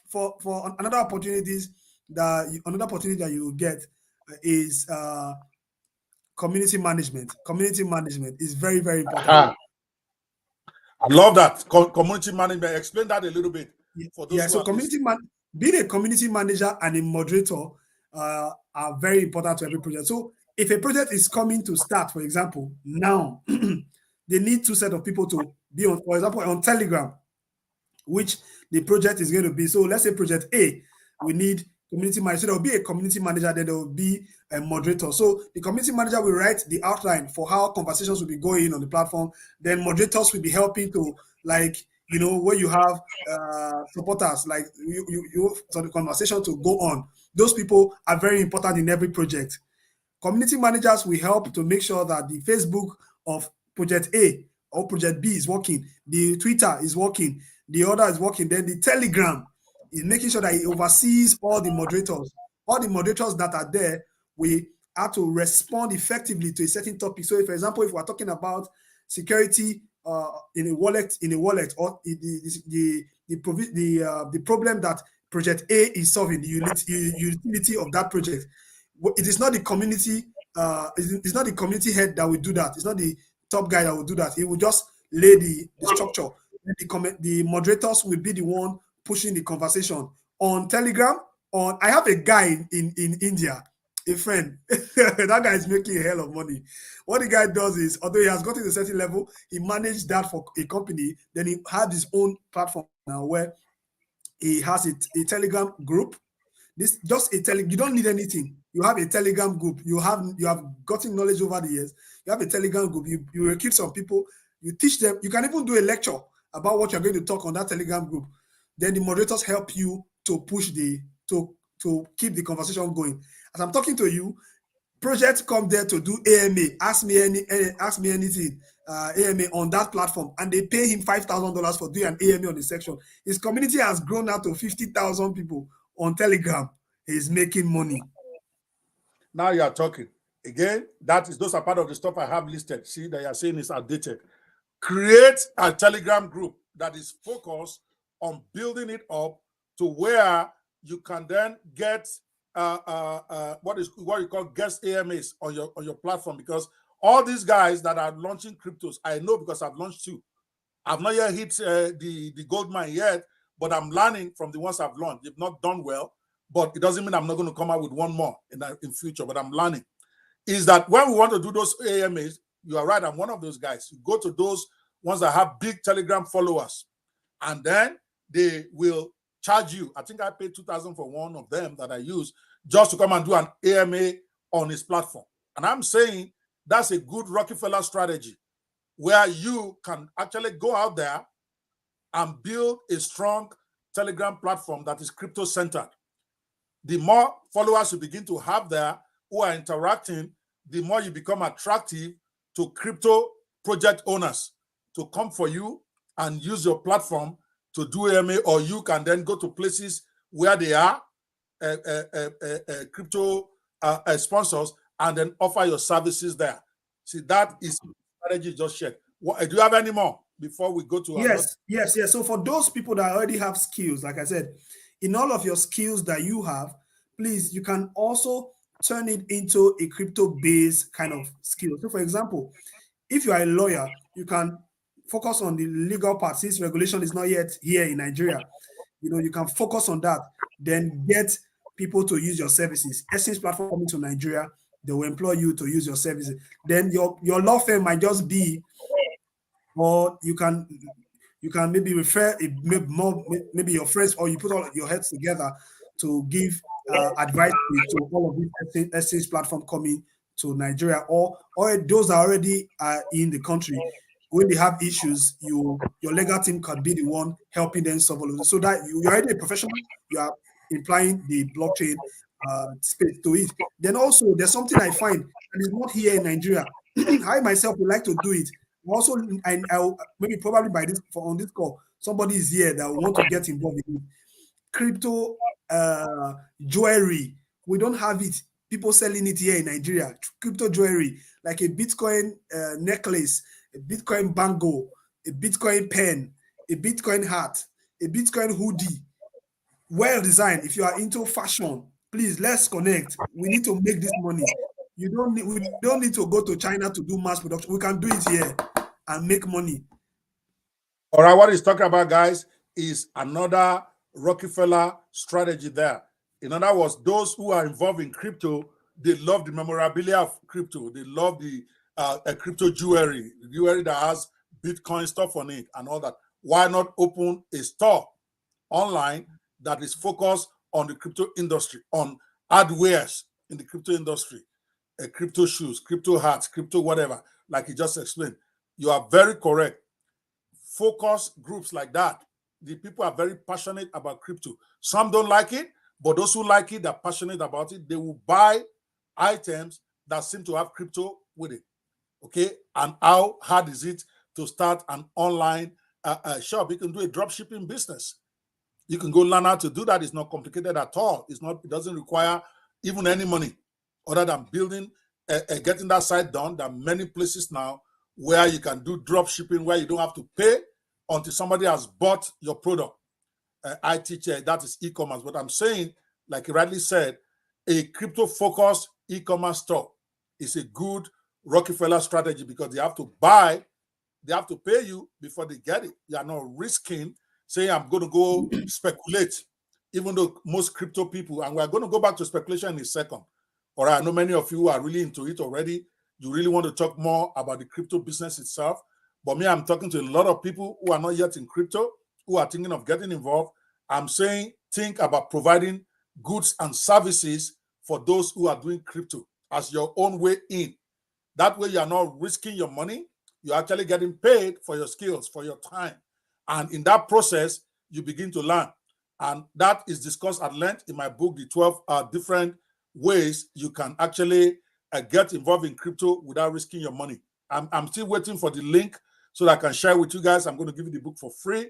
for another opportunity that you will get is community management. Community management is very, very important.
I love that. Community management. Explain that a little bit.
So being a community manager and a moderator are very important to every project. So if a project is coming to start, for example, now they need 2 sets of people to be on, for example, on Telegram, which the project is going to be. So let's say project A, we need community manager. So there will be a community manager, then there will be a moderator. So the community manager will write the outline for how conversations will be going on the platform. Then moderators will be helping to, like, where you have supporters, like you for the conversation to go on. Those people are very important in every project. Community managers will help to make sure that the Facebook of project A or project B is working, the Twitter is working, the other is working, then the Telegram is making sure that it oversees all the moderators. All the moderators that are there, we have to respond effectively to a certain topic. So, for example, if we're talking about security in a wallet, or the problem that project A is solving, the utility of that project, it is not the community. It's not the community head that will do that. It's not the top guy that will do that. He will just lay the structure. The moderators will be the one pushing the conversation on Telegram. I have a guy in India, a friend. That guy is making a hell of money. What the guy does is, although he has gotten to a certain level, he managed that for a company. Then he had his own platform now where he has a Telegram group. This just a tele. You don't need anything. You have a Telegram group. You have gotten knowledge over the years. You have a Telegram group. You recruit some people. You teach them. You can even do a lecture about what you're going to talk on that Telegram group. Then the moderators help you to push to keep the conversation going. As I'm talking to you, projects come there to do AMA. Ask me anything. AMA on that platform, and they pay him $5,000 for doing an AMA on the section. His community has grown out to 50,000 people on Telegram. He's making money.
Now you are talking. Again, those are part of the stuff I have listed. See, that you are saying is outdated. Create a Telegram group that is focused on building it up to where you can then get what you call guest AMAs on your platform, because all these guys that are launching cryptos, I know because I've launched two. I've not yet hit the gold mine yet, but I'm learning from the ones I've launched. They've not done well, but it doesn't mean I'm not going to come out with one more in future, but I'm learning. Is that when we want to do those AMAs, you are right, I'm one of those guys. You go to those ones that have big Telegram followers, and then they will charge you. I think I paid $2,000 for one of them that I use just to come and do an AMA on his platform. And I'm saying that's a good Rockefeller strategy, where you can actually go out there and build a strong Telegram platform that is crypto-centered. The more followers you begin to have there who are interacting, the more you become attractive to crypto project owners to come for you and use your platform to do AMA, or you can then go to places where they are crypto sponsors and then offer your services there. See, that is strategy just shared. Do you have any more before we go to
Yes. So for those people that already have skills, like I said, in all of your skills that you have, please, you can also turn it into a crypto-based kind of skill. So for example, if you are a lawyer, you can focus on the legal part. Since regulation is not yet here in Nigeria, you can focus on that, then get people to use your services. Essence platform coming to Nigeria, they will employ you to use your services. Then your law firm might just be, or you can maybe refer maybe your friends, or you put all your heads together to give advice to all of these essence platform coming to Nigeria, or those are already in the country. When they have issues, your legal team can be the one helping them solve all of this. So that you're already a professional, you are implying the blockchain space to it. Then also, there's something I find that is not here in Nigeria. I myself would like to do it. Also, I'll maybe probably on this call, somebody is here that will want to get involved in it. Crypto jewelry. We don't have it. People selling it here in Nigeria. Crypto jewelry, like a Bitcoin necklace, a Bitcoin bangle, a Bitcoin pen, a Bitcoin hat, a Bitcoin hoodie. Well designed. If you are into fashion, please, let's connect. We need to make this money. We don't need to go to China to do mass production. We can do it here and make money.
All right, what he's talking about, guys, is another Rockefeller strategy there. In other words, those who are involved in crypto, they love the memorabilia of crypto. They love the crypto jewelry that has Bitcoin stuff on it and all that. Why not open a store online that is focused on the crypto industry, on hardwares in the crypto industry, crypto shoes, crypto hats, crypto whatever, like he just explained. You are very correct. Focus groups like that, the people are very passionate about crypto. Some don't like it, but those who like it, they're passionate about it. They will buy items that seem to have crypto with it. Okay, and how hard is it to start an online shop? You can do a drop shipping business. You can go learn how to do that. It's not complicated at all. It doesn't require even any money other than building, getting that site done. There are many places now where you can do drop shipping, where you don't have to pay until somebody has bought your product. I teach that is e-commerce. But I'm saying, like you rightly said, a crypto-focused e-commerce store is a good Rockefeller strategy, because they have to pay you before they get it. You are not risking saying, I'm going to go speculate even though most crypto people, and we're going to go back to speculation in a second. All right, I know many of you are really into it already. You really want to talk more about the crypto business itself. But me, I'm talking to a lot of people who are not yet in crypto, who are thinking of getting involved. I'm saying think about providing goods and services for those who are doing crypto as your own way in. That way, you are not risking your money. You're actually getting paid for your skills, for your time. And in that process, you begin to learn. And that is discussed at length in my book, The 12 Different Ways You Can Actually Get Involved in Crypto Without Risking Your Money. I'm still waiting for the link so that I can share with you guys. I'm going to give you the book for free.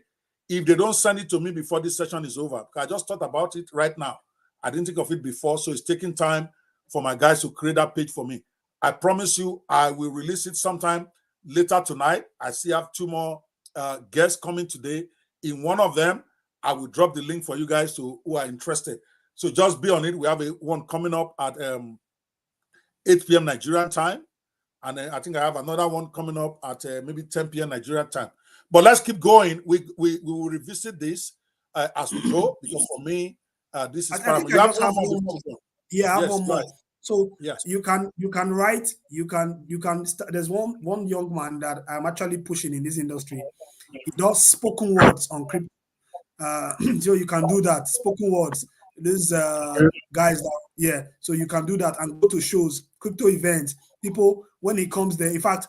If they don't send it to me before this session is over, because I just thought about it right now. I didn't think of it before, so it's taking time for my guys to create that page for me. I promise you, I will release it sometime later tonight. I still have 2 more guests coming today. In one of them, I will drop the link for you guys who are interested. So just be on it. We have one coming up at 8 p.m. Nigerian time. And I think I have another one coming up at maybe 10 p.m. Nigerian time. But let's keep going. We will revisit this as we go, because for me, this is paramount. You have one more.
Yeah, I have one more. So
yes,
you can write, there's one young man that I'm actually pushing in this industry. He does spoken words on crypto. So you can do that, spoken words. These guys that, yeah, so you can do that and go to shows, crypto events. People, when he comes there, in fact,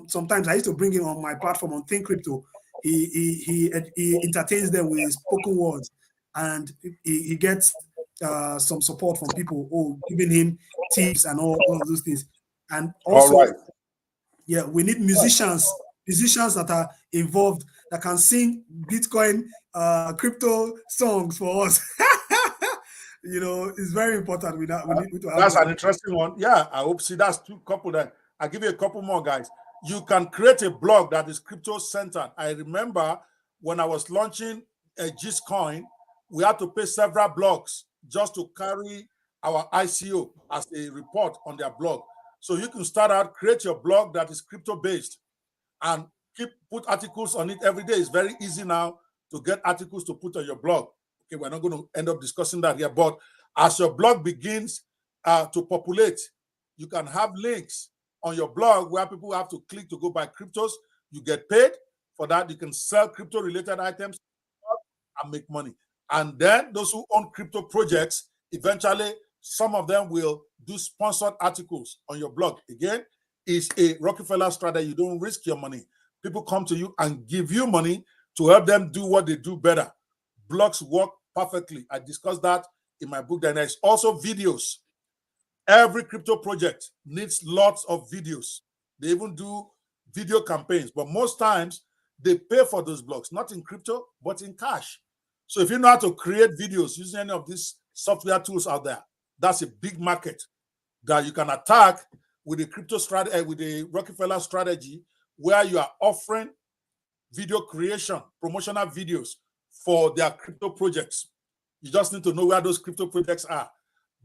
sometimes I used to bring him on my platform on Think Crypto. He entertains them with spoken words, and he gets some support from people giving him tips and all of those things. And also, yeah, we need musicians that are involved, that can sing Bitcoin crypto songs for us. You know, it's very important. We need to have
that's an interesting one. Yeah, I hope. See, that's 2 couple. Then I'll give you a couple more, guys. You can create a blog that is crypto centered. I remember when I was launching a Gcoin, we had to pay several blogs just to carry our ICO as a report on their blog. So you can start out, create your blog that is crypto based, and put articles on it every day. It's very easy now to get articles to put on your blog. Okay, we're not going to end up discussing that here, but as your blog begins to populate, you can have links on your blog where people have to click to go buy cryptos. You get paid for that. You can sell crypto related items and make money. And then those who own crypto projects, eventually some of them will do sponsored articles on your blog. Again, it's a Rockefeller strategy. You don't risk your money. People come to you and give you money to help them do what they do better. Blogs work perfectly. I discussed that in my book. Then there's also videos. Every crypto project needs lots of videos. They even do video campaigns, but most times they pay for those blogs, not in crypto, but in cash. So if you know how to create videos using any of these software tools out there, that's a big market that you can attack with the crypto strategy, with the Rockefeller strategy, where you are offering video creation, promotional videos for their crypto projects. You just need to know where those crypto projects are.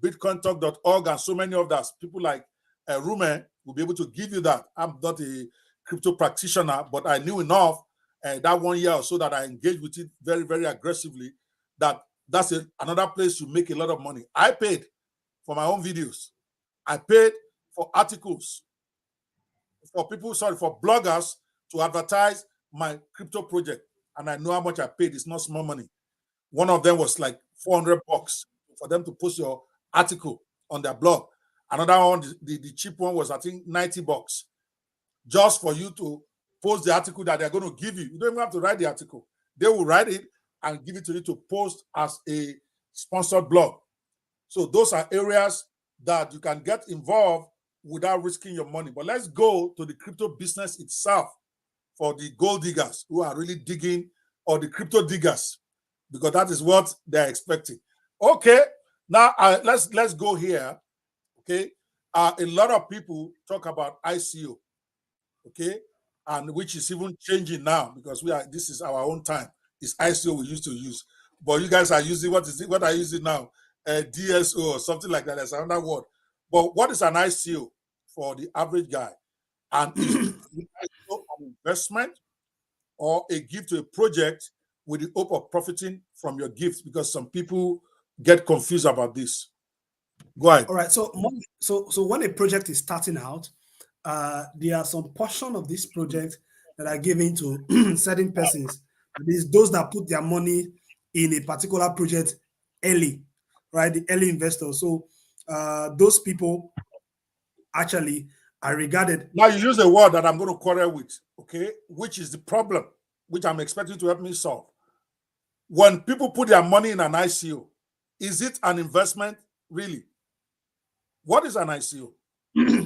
BitcoinTalk.org and so many others. People like Rume will be able to give you that. I'm not a crypto practitioner, but I knew enough that 1 year or so that I engaged with it very, very aggressively. That's another place you make a lot of money. I paid for my own videos. I paid for articles for bloggers to advertise my crypto project. And I know how much I paid. It's not small money. One of them was like $400 for them to post your article on their blog. Another one, the cheap one was, I think, $90 just for you to post the article that they're going to give you. You don't even have to write the article. They will write it and give it to you to post as a sponsored blog. So those are areas that you can get involved without risking your money. But let's go to the crypto business itself for the gold diggers who are really digging, or the crypto diggers, because that is what they're expecting. Okay, now let's go here. Okay, a lot of people talk about ICO. Okay, and which is even changing now, because this is our own time. It's ICO we used to use, but you guys are using, what is it? What are you using now? DSO or something like that. That's another word. But what is an ICO for the average guy? And is an investment or a gift to a project with the hope of profiting from your gifts, because some people get confused about this. Go ahead.
All right. So when a project is starting out, there are some portion of this project that are given to certain persons. These those that put their money in a particular project early, right? The early investors. So those people actually are regarded.
Now you use a word that I'm going to quarrel with, okay? Which is the problem, which I'm expecting to help me solve. When people put their money in an ICO, is it an investment really? What is an ICO?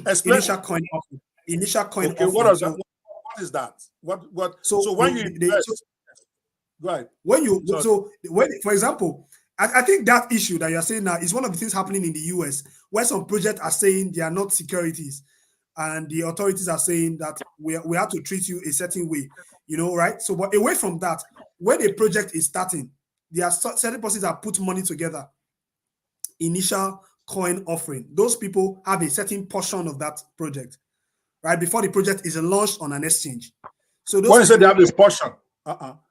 Explain.
Initial coin offering. Initial coin
Okay,
offering.
what is that? What? So when you invest, go ahead.
When you for example, I think that issue that you're saying now is one of the things happening in the US, where some projects are saying they are not securities, and the authorities are saying that we have to treat you a certain way, right? So, but away from that, when a project is starting, there are certain persons that put money together. Initial coin offering. Those people have a certain portion of that project, right? Before the project is launched on an exchange. So those
when you say they have a portion,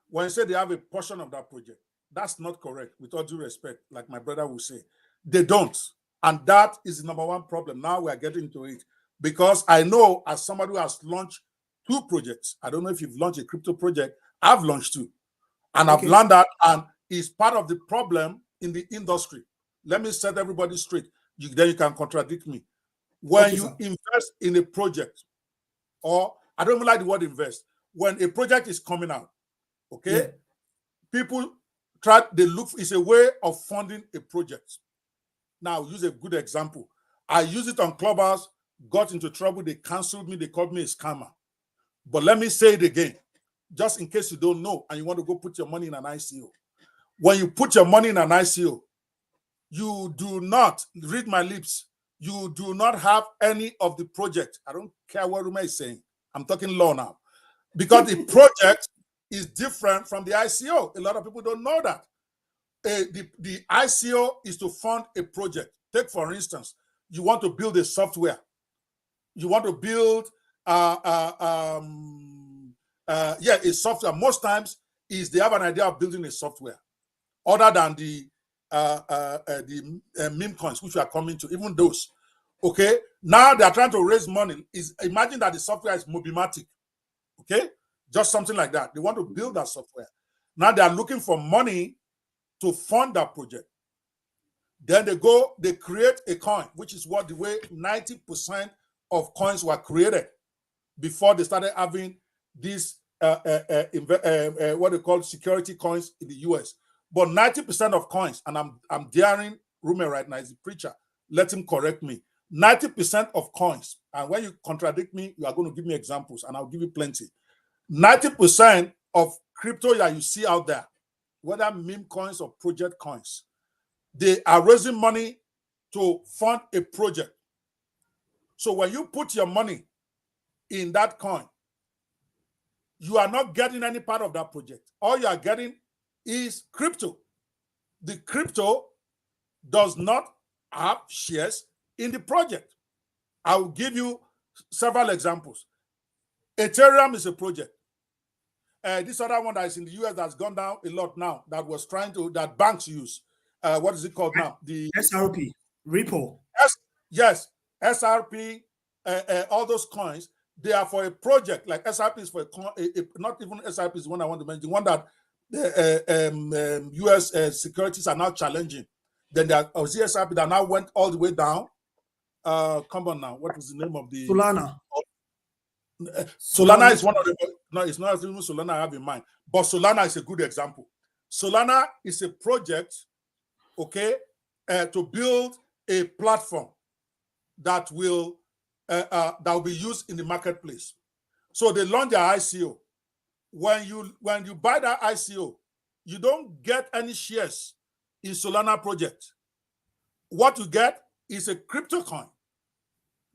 when you say they have a portion of that project, that's not correct, with all due respect, like my brother will say. They don't. And that is the number one problem. Now we are getting into it. Because I know, as somebody who has launched 2 projects, I don't know if you've launched a crypto project, I've launched 2. And I've learned that, and it's part of the problem in the industry. Let me set everybody straight. Then you can contradict me. When you invest in a project, or I don't even like the word invest, when a project is coming out, okay, people they look, it's a way of funding a project. Now, I'll use a good example. I use it on Clubhouse, got into trouble, they canceled me, they called me a scammer. But let me say it again, just in case you don't know and you want to go put your money in an ICO. When you put your money in an ICO, you do not, read my lips, you do not have any of the project. I don't care what Rume is saying. I'm talking law now. Because the project is different from the ICO. A lot of people don't know that. The ICO is to fund a project. Take, for instance, you want to build a software. You want to build a software. Most times is they have an idea of building a software, other than the meme coins, which we are coming to, even those. Okay, now they are trying to raise money. Imagine that the software is Mobimatic. Okay, just something like that. They want to build that software. Now they are looking for money to fund that project. Then they create a coin, which is the way 90% of coins were created before they started having these what they call security coins in the US. But 90% of coins, and I'm daring Rume right now, he's a preacher, let him correct me. 90% of coins, and when you contradict me, you are going to give me examples, and I'll give you plenty. 90% of crypto that you see out there, whether meme coins or project coins, they are raising money to fund a project. So when you put your money in that coin, you are not getting any part of that project. All you are getting is crypto. The crypto does not have shares in the project. I will give you several examples. Ethereum is a project. This other one that is in the US that's gone down a lot now, that banks use. What is it called now? The
SRP, Ripple.
Yes, SRP, all those coins, they are for a project. Like SRP is for not even SRP is the one I want to mention, the one that the US securities are now challenging. Then there are SRP that now went all the way down. Come on now, what is the name of the
Solana?
Solana is one of the, no, it's not even Solana I have in mind, but Solana is a good example. Solana is a project, okay, to build a platform that will be used in the marketplace. So they launch their ICO. When you buy that ICO, you don't get any shares in Solana project. What you get is a crypto coin.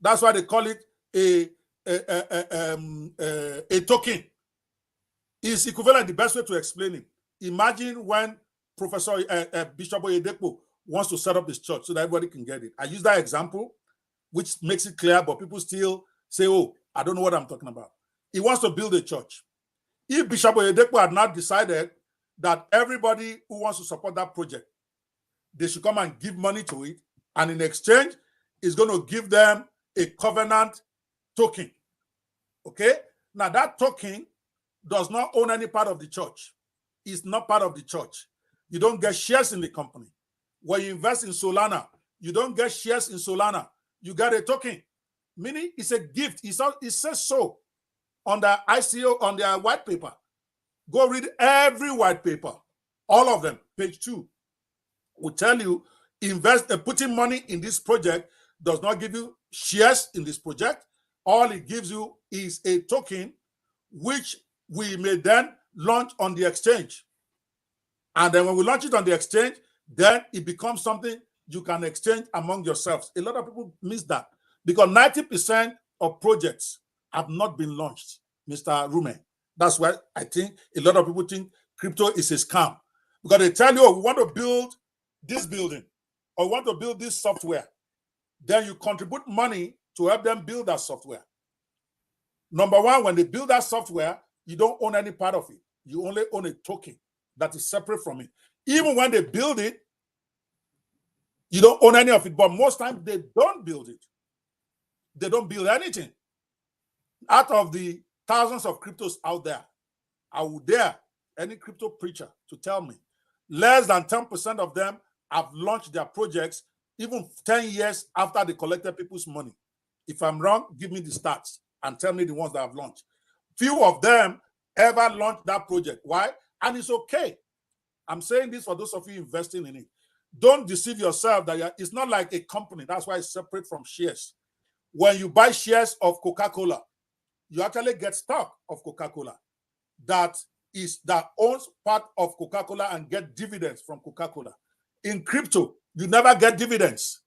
That's why they call it a token. It's equivalent. The best way to explain it. Imagine when Professor Bishop Oyedepo wants to set up his church so that everybody can get it. I use that example, which makes it clear, but people still say, "Oh, I don't know what I'm talking about." He wants to build a church. If Bishop Oyedepo had not decided that everybody who wants to support that project, they should come and give money to it. And in exchange, it's going to give them a covenant token. Okay? Now, that token does not own any part of the church. It's not part of the church. You don't get shares in the company. When you invest in Solana, you don't get shares in Solana. You get a token. Meaning it's a gift. It says so on the ICO, on their white paper. Go read every white paper. All of them. Page 2 will tell you putting money in this project does not give you shares in this project. All it gives you is a token which we may then launch on the exchange. And then when we launch it on the exchange, then it becomes something you can exchange among yourselves. A lot of people miss that because 90% of projects have not been launched, Mr. Rume. That's why I think a lot of people think crypto is a scam because they tell you, oh, we want to build this building or we want to build this software. Then you contribute money to help them build that software. Number one, when they build that software, you don't own any part of it. You only own a token that is separate from it. Even when they build it, you don't own any of it. But most times they don't build it. They don't build anything. Out of the thousands of cryptos out there, I would dare any crypto preacher to tell me less than 10% of them have launched their projects even 10 years after they collected people's money. If I'm wrong, give me the stats and tell me the ones that have launched. Few of them ever launched that project. Why? And it's okay. I'm saying this for those of you investing in it. Don't deceive yourself that it's not like a company. That's why it's separate from shares. When you buy shares of Coca-Cola, you actually get stock of Coca-Cola that owns part of Coca-Cola and get dividends from Coca-Cola. In crypto, you never get dividends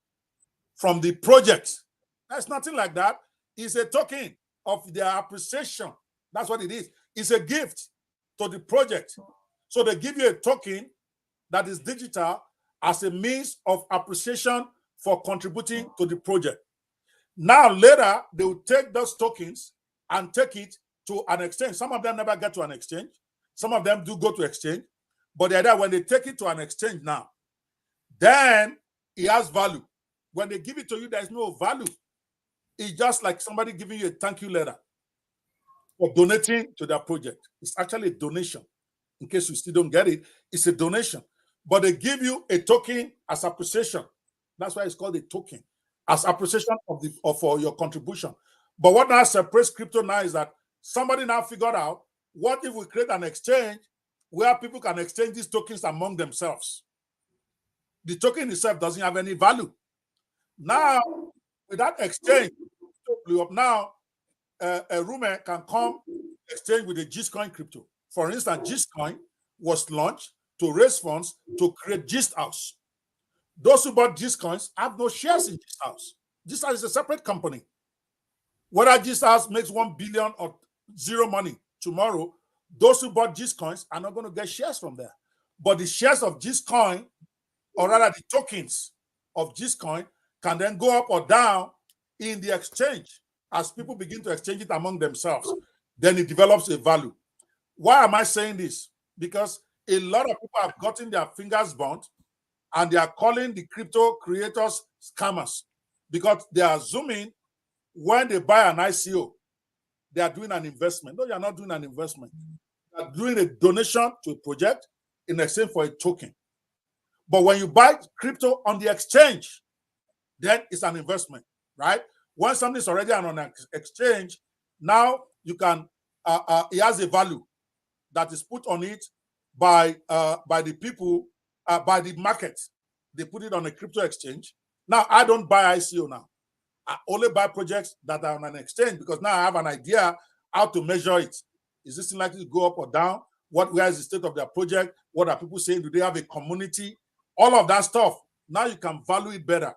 from the project. There's nothing like that. It's a token of their appreciation. That's what it is. It's a gift to the project. So they give you a token that is digital as a means of appreciation for contributing to the project. Now, later, they will take those tokens and take it to an exchange. Some of them never get to an exchange. Some of them do go to exchange. But the idea, when they take it to an exchange now, then it has value. When they give it to you, there's no value. It's just like somebody giving you a thank you letter for donating to their project. It's actually a donation. In case you still don't get it, it's a donation. But they give you a token as appreciation. That's why it's called a token, as appreciation for your contribution. But what now separates crypto now is that somebody now figured out, what if we create an exchange where people can exchange these tokens among themselves? The token itself doesn't have any value. Now, with that exchange, now a Rume can come exchange with a Gistcoin crypto. For instance, Gistcoin was launched to raise funds to create Gist House. Those who bought Gistcoins have no shares in Gist House. Gist House is a separate company. Whether Gist House makes 1 billion or zero money tomorrow, those who bought Gistcoins are not going to get shares from there. But the shares of Gistcoin, or rather the tokens of Gistcoin, can then go up or down in the exchange as people begin to exchange it among themselves. Then it develops a value. Why am I saying this? Because a lot of people have gotten their fingers burnt and they are calling the crypto creators scammers because they are assuming when they buy an ICO, they are doing an investment. No, you are not doing an investment. You are doing a donation to a project in exchange for a token. But when you buy crypto on the exchange, then it's an investment, right? When something is already on an exchange, now you can, it has a value that is put on it by the people, by the market. They put it on a crypto exchange. Now, I don't buy ICO now. I only buy projects that are on an exchange because now I have an idea how to measure it. Is this likely to go up or down? Where is the state of their project? What are people saying? Do they have a community? All of that stuff. Now you can value it better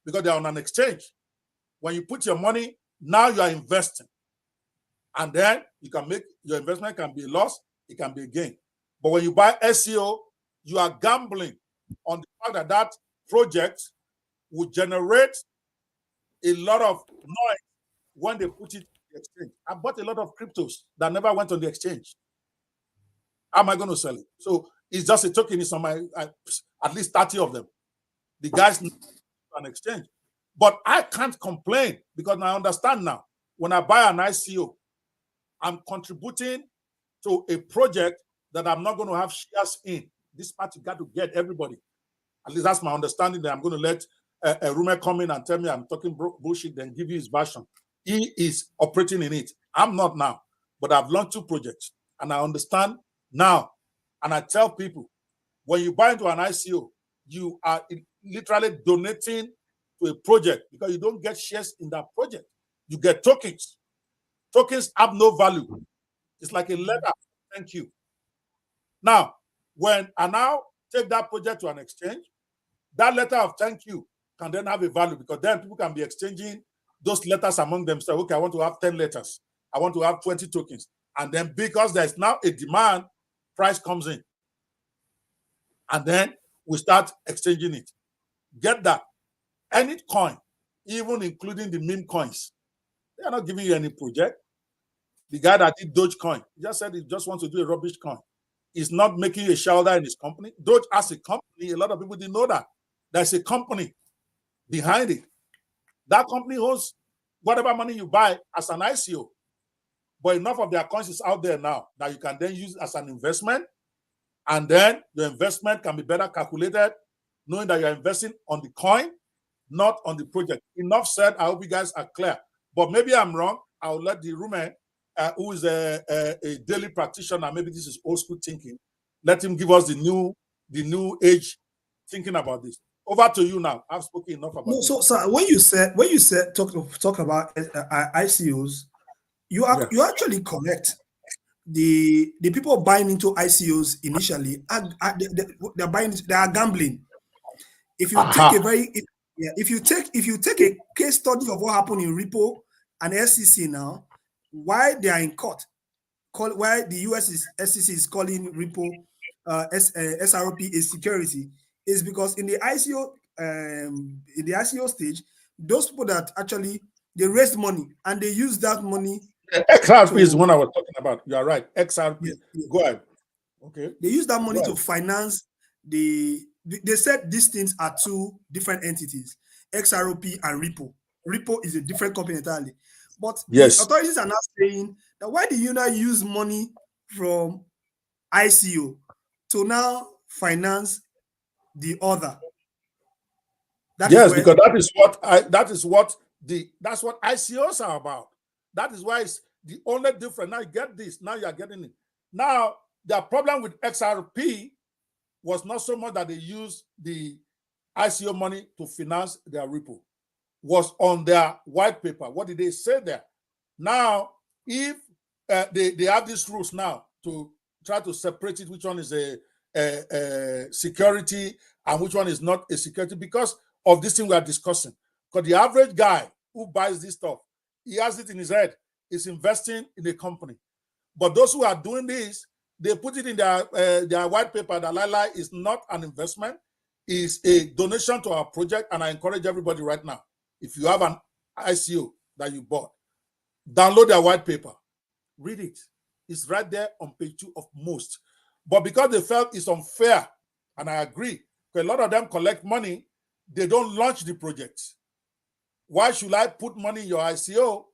because they're on an exchange. When you put your money, now you are investing. And then you can make your investment can be a loss, it can be a gain. But when you buy SEO, you are gambling on the fact that that project will generate a lot of noise when they put it on the exchange. I bought a lot of cryptos that never went on the exchange. How am I going to sell it? So It's just a token. It's on my at least 30 of them. The guys an exchange. But I can't complain because I understand now. When I buy an ICO, I'm contributing to a project that I'm not going to have shares in. This party got to get everybody. At least that's my understanding. That I'm going to let a Rume come in and tell me I'm talking bullshit, then give you his version. He is operating in it. I'm not now, but I've launched 2 projects and I understand now. And I tell people, when you buy into an ICO, you are literally donating to a project because you don't get shares in that project. You get tokens. Tokens have no value. It's like a letter. Thank you. Now, when I now take that project to an exchange, that letter of thank you can then have a value because then people can be exchanging those letters among themselves. Okay, I want to have 10 letters. I want to have 20 tokens. And then because there's now a demand, price comes in. And then we start exchanging it. Get that. Any coin, even including the meme coins, they are not giving you any project. The guy that did Dogecoin, he just said he just wants to do a rubbish coin. He's not making a shareholder in his company. Doge as a company, a lot of people didn't know that. There's a company behind it. That company owns whatever money you buy as an ICO. But enough of their coins is out there now that you can then use as an investment. And then your investment can be better calculated, knowing that you're investing on the coin, not on the project. Enough said. I hope you guys are clear. But maybe I'm wrong. I'll let the Rume, who is a daily practitioner, maybe this is old school thinking, let him give us the new age thinking about this. Over to you now. I've spoken enough about this.
So when you said talk about ICOs, you actually correct. The people buying into ICOs initially they're buying, they are gambling. If you take if you take a case study of what happened in Repo and SEC now, why they are in court, why the US SEC is calling Repo SRP a security, is because in the ICO stage, those people that actually they raised money and they use that money.
XRP is the one I was talking about. You are right. XRP. Yeah. Go ahead. Okay.
They use that money to finance they said these things are 2 different entities, XRP and Repo. Repo is a different company entirely. But
yes,
the authorities are now saying that why do you now use money from ICO to now finance the other?
Yes, because that's what ICOs are about. That is why it's the only difference. Now you get this. Now you are getting it. Now the problem with XRP was not so much that they used the ICO money to finance their Repo. Was on their white paper. What did they say there? Now, if they have these rules now to try to separate it, which one is a security and which one is not a security, because of this thing we are discussing. Because the average guy who buys this stuff, he has it in his head, is investing in a company. But those who are doing this, they put it in their white paper that Lila is not an investment, is a donation to our project. And I encourage everybody right now, if you have an ICO that you bought, download their white paper, read it. It's right there on page 2 of most. But because they felt it's unfair, and I agree, because a lot of them collect money, they don't launch the project. Why should I put money in your ICO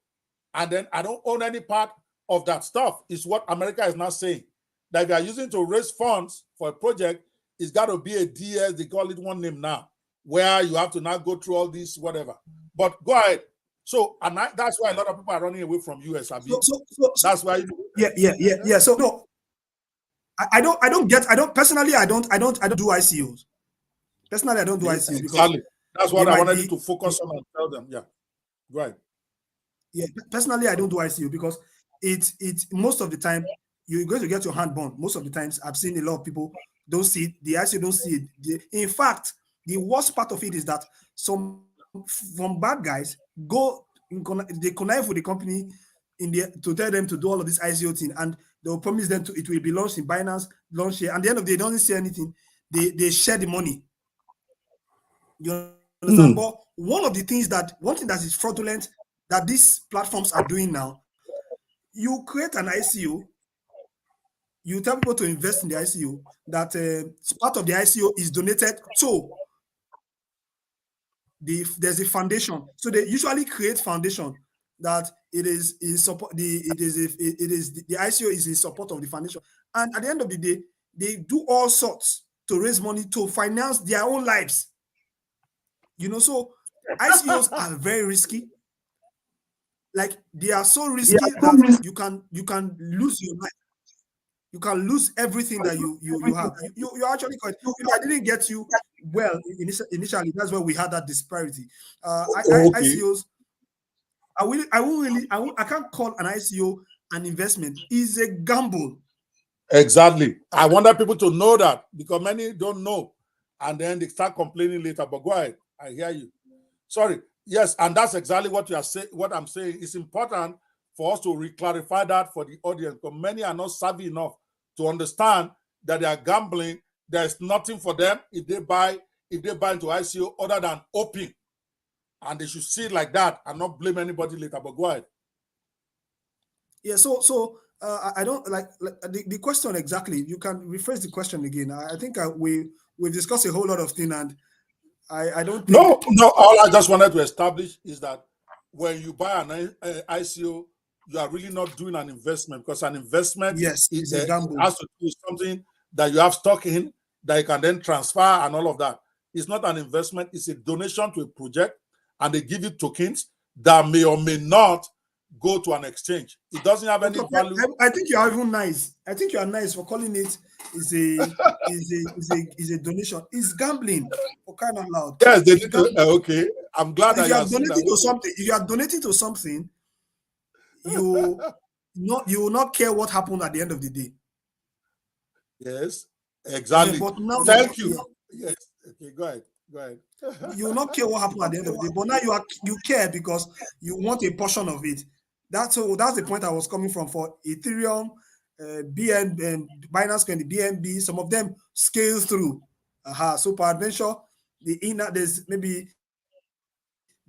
and then I don't own any part of that stuff? Is what America is now saying. That if you are using to raise funds for a project, it's got to be a DS, they call it one name now, where you have to now go through all this, whatever. But go ahead. So, and that's why a lot of people are running away from US. That's why.
Yeah. So no, I don't personally, I don't do ICOs. Personally, I don't do ICOs because
that's what I wanted you to focus on and tell them. Yeah, right.
Yeah, personally, I don't do ICO because it's most of the time you're going to get your hand burned. Most of the times, I've seen a lot of people don't see it. The ICO don't see it. In fact, the worst part of it is that some from bad guys they connive with the company to tell them to do all of this ICO thing, and they'll promise them it will be launched in Binance, launch here, and at the end of the day, they don't see anything. They share the money. You understand? But one thing that is fraudulent that these platforms are doing now, you create an ICO, you tell people to invest in the ICO, that part of the ICO is donated to there's a foundation. So they usually create foundation that it is in support. The ICO is in support of the foundation, and at the end of the day, they do all sorts to raise money to finance their own lives. So ICOs are very risky. Like, they are so risky that you can lose your life. You can lose everything that you have. You're actually correct. I didn't get you well initially. That's where we had that disparity.
Okay.
ICOs, I can't call an ICO an investment. It's a gamble.
Exactly. I wanted people to know that, because many don't know, and then they start complaining later. But go ahead. I hear you. Sorry. Yes, and that's exactly what you are saying. What I'm saying, it's important for us to reclarify that for the audience, because many are not savvy enough to understand that they are gambling. There's nothing for them if they buy into ICO other than hoping, and they should see it like that and not blame anybody later. But go ahead.
Yeah. So I don't like the question exactly. You can rephrase the question again. I think we've discussed a whole lot of things, and I don't think.
No. All I just wanted to establish is that when you buy an ICO, you are really not doing an investment, because an investment
Yes, it's a
it
gamble.
has to do with something that you have stock in that you can then transfer and all of that. It's not an investment, it's a donation to a project, and they give you tokens that may or may not go to an exchange. It doesn't have any value.
I think you are even nice. I think you are nice for calling it is a donation. It's gambling, for crying out loud.
Yes, they did. Okay, I'm glad that
If
you
you are
are saying
donating to
that.
something, you will not care what happened at the end of the day.
Yes, exactly.
But now,
Thank you. Yes. Okay, go ahead.
You will not care what happened at the end of the day. But now you care because you want a portion of it. That's the point I was coming from for Ethereum, Binance Coin, the BNB. Some of them scale through. So peradventure, there's maybe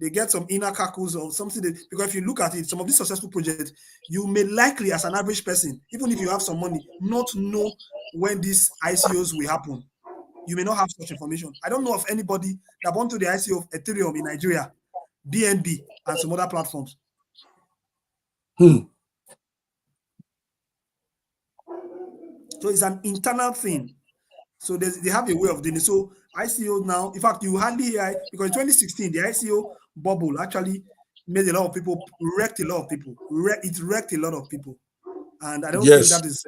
they get some inner cackles or something. Because if you look at it, some of these successful projects, you may likely, as an average person, even if you have some money, not know when these ICOs will happen. You may not have such information. I don't know of anybody that went to the ICO of Ethereum in Nigeria, BNB, and some other platforms. So it's an internal thing. So they have a way of doing it. So ICO now, in fact, you hardly hear, because in 2016, the ICO bubble actually made a lot of people, wrecked a lot of people. It wrecked a lot of people. And I don't think that is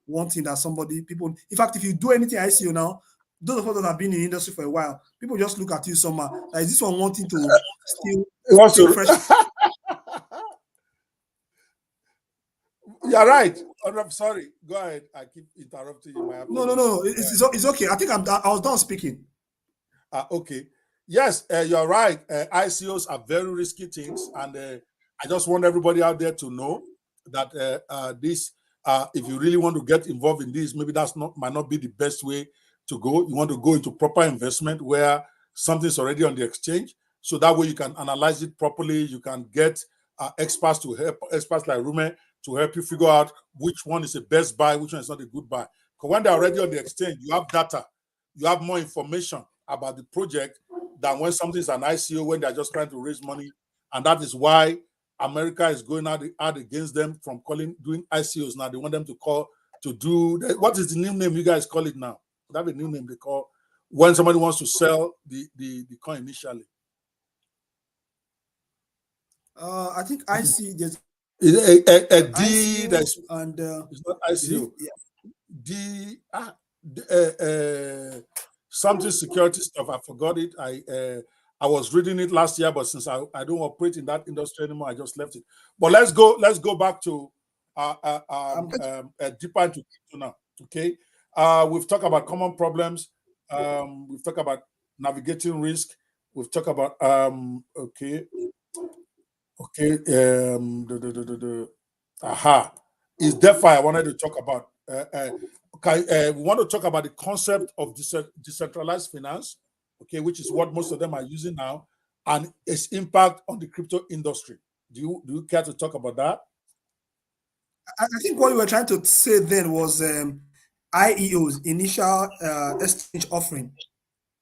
one thing that people, in fact, if you do anything ICO now, those of us that have been in the industry for a while, people just look at you somehow. Like, is this one wanting to steal fresh?
You're right. I'm sorry. Go ahead. I keep interrupting you.
No. It's okay. I think I was done speaking.
Okay. Yes, you're right. ICOs are very risky things, and I just want everybody out there to know that this, if you really want to get involved in this, maybe might not be the best way to go. You want to go into proper investment where something's already on the exchange, so that way you can analyze it properly. You can get experts like Rume to help you figure out which one is the best buy, which one is not a good buy. Because when they're already on the exchange, you have data, you have more information about the project than when something is an ICO, when they're just trying to raise money. And that is why America is going out against them from doing ICOs now. They want them to do, what is the new name you guys call it now? They have a new name they call when somebody wants to sell the coin initially.
I think there's
a D,
that's and
it's not ICO. Something security stuff. I forgot it. I was reading it last year, but since I don't operate in that industry anymore, I just left it. But let's go back to deeper into now. Okay, we've talked about common problems. We've talked about navigating risk. We've talked about is DeFi I wanted to talk about. We want to talk about the concept of decentralized finance, okay, which is what most of them are using now, and its impact on the crypto industry. Do you care to talk about that?
I think what you were trying to say then was IEO's initial exchange offering.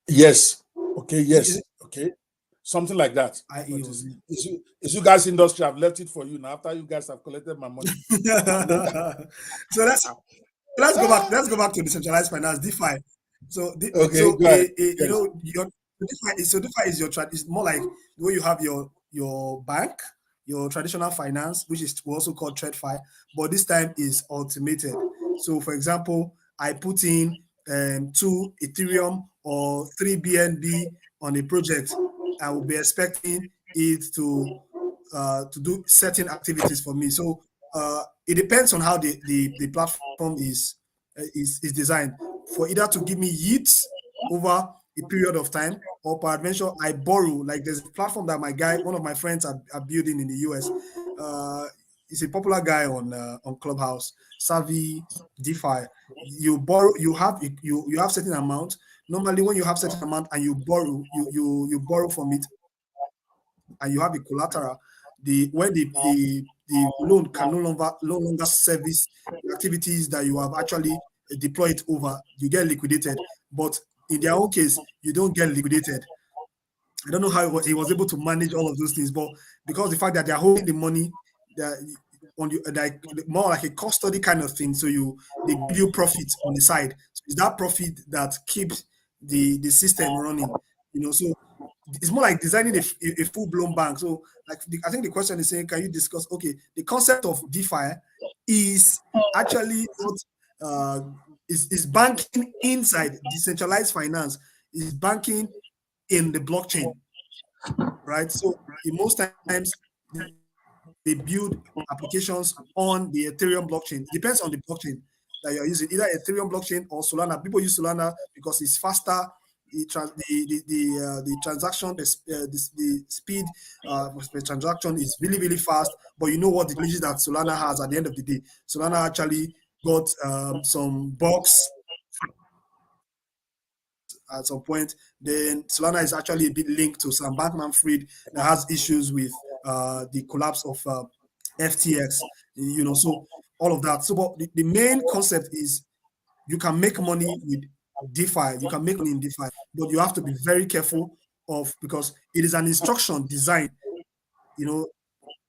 Yes. Okay.
Is
Yes.
it
Okay. Something like that. But
IEO's?
is you guys industry? I've left it for you now. After you guys have collected my money.
So let's go back. Let's go back to decentralized finance, DeFi. So,
Okay. Go ahead.
you
Yes.
know, DeFi is your it's more like the way you have your bank, your traditional finance, which is also called TradFi, but this time is automated. So, for example, I put in 2 Ethereum or 3 BNB on a project. I will be expecting it to do certain activities for me. So it depends on how the platform is designed for either to give me yields over a period of time, or peradventure I borrow. Like there's a platform that one of my friends are building in the US. He's a popular guy on Clubhouse, Savvy DeFi. You borrow, you have certain amount. Normally, when you have certain amount and you borrow, you borrow from it, and you have a collateral, the loan can no longer service the activities that you have actually deployed over, you get liquidated. But in their own case, you don't get liquidated. I don't know how he was able to manage all of those things, but because the fact that they're holding the money that on you, like more like a custody kind of thing, so they give you profit on the side. So it's that profit that keeps the system running. So it's more like designing a full-blown bank. So like I think the question is saying, can you discuss, okay, the concept of DeFi is actually not is banking inside decentralized finance, is banking in the blockchain, right? So in most times they build applications on the Ethereum blockchain. It depends on the blockchain that you're using, either Ethereum blockchain or Solana. People use Solana because it's faster. The transaction, the speed of the transaction is really, really fast. But you know what the technology that Solana has at the end of the day? Solana actually got some bugs at some point. Then Solana is actually a bit linked to Sam Bankman-Fried that has issues with the collapse of FTX. So all of that. So, but the main concept is you can make money with DeFi. You can make money in DeFi, but you have to be very careful because it is an instruction design. You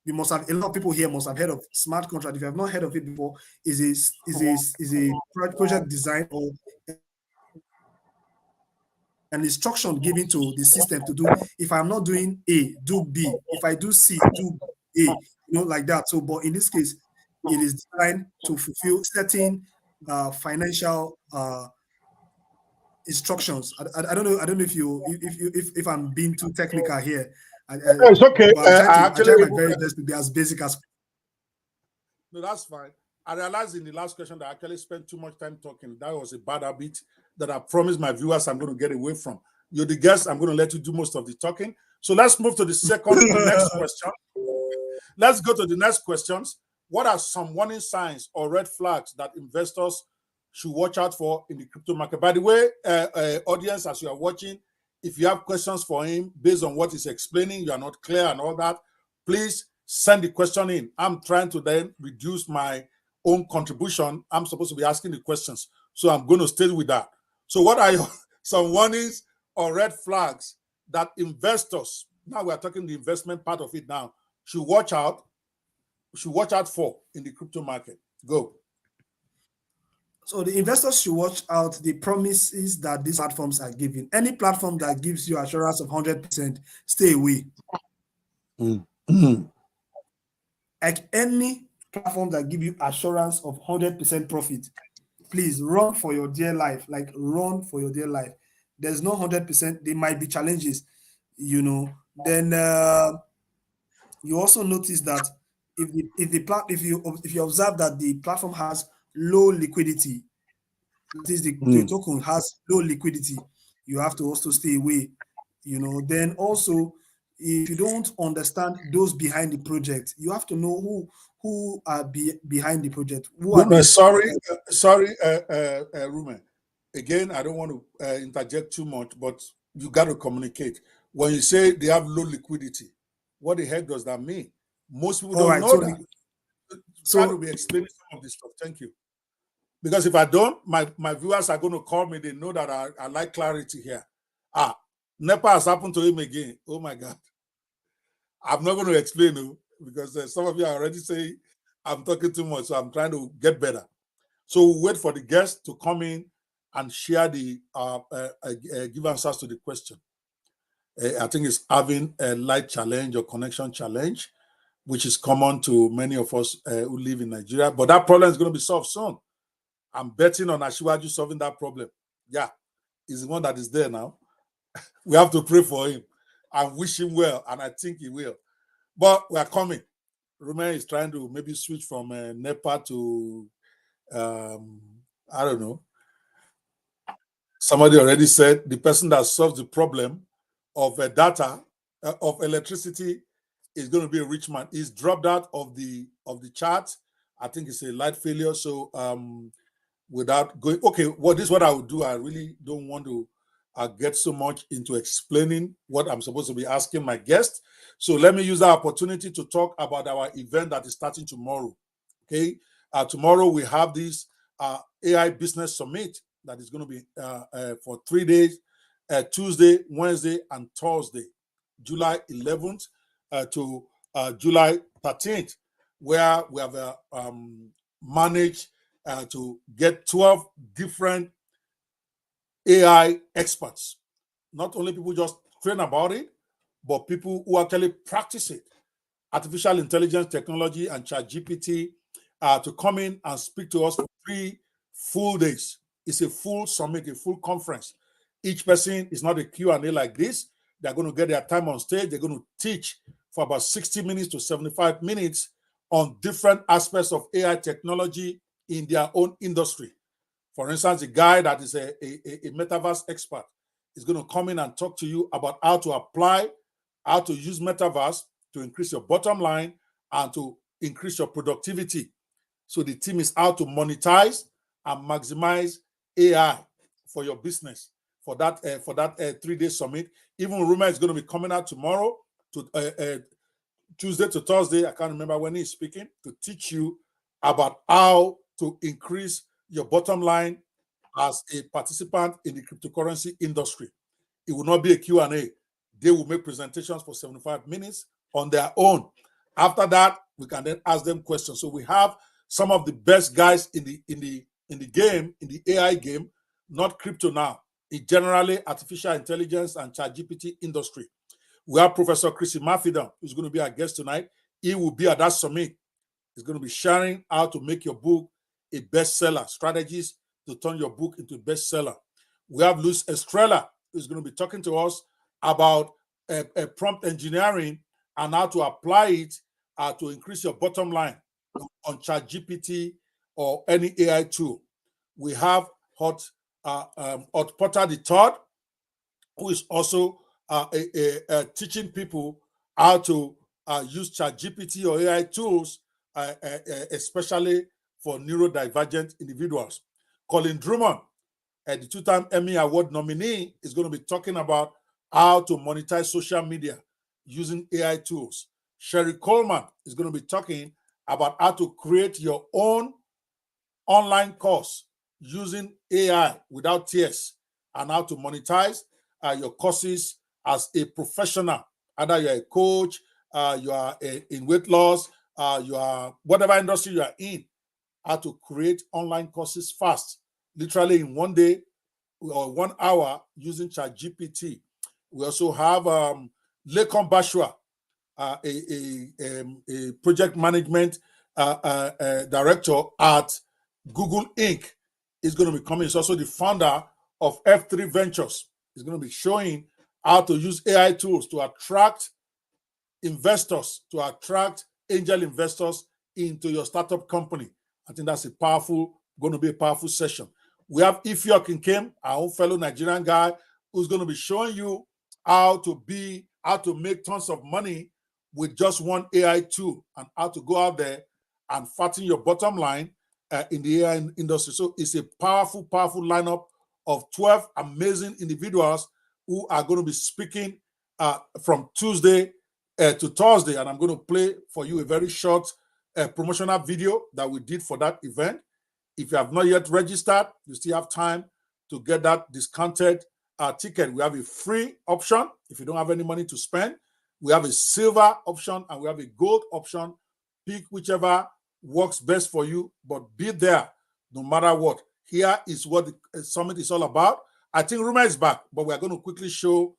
must have, a lot of people here must have heard of smart contract. If you have not heard of it before, is a project design or an instruction given to the system to do. If I'm not doing A, do B. If I do C, do A. Like that. So, but in this case, it is designed to fulfill certain financial instructions. I don't know. I don't know if I'm being too technical here.
It's okay.
But I try my
able,
very best to be as basic as.
No, that's fine. I realized in the last question that I actually spent too much time talking. That was a bad habit that I promised my viewers I'm going to get away from. You're the guest. I'm going to let you do most of the talking. So let's move to the next question. Let's go to the next questions. What are some warning signs or red flags that investors should watch out for in the crypto market? By the way, audience, as you are watching, if you have questions for him based on what he's explaining, you are not clear and all that, please send the question in. I'm trying to then reduce my own contribution. I'm supposed to be asking the questions, so I'm going to stay with that. So what are some warnings or red flags that investors, now we're talking the investment part of it now, should watch out for in the crypto market? Go.
So the investors should watch out the promises that these platforms are giving. Any platform that gives you assurance of 100%, stay away. Like any platform that give you assurance of 100% profit, please run for your dear life. Like run for your dear life. There's no 100%. There might be challenges, Then you also notice that if you observe that the platform has low liquidity, that is the token has low liquidity, you have to also stay away. Then also, if you don't understand those behind the project, you have to know who are behind the project.
Sorry, Rume. Again, I don't want to interject too much, but you got to communicate. When you say they have low liquidity, what the heck does that mean? Most people don't know that. try to be explaining some of this stuff. Thank you. Because if I don't, my viewers are going to call me. They know that I like clarity here. NEPA has happened to him again. Oh my God. I'm not going to explain it because some of you are already saying I'm talking too much. So I'm trying to get better. So we'll wait for the guests to come in and share the give answers to the question. I think it's having a light challenge or connection challenge, which is common to many of us who live in Nigeria. But that problem is going to be solved soon. I'm betting on Asiwaju solving that problem. Yeah, he's the one that is there now. We have to pray for him and wish him well, and I think he will. But we are coming. Rume is trying to maybe switch from NEPA to, I don't know. Somebody already said the person that solves the problem of data, of electricity, is going to be a rich man. He's dropped out of the chart. I think it's a light failure. So without going, okay, well, this is what I would do. I really don't want to get so much into explaining what I'm supposed to be asking my guest. So let me use that opportunity to talk about our event that is starting tomorrow. Okay, tomorrow we have this AI Business Summit that is going to be for 3 days, Tuesday, Wednesday, and Thursday, July 11th to July 13th, where we have managed to get 12 different AI experts. Not only people just train about it, but people who actually practice it. Artificial intelligence technology and ChatGPT to come in and speak to us for 3 full days. It's a full summit, a full conference. Each person is not a Q&A like this. They're going to get their time on stage. They're going to teach for about 60 minutes to 75 minutes on different aspects of AI technology in their own industry. For instance, a guy that is a metaverse expert is going to come in and talk to you about how to apply, how to use metaverse to increase your bottom line and to increase your productivity. So the team is how to monetize and maximize AI for your business for that 3-day summit. Even Rume is going to be coming out tomorrow to Tuesday to Thursday. I can't remember when he's speaking, to teach you about how to increase your bottom line as a participant in the cryptocurrency industry. It will not be a Q&A. They will make presentations for 75 minutes on their own. After that, we can then ask them questions. So we have some of the best guys in the game, in the AI game, not crypto now. It's generally artificial intelligence and ChatGPT industry. We have Professor Chrissy Mafidon, who's going to be our guest tonight. He will be at that summit. He's going to be sharing how to make your book a bestseller, strategies to turn your book into a bestseller. We have Luz Estrella, who's going to be talking to us about prompt engineering and how to apply it to increase your bottom line on ChatGPT or any AI tool. We have Hot Potter III, who is also teaching people how to use ChatGPT or AI tools, especially for neurodivergent individuals. Colin Drummond, the 2-time Emmy Award nominee, is going to be talking about how to monetize social media using AI tools. Sherry Coleman is going to be talking about how to create your own online course using AI without tears and how to monetize your courses as a professional. Either you're a coach, you are in weight loss, you are whatever industry you are in, how to create online courses fast, literally in 1 day or 1 hour using ChatGPT. We also have Lekon Bashua, a project management director at Google Inc. is going to be coming. He's also the founder of F3 Ventures. He's going to be showing how to use AI tools to attract investors, to attract angel investors into your startup company. I think that's going to be a powerful session. We have Ifeok Nkem, our own fellow Nigerian guy, who's going to be showing you how to make tons of money with just one AI tool and how to go out there and fatten your bottom line in the AI industry. So it's a powerful lineup of 12 amazing individuals who are going to be speaking from Tuesday to Thursday. And I'm going to play for you a very short a promotional video that we did for that event. If you have not yet registered, you still have time to get that discounted ticket. We have a free option if you don't have any money to spend. We have a silver option and we have a gold option. Pick whichever works best for you, but be there no matter what. Here is what the summit is all about. I think Rume is back, but we are going to quickly show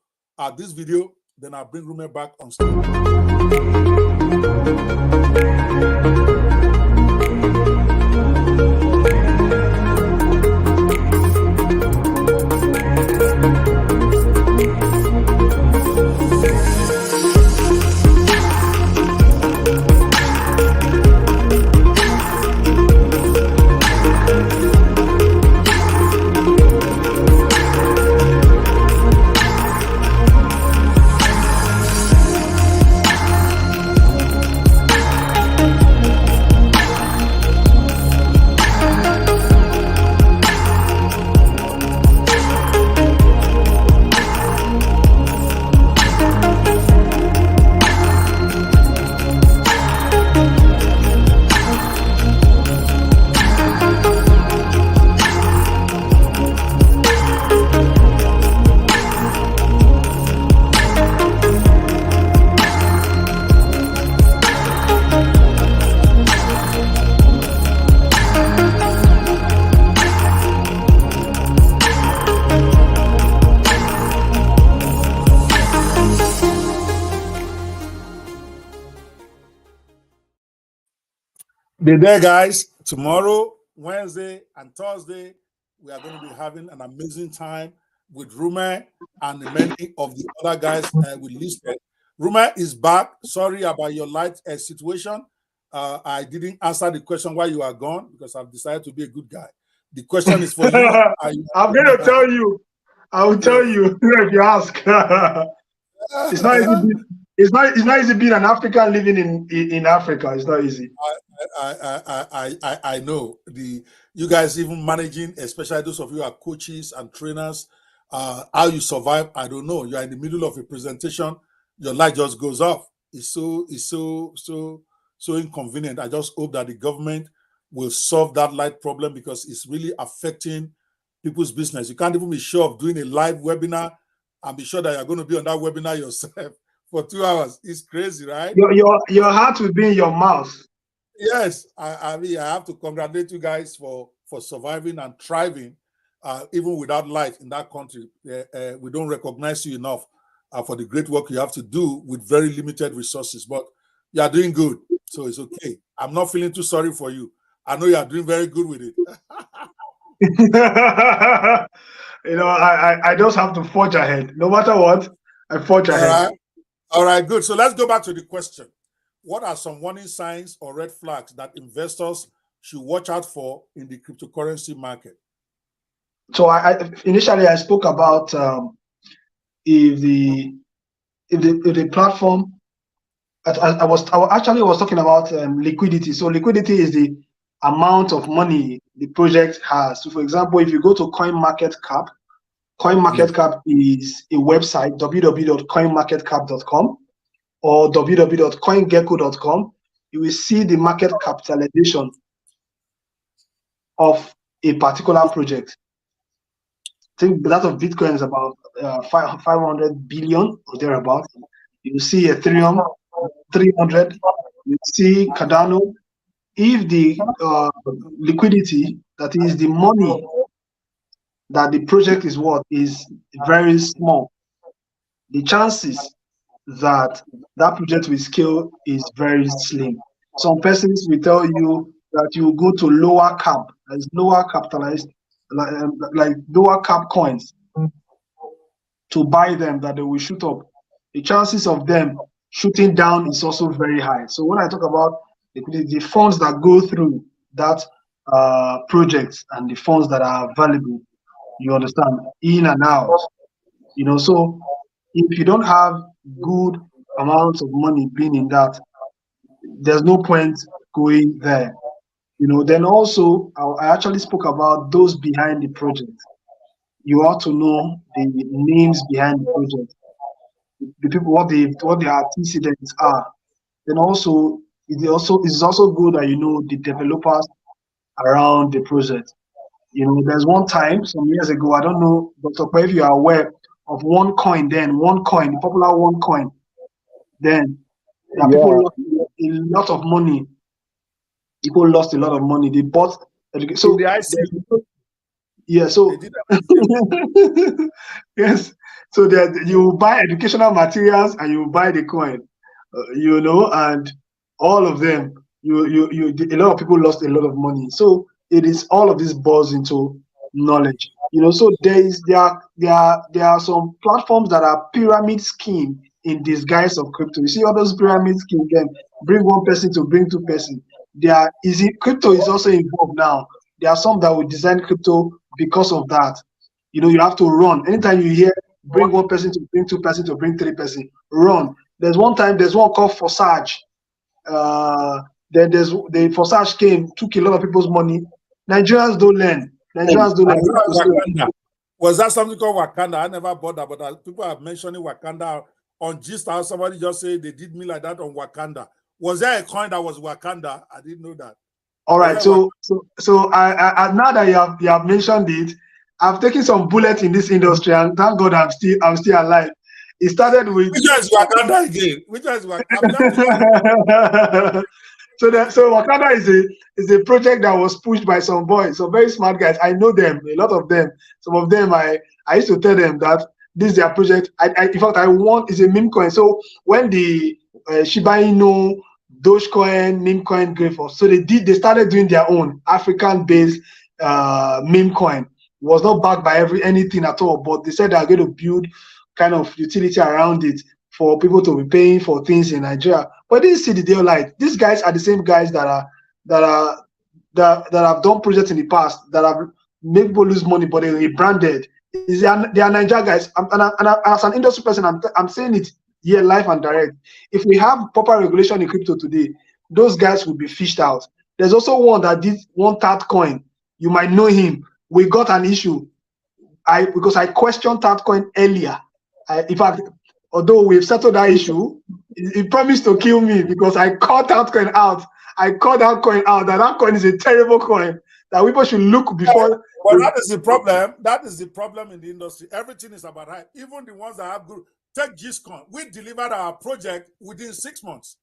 this video. Then I'll bring Rume back on stage. Be there, guys. Tomorrow, Wednesday, and Thursday, we are going to be having an amazing time with Rume and many of the other guys we listed. Rume is back. Sorry about your light situation. I didn't answer the question why you are gone because I've decided to be a good guy. The question is for you.
I'm going to tell you. I will tell you if you ask. It's not easy. It's not easy being an African living in Africa. It's not easy.
I know you guys even managing, especially those of you who are coaches and trainers, how you survive. I don't know. You are in the middle of a presentation, your light just goes off. It's so inconvenient. I just hope that the government will solve that light problem because it's really affecting people's business. You can't even be sure of doing a live webinar and be sure that you're going to be on that webinar yourself for 2 hours. It's crazy, right?
Your heart will be in your mouth.
Yes, I mean, I have to congratulate you guys for surviving and thriving, even without light in that country. We don't recognize you enough for the great work you have to do with very limited resources, but you are doing good, so it's okay. I'm not feeling too sorry for you. I know you are doing very good with it.
I just have to forge ahead. No matter what, I forge ahead.
All right, good. So let's go back to the question. What are some warning signs or red flags that investors should watch out for in the cryptocurrency market?
So initially I spoke about if the platform. I was talking about liquidity. So liquidity is the amount of money the project has. So for example, if you go to CoinMarketCap is a website, www.coinmarketcap.com or www.coingecko.com. You will see the market capitalization of a particular project. I think that of Bitcoin is about 500 billion or thereabout. You see Ethereum 300. You see Cardano. If the liquidity, that is the money that the project is worth, is very small, the chances that project will scale is very slim. Some persons will tell you that you go to lower cap, as lower capitalized, like lower cap coins, to buy them, that they will shoot up. The chances of them shooting down is also very high. So when I talk about the funds that go through that project and the funds that are available, you understand, in and out, so if you don't have good amounts of money being in that, there's no point going there. Then also I actually spoke about those behind the project. You ought to know the names behind the project, the people, what their antecedents are. Then also
it's also good that you know the developers around the project. You know, there's one time some years ago, I don't know, Dr. Kwe, if you are aware of one coin, the popular one coin. Then there are people
Yeah,
lost a lot of money. People lost a lot of money. They bought education.
in the
So
IC,
yeah,
they
so
did that.
yes, so that you buy educational materials and you buy the coin, you know, and all of them, a lot of people lost a lot of money. So it is all of this boils into knowledge, you know. So there are some platforms that are pyramid scheme in disguise of crypto. You see all those pyramid schemes, then bring one person to bring two person. Crypto is also involved now. There are some that will design crypto because of that. You know, you have to run. Anytime you hear bring one person to bring two person to bring three person, run. There's one called Forsage. Then the Forsage came, took a lot of people's money. Nigerians don't learn. Nigerians don't learn.
I thought Wakanda. Was that something called Wakanda? I never bought that, but people are mentioning Wakanda on Gist. How somebody just said they did me like that on Wakanda. Was there a coin that was Wakanda? I didn't know that.
All
Was
right.
there
So I now that you have mentioned it, I've taken some bullets in this industry, and thank God I'm still alive. It started with
Which one is Wakanda again? Which one is Wakanda? I'm trying to
so Wakanda is a project that was pushed by some boys, some very smart guys. I know them, a lot of them. Some of them I used to tell them that this is their project. In fact I want is a meme coin. So when the Shiba Inu, Dogecoin, meme coin grew for, so they started doing their own African based meme coin. It was not backed by anything at all, but they said they are going to build kind of utility around it for people to be paying for things in Nigeria. But they didn't see the deal light. These guys are the same guys that have done projects in the past that have made people lose money, but they rebranded. They are Nigeria guys. As an industry person, I'm saying it here live and direct. If we have proper regulation in crypto today, those guys will be fished out. There's also one that did one Tatcoin. You might know him. We got an issue. Because I questioned Tatcoin earlier. In fact, although we've settled that issue, he promised to kill me because I called that coin out. I called that coin out. That coin is a terrible coin. That people should look before.
But that is the problem. That is the problem in the industry. Everything is about hype. Even the ones that have good. Take GISCON. We delivered our project within 6 months.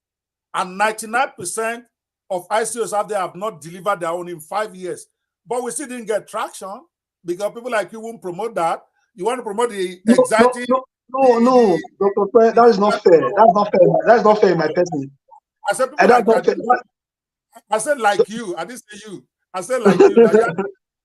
And 99% of ICOs out there have not delivered their own in 5 years. But we still didn't get traction because people like you won't promote that. You want to promote the exciting.
No, Dr. Pre, that is not fair. That's not fair. That's not fair in my person.
I said people like I said like you. I didn't say you. I said like you.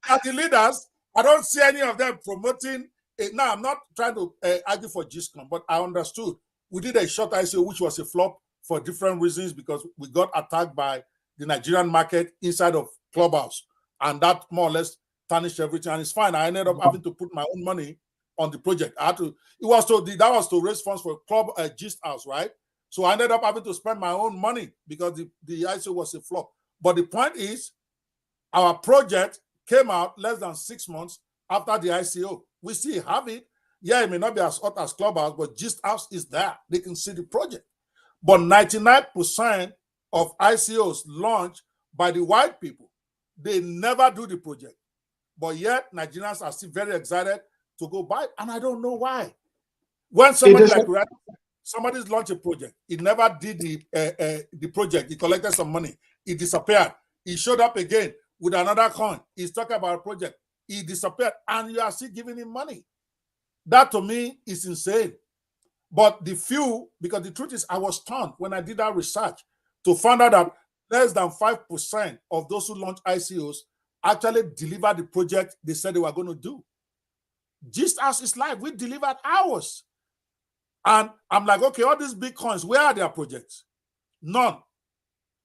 That the leaders, I don't see any of them promoting it. Now, I'm not trying to argue for GISCON, but I understood. We did a short ICO, which was a flop for different reasons because we got attacked by the Nigerian market inside of Clubhouse. And that more or less tarnished everything. And it's fine. I ended up having to put my own money on the project. That was to raise funds for Club Gist House, right? So I ended up having to spend my own money because the ICO was a flop. But the point is, our project came out less than 6 months after the ICO. We still have it. Yeah, it may not be as hot as Clubhouse, but Gist House is there. They can see the project. But 99% of ICOs launched by the white people, they never do the project. But yet, Nigerians are still very excited to go buy it, and I don't know why. When somebody's launched a project, he never did the project. He collected some money. He disappeared. He showed up again with another coin. He's talking about a project. He disappeared, and you are still giving him money. That to me is insane. But the few, because the truth is, I was stunned when I did that research to find out that less than 5% of those who launch ICOs actually delivered the project they said they were going to do. Just as it's live, we delivered ours. And I'm like, okay, all these big coins, where are their projects? None.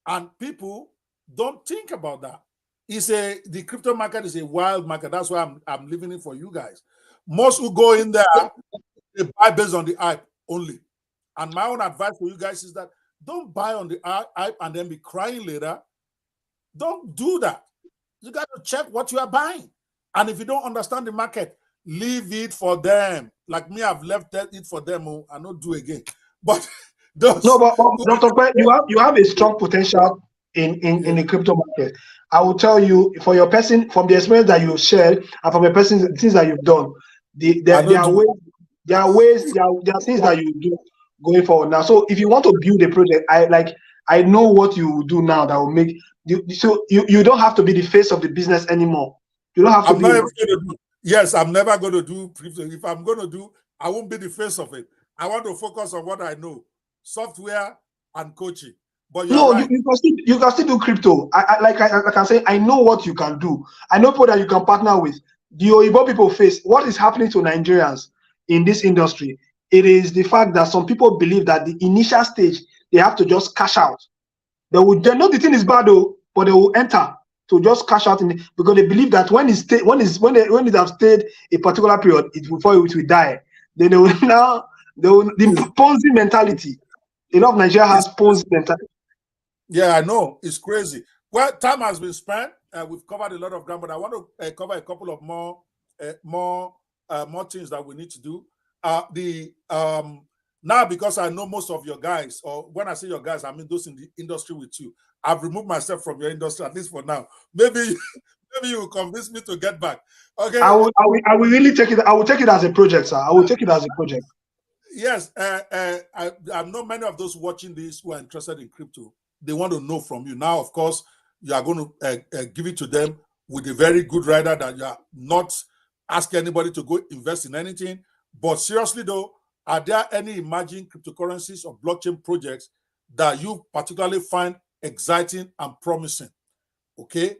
And people don't think about that. The crypto market is a wild market. That's why I'm leaving it for you guys. Most who go in there, they buy based on the hype only. And my own advice for you guys is that don't buy on the hype and then be crying later. Don't do that. You got to check what you are buying. And if you don't understand the market, leave it for them. Like me, I've left it for them. I don't do again. But Those
No, but Dr. Kwe, you have a strong potential in the crypto market. I will tell you, for your person, from the experience that you shared and from the person things that you've done, there are ways, there are things that you do going forward now. So if you want to build a project, I know what you will do now that will make you, so you don't have to be the face of the business anymore. You don't have to
I'm not ever going to do. Yes, I'm never going to do crypto. If I'm going to do, I won't be the face of it. I want to focus on what I know, software and coaching. But you're
No,
right.
you can still do crypto. Like I say, I know what you can do. I know people that you can partner with. The Oyibo people face what is happening to Nigerians in this industry. It is the fact that some people believe that the initial stage they have to just cash out. They know the thing is bad though, but they will enter to just cash out because they believe that when it have stayed a particular period, before it will die. Then the Ponzi mentality. A lot of Nigeria has Ponzi mentality.
Yeah, I know. It's crazy. Well, time has been spent. We've covered a lot of ground, but I want to cover a couple of more things that we need to do. Now, because I know most of your guys, or when I say your guys, I mean those in the industry with you. I've removed myself from your industry, at least for now. Maybe you will convince me to get back. Okay.
I will really take it. I will take it as a project, sir. I will take it as a project.
Yes. I know many of those watching this who are interested in crypto. They want to know from you. Now, of course, you are going to give it to them with a very good rider that you are not asking anybody to go invest in anything. But seriously, though, are there any emerging cryptocurrencies or blockchain projects that you particularly find exciting and promising? Okay.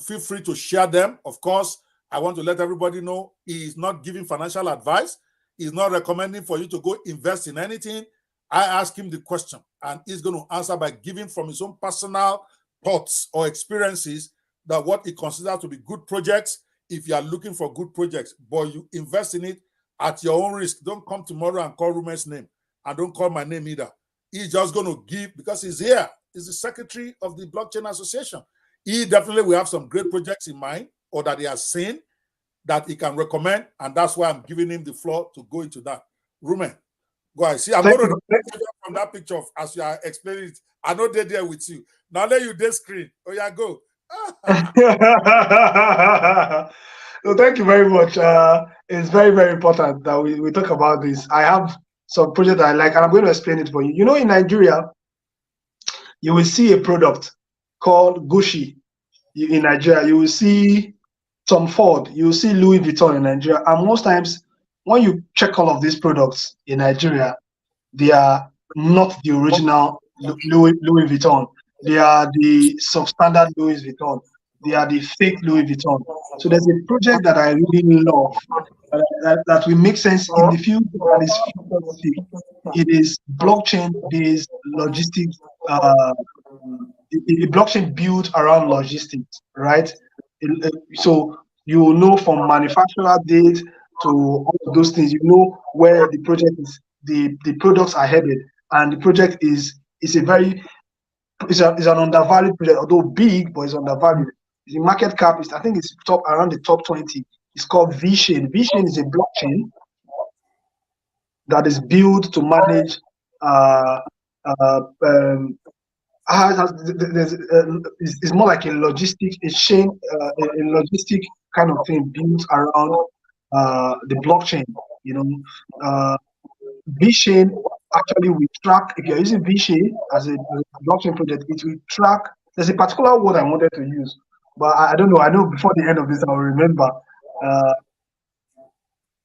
Feel free to share them. Of course, I want to let everybody know he is not giving financial advice. He's not recommending for you to go invest in anything. I ask him the question, and he's going to answer by giving from his own personal thoughts or experiences that what he considers to be good projects. If you are looking for good projects, but you invest in it at your own risk. Don't come tomorrow and call Rume's name, and don't call my name either. He's just going to give because he's here. He's the secretary of the Blockchain Association. He definitely will have some great projects in mind or that he has seen that he can recommend, and that's why I'm giving him the floor to go into that. Rume, go ahead. See, I'm going to from that picture as you are explaining it. I know they're there with you. Now let you this screen. Oh yeah, go.
So thank you very much. It's very, very important that we talk about this. I have some project that I like, and I'm going to explain it for you. You know, in Nigeria, you will see a product called Gucci. In Nigeria, you will see Tom Ford, you will see Louis Vuitton in Nigeria. And most times, when you check all of these products in Nigeria, they are not the original Louis Vuitton. They are the substandard Louis Vuitton. They are the fake Louis Vuitton. So there's a project that I really love that will make sense in the future. That is futuristic. It is blockchain-based logistics. A blockchain built around logistics, right? So you will know from manufacturer date to all of those things. You know where the project is, the products are headed, and the project is an undervalued project, although big, but it's undervalued. The market cap is, I think it's around the top 20. It's called VeChain. VeChain is a blockchain that is built to manage it's more like a logistic kind of thing built around the blockchain. You know, VeChain actually will track. If you're using VeChain as a blockchain project, it will track. There's a particular word I wanted to use, but I don't know. I know before the end of this, I'll remember.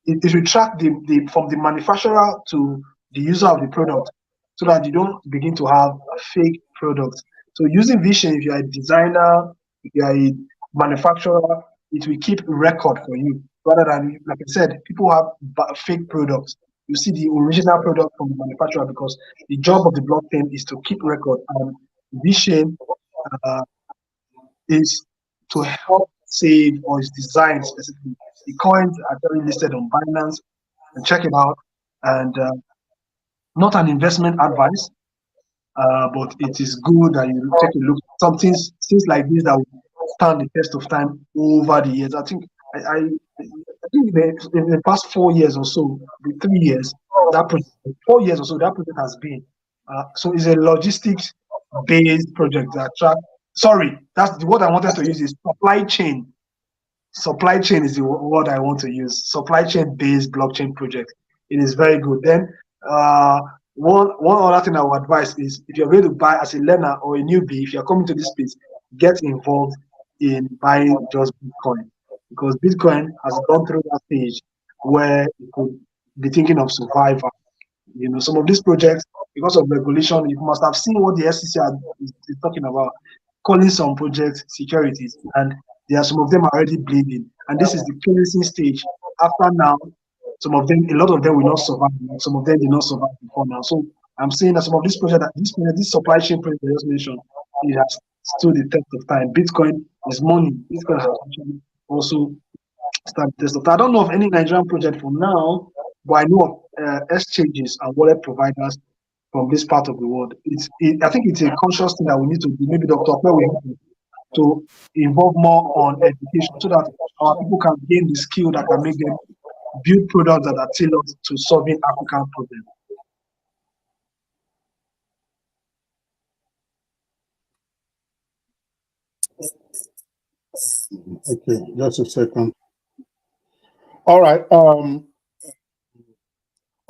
It will track from the manufacturer to the user of the product, so that you don't begin to have a fake product. So using VeChain, if you're a designer, if you're a manufacturer, it will keep record for you, rather than, like I said, people have fake products. You see the original product from the manufacturer, because the job of the blockchain is to keep record, and VeChain is to help save, or is designed specifically. The coins are actually listed on Binance, and check it out. And not an investment advice, but it is good that you take a look at things like this that will stand the test of time over the years. I think I think in the past 4 years or so, the 3 years, that project, 4 years or so, that project has been So it's a logistics-based project that sorry, that's the word I wanted to use is supply chain. Supply chain is the word I want to use. Supply chain-based blockchain project. It is very good. Then one other thing I would advise is if you're going to buy as a learner or a newbie, if you're coming to this space, get involved in buying just Bitcoin, because Bitcoin has gone through that stage where you could be thinking of survival. You know, some of these projects, because of regulation, you must have seen what the SEC is talking about, calling some projects securities, and there are some of them are already bleeding. And this is the cleansing stage. After now, some of them, a lot of them will not survive. Some of them did not survive before now. So I'm saying that some of these projects, this supply chain project I just mentioned, it has stood the test of time. Bitcoin is money. Bitcoin has actually also start the test of time. I don't know of any Nigerian project for now, but I know of exchanges and wallet providers from this part of the world. I think it's a conscious thing that we need to do. Maybe Dr. Okwe will help to involve more on education so that our people can gain the skill that can make them build products that are tailored to solving African problems.
Okay, just a second. All right.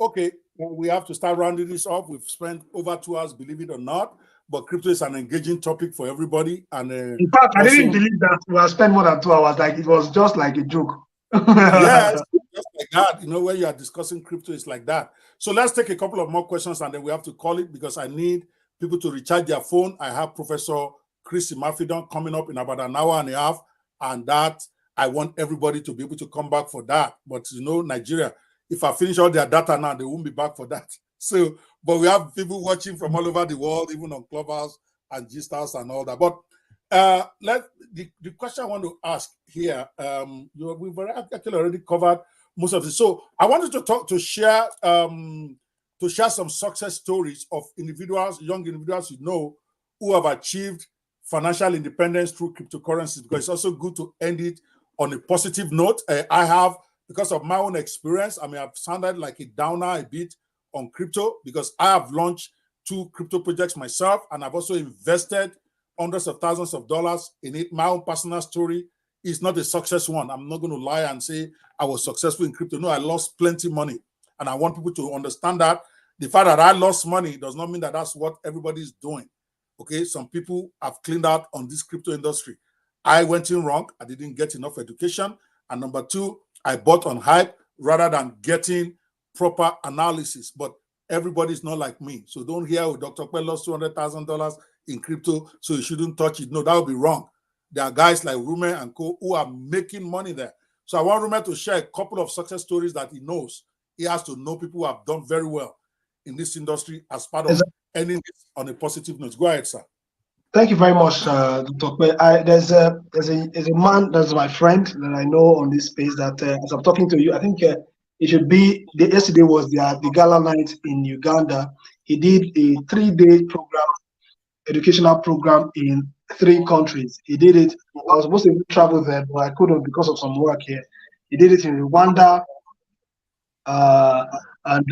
Okay, well, we have to start rounding this up. We've spent over 2 hours, believe it or not, but crypto is an engaging topic for everybody. And
in fact, I didn't believe that we have spent more than 2 hours. Like it was just like a joke.
Yes, just like that. You know, when you are discussing crypto, it's like that. So let's take a couple of more questions and then we have to call it because I need people to recharge their phone. I have Professor Chris Imafidon coming up in about an hour and a half, and that I want everybody to be able to come back for that. But you know, Nigeria, if I finish all their data now, they won't be back for that. So, but we have people watching from all over the world, even on Clubhouse and G-Stars and all that. But the question I want to ask here, we've actually already covered most of it. So I wanted to share some success stories of individuals, young individuals you know, who have achieved financial independence through cryptocurrencies, because it's also good to end it on a positive note. I have, because of my own experience, I mean, I've sounded like a downer a bit on crypto because I have launched 2 crypto projects myself, and I've also invested hundreds of thousands of dollars in it. My own personal story is not a success one. I'm not going to lie and say I was successful in crypto. No, I lost plenty of money. And I want people to understand that the fact that I lost money does not mean that that's what everybody's doing. Okay, some people have cleaned out on this crypto industry. I went in wrong. I didn't get enough education. And number 2, I bought on hype rather than getting proper analysis. But everybody's not like me. So don't hear, oh, Dr. Okwe lost $200,000 in crypto, so you shouldn't touch it. No, that would be wrong. There are guys like Rume and co who are making money there. So I want Rume to share a couple of success stories that he knows. He has to know people who have done very well in this industry as part of ending this on a positive note. Go ahead, sir.
Thank you very much, Dr. Okwe. There's a man that's my friend that I know on this space that as I'm talking to you, I think it should be yesterday was the gala night in Uganda. He did a 3-day program, educational program in 3 countries. He did it. I was supposed to travel there, but I couldn't because of some work here. He did it in Rwanda, and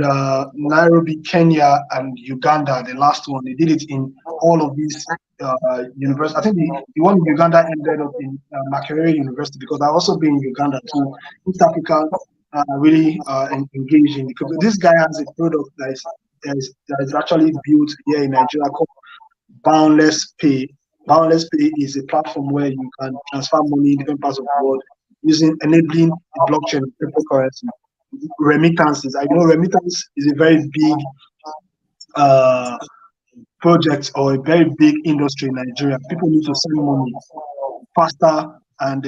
Nairobi, Kenya, and Uganda. The last one, they did it in all of these universities. I think the one in Uganda ended up in Makerere University, because I've also been in Uganda too. East Africa really engaged in because this guy has a product that is actually built here in Nigeria called Boundless Pay. Boundless Pay is a platform where you can transfer money in different parts of the world enabling the blockchain of cryptocurrency. Remittances. I know remittance is a very big project or a very big industry in Nigeria. People need to send money faster and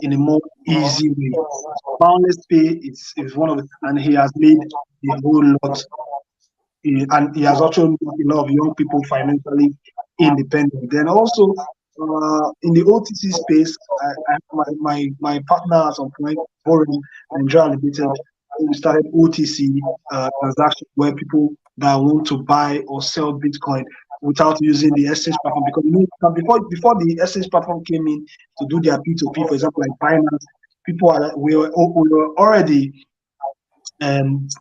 in a more easy way. Boundless Pay is one of it, and he has made a whole lot. And he has also made a lot of young people financially independent. Then also in the OTC space, I have my partner at some point, Foreign Nigeria Limited. We started OTC transactions where people that want to buy or sell Bitcoin without using the exchange platform, because you know, before the exchange platform came in to do their P2P, for example, like Binance, we were already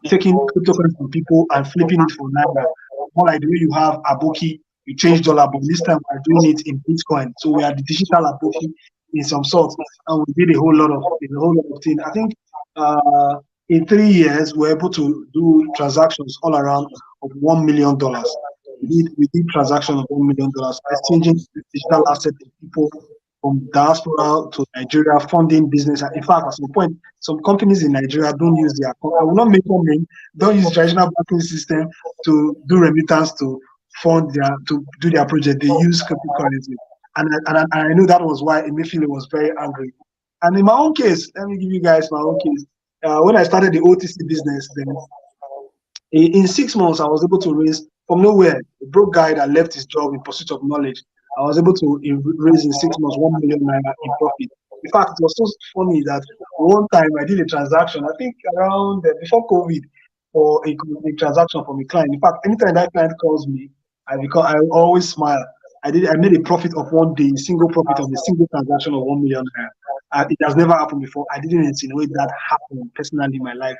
taking cryptocurrency from people and flipping it for Naira. more like the way you have Aboki, you change dollar, but this time we're doing it in Bitcoin. So we are the digital Aboki in some sort, and we did a whole lot of things. I think in 3 years we're able to do transactions all around of $1 million. We did transactions of $1 million, exchanging digital assets to people from diaspora to Nigeria, funding business. In fact, at some point, some companies in Nigeria don't use their, I will not make them name, don't use traditional banking system to do remittance to fund to do their project. They use cryptocurrency. And I know that was why Emefiele was very angry. And in my own case, let me give you guys my own case. When I started the OTC business, then in 6 months, I was able to raise from nowhere, a broke guy that left his job in pursuit of knowledge. I was able to raise in 6 months 1 million naira in profit. In fact, it was so funny that one time I did a transaction, I think around before COVID, for a transaction from a client. In fact, anytime that client calls me, I always smile. I made a profit of one day, single profit of a single transaction of 1 million naira. It has never happened before. I didn't insinuate that happened personally in my life.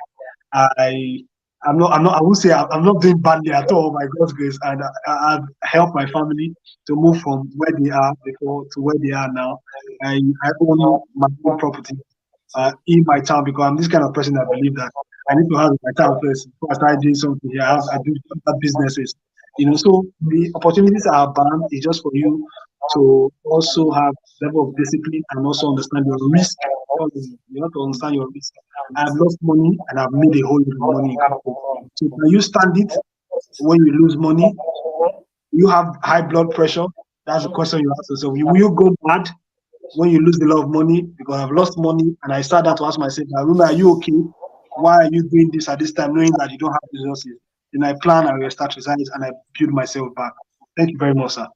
I would say I'm not doing badly at all by God's grace, and I've helped my family to move from where they are before to where they are now. I own my own property in my town because I'm this kind of person that believe that I need to have my town first before I start doing something here. I do other businesses, so the opportunities are abound. It's just for you to also have level of discipline and also understand your risk. You have to understand your risk. I've lost money and I've made a whole lot of money. So can you stand it when you lose money? You have high blood pressure. That's a question you ask yourself. Will you go mad when you lose a lot of money? Because I've lost money and I started to ask myself, Rume, are you okay? Why are you doing this at this time knowing that you don't have resources? Then I plan, I restart resigns, and I build myself back. Thank you very much, sir.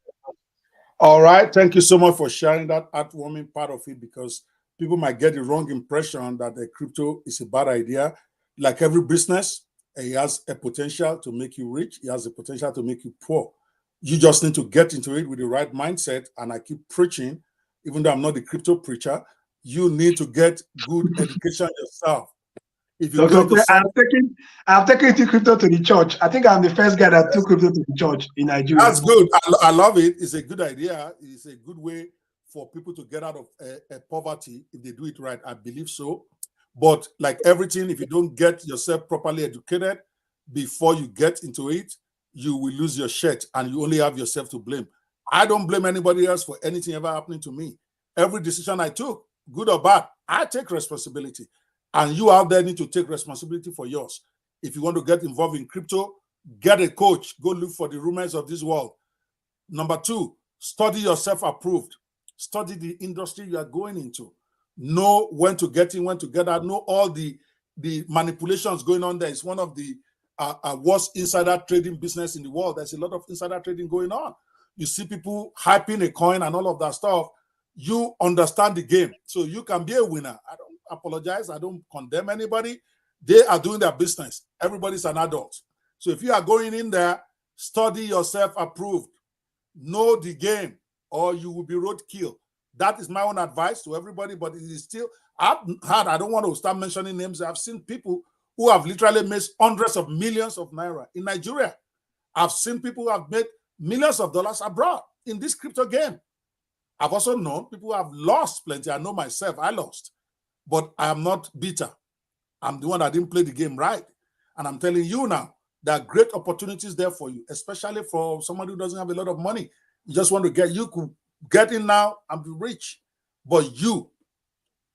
All right. Thank you so much for sharing that heartwarming part of it, because people might get the wrong impression that the crypto is a bad idea. Like every business, it has a potential to make you rich. It has a potential to make you poor. You just need to get into it with the right mindset. And I keep preaching, even though I'm not the crypto preacher, you need to get good education yourself. If you go into
I've taken crypto to the church. I think I'm the first guy that took crypto to the church in Nigeria.
That's good. I love it. It's a good idea. It's a good way for people to get out of poverty if they do it right. I believe so. But like everything, if you don't get yourself properly educated before you get into it, you will lose your shit and you only have yourself to blame. I don't blame anybody else for anything ever happening to me. Every decision I took, good or bad, I take responsibility. And you out there need to take responsibility for yours. If you want to get involved in crypto, get a coach. Go look for the rumors of this world. Number 2, study yourself approved. Study the industry you are going into. Know when to get in, when to get out. Know all the manipulations going on there. It's one of the worst insider trading business in the world. There's a lot of insider trading going on. You see people hyping a coin and all of that stuff. You understand the game, so you can be a winner. I don't apologize. I don't condemn anybody. They are doing their business. Everybody's an adult. So if you are going in there, study yourself approved. Know the game or you will be roadkill. That is my own advice to everybody, but it is still, I don't want to start mentioning names. I've seen people who have literally made hundreds of millions of naira in Nigeria. I've seen people who have made millions of dollars abroad in this crypto game. I've also known people who have lost plenty. I know myself, I lost. But I am not bitter. I'm the one that didn't play the game right. And I'm telling you now, there are great opportunities there for you, especially for somebody who doesn't have a lot of money. You just want to you could get in now and be rich. But you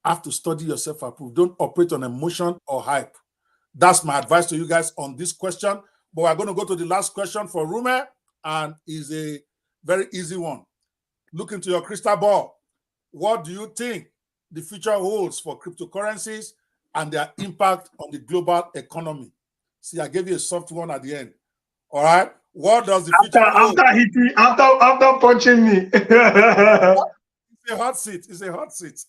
have to study yourself approved. Don't operate on emotion or hype. That's my advice to you guys on this question. But we're going to go to the last question for Rume, and it's a very easy one. Look into your crystal ball. What do you think the future holds for cryptocurrencies and their impact on the global economy? See, I gave you a soft one at the end. All right. What does the future hold?
After punching me?
It's a hot seat. It's a hot seat.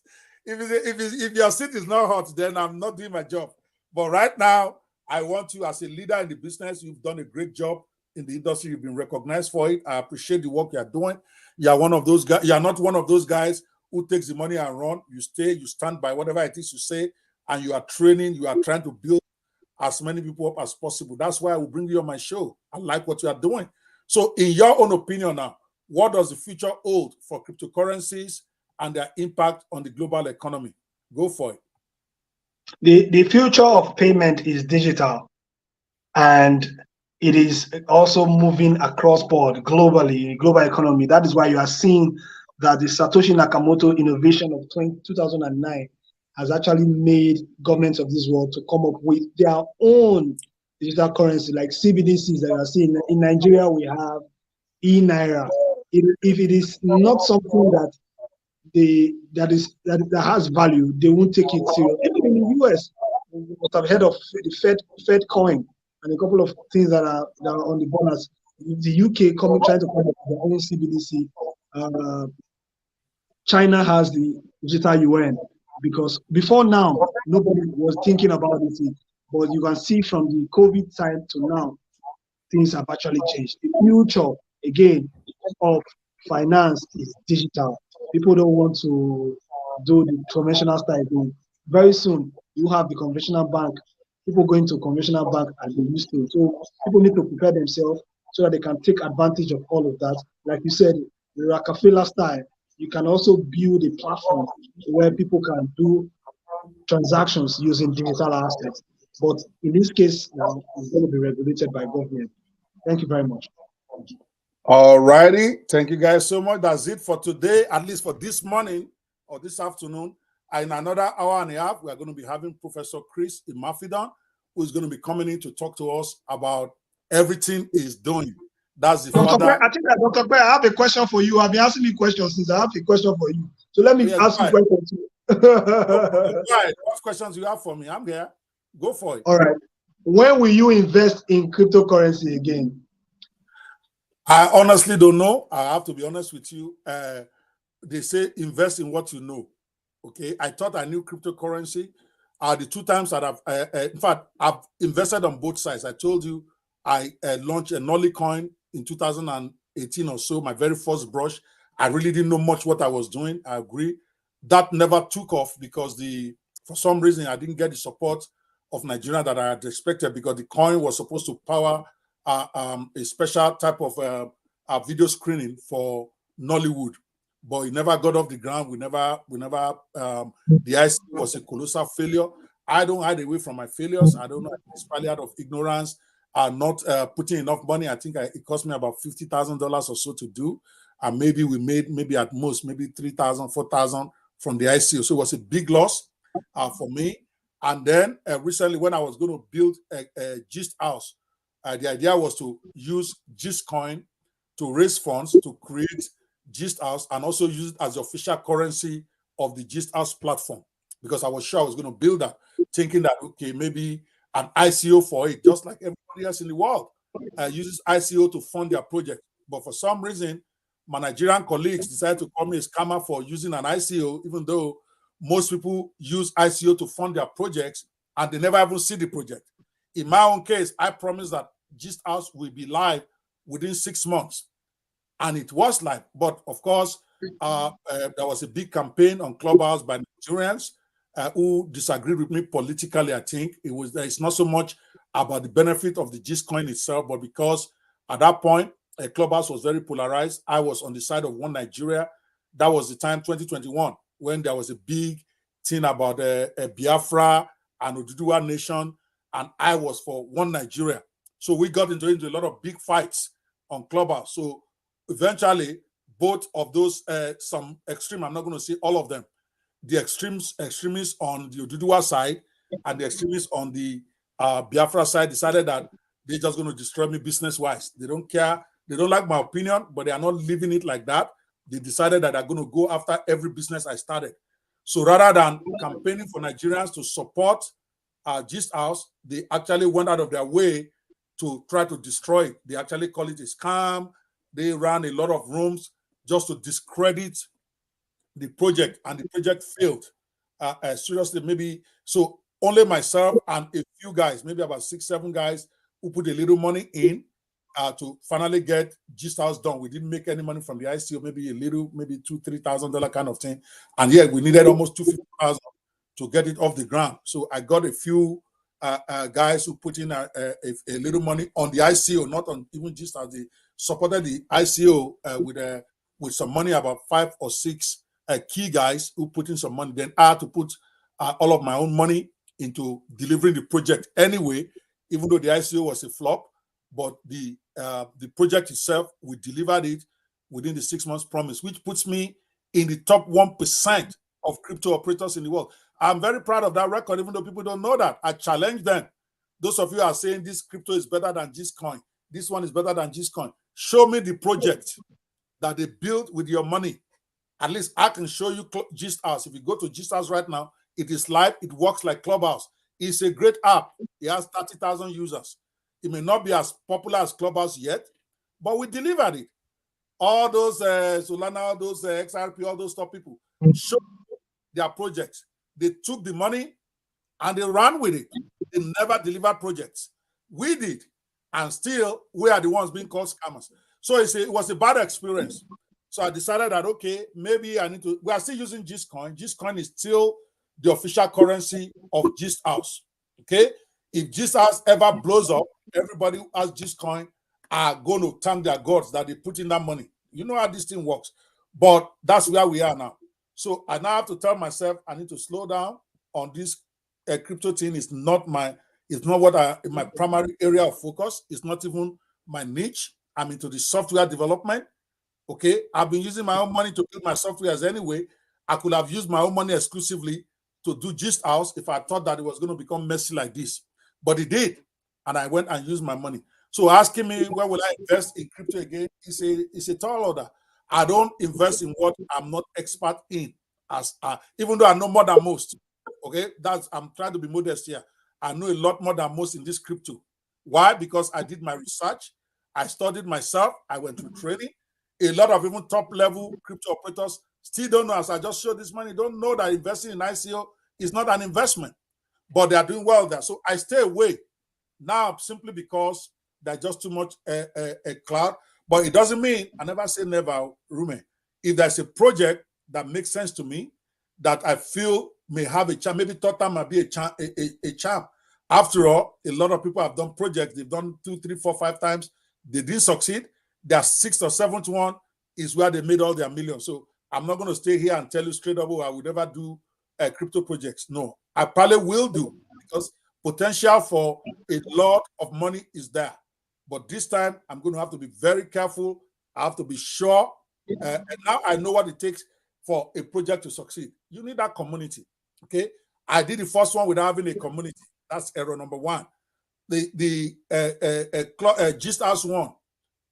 If your seat is not hot, then I'm not doing my job. But right now, I want you as a leader in the business. You've done a great job in the industry. You've been recognized for it. I appreciate the work you're doing. You are one of those guys. You are not one of those guys who takes the money and run. You stay, you stand by whatever it is you say, and you are training, you are trying to build as many people up as possible. That's why I will bring you on my show. I like what you are doing. So in your own opinion now, what does the future hold for cryptocurrencies and their impact on the global economy? Go for it.
The future of payment is digital, and it is also moving across board globally, global economy. That is why you are seeing that the Satoshi Nakamoto innovation of 2009 has actually made governments of this world to come up with their own digital currency, like CBDCs that you are seeing. In Nigeria, we have e-Naira. If it is not something that has value, they won't take it serious. Even in the US, you must have heard of the Fed coin and a couple of things that are on the borders. The UK trying to come up with their own CBDC. China has the digital yuan, because before now nobody was thinking about it, but you can see from the COVID time to now, things have actually changed. The future, again, of finance is digital. People don't want to do the conventional style thing. Very soon, you have the conventional bank, people going to conventional bank as they used to. So people need to prepare themselves so that they can take advantage of all of that. Like you said, the Rockefeller style, you can also build a platform where people can do transactions using digital assets. But in this case now, it's going to be regulated by government. Thank you very much.
All righty. Thank you guys so much. That's it for today, at least for this morning or this afternoon. In another hour and a half, we are going to be having Professor Chris Imafidon, who is going to be coming in to talk to us about everything he's doing. That's the father.
I think that Dr. Gbe, I have a question for you. I've been asking me questions since. I have a question for you. So let me ask you a question too.
What questions you have for me? I'm here. Go for it.
All right. When will you invest in cryptocurrency again?
I honestly don't know. I have to be honest with you. They say invest in what you know. Okay. I thought I knew cryptocurrency. The 2 times that in fact, I've invested on both sides. I told you I launched a Nolly coin in 2018 or so, my very first brush. I really didn't know much what I was doing. I agree. That never took off because for some reason I didn't get the support of Nigeria that I had expected, because the coin was supposed to power a special type of video screening for Nollywood, but it never got off the ground. The IC was a colossal failure. I don't hide away from my failures. I don't know. It's probably out of ignorance, not putting enough money. I think it cost me about $50,000 or so to do. And maybe we made at most maybe 3,000, 4,000 from the ICO. So it was a big loss for me. And then recently, when I was going to build a Gist house, the idea was to use Gist coin to raise funds to create Gist house, and also use it as the official currency of the Gist house platform, because I was sure I was going to build that, thinking that, okay, maybe an ICO for it, just like everybody else in the world uses ICO to fund their project. But for some reason, my Nigerian colleagues decided to call me a scammer for using an ICO, even though most people use ICO to fund their projects and they never even see the project. In my own case, I promised that Gist House will be live within 6 months. And it was live. But of course, there was a big campaign on Clubhouse by Nigerians who disagreed with me politically. I think it's not so much about the benefit of the Gist coin itself, but because at that point, Clubhouse was very polarized. I was on the side of One Nigeria. That was the time, 2021, when there was a big thing about Biafra and Oduduwa Nation, and I was for One Nigeria. So we got into a lot of big fights on Clubhouse. So eventually, both of those, some extreme, I'm not going to say all of them, the extremists on the Oduduwa side and the extremists on the Biafra side decided that they're just going to destroy me business-wise. They don't care. They don't like my opinion, but they are not living it like that. They decided that they're going to go after every business I started. So rather than campaigning for Nigerians to support Gist House, they actually went out of their way to try to destroy it. They actually call it a scam. They ran a lot of rooms just to discredit the project, and the project failed. Seriously, maybe so only myself and a few guys, maybe about 6, 7 guys, who put a little money in to finally get Gist House done. We didn't make any money from the ICO, maybe a little, maybe $2,000-3,000 kind of thing. And yeah, we needed almost $250,000 to get it off the ground. So I got a few guys who put in a little money on the ICO, not on even just as they supported the ICO with some money, about 5 or 6 key guys who put in some money. Then I had to put all of my own money into delivering the project anyway, even though the ICO was a flop. But the project itself, we delivered it within the 6 months promise, which puts me in the top 1% of crypto operators in the world. I'm very proud of that record, even though people don't know that. I challenge them. Those of you are saying this crypto is better than Gcoin, this one is better than Gcoin. Show me the project that they built with your money. At least I can show you Gist House. If you go to Gist House right now, it is live. It works like Clubhouse. It's a great app. It has 30,000 users. It may not be as popular as Clubhouse yet, but we delivered it. All those Solana, those XRP, all those top people show their projects. They took the money and they ran with it. They never delivered projects. We did, and still we are the ones being called scammers. So it was a bad experience. So I decided that, okay, maybe I need to. We are still using Gcoin. Gcoin is still the official currency of Gist House. Okay, if Gist House ever blows up, everybody who has Gcoin are going to thank their gods that they put in that money. You know how this thing works. But that's where we are now. So I now have to tell myself I need to slow down on this crypto thing. It's not my primary area of focus. It's not even my niche. I'm into the software development. Okay, I've been using my own money to build my softwares anyway. I could have used my own money exclusively to do Gist House if I thought that it was going to become messy like this. But it did, and I went and used my money. So asking me where will I invest in crypto again is a tall order. I don't invest in what I'm not expert in, even though I know more than most. Okay, I'm trying to be modest here. I know a lot more than most in this crypto. Why? Because I did my research, I studied myself, I went through training. A lot of even top level crypto operators still don't know, as I just showed this money, don't know that investing in ICO is not an investment, but they are doing well there. So I stay away now simply because there's just too much a cloud. But it doesn't mean, I never say never, Rume. If there's a project that makes sense to me, that I feel may have a chance, maybe Total might be a champ. After all, a lot of people have done projects. They've done 2, 3, 4, 5 times. They didn't succeed. Their 6th or 7th one is where they made all their millions. So I'm not going to stay here and tell you straight up, oh, I would never do crypto projects. No, I probably will do, because potential for a lot of money is there. But this time, I'm going to have to be very careful. I have to be sure. And now I know what it takes for a project to succeed. You need that community. Okay. I did the first one without having a community. That's error number 1. The Gist House one.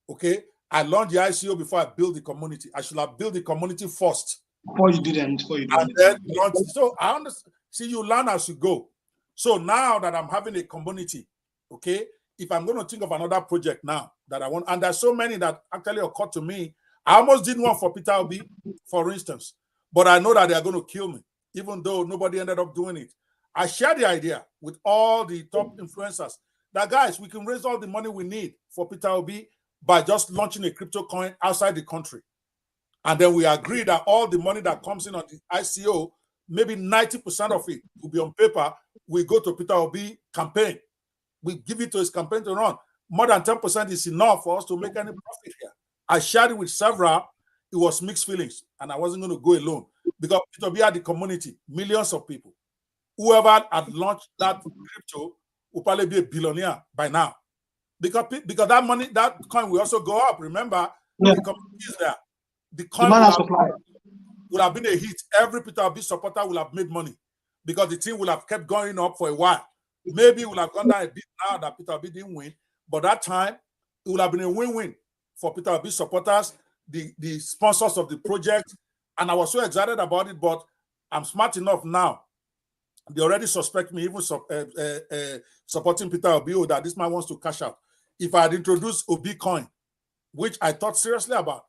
Okay. I launched the ICO before I built the community. I should have built the community first.
Before you didn't.
And then launch. So I understand. See, you learn as you go. So now that I'm having a community, okay, if I'm going to think of another project now that I want, and there's so many that actually occurred to me. I almost did one for Peter Obi, for instance, but I know that they are going to kill me, even though nobody ended up doing it. I shared the idea with all the top influencers that, guys, we can raise all the money we need for Peter Obi by just launching a crypto coin outside the country. And then we agree that all the money that comes in on the ICO, maybe 90% of it will be on paper. We go to Peter Obi campaign. We give it to his campaign to run. More than 10% is enough for us to make any profit here. I shared it with several. It was mixed feelings, and I wasn't going to go alone, because Peter Obi had the community, millions of people. Whoever had launched that crypto will probably be a billionaire by now, because that money, that coin will also go up. Remember, the community is there. The coin would have been a hit. Every Peter Obi supporter will have made money, because the thing will have kept going up for a while. Maybe it will have gone down a bit now that Peter Obi didn't win, but that time it would have been a win-win for Peter Obi supporters, the sponsors of the project, and I was so excited about it. But I'm smart enough now. They already suspect me even supporting Peter Obi, that this man wants to cash out. If I had introduced Obi coin, which I thought seriously about,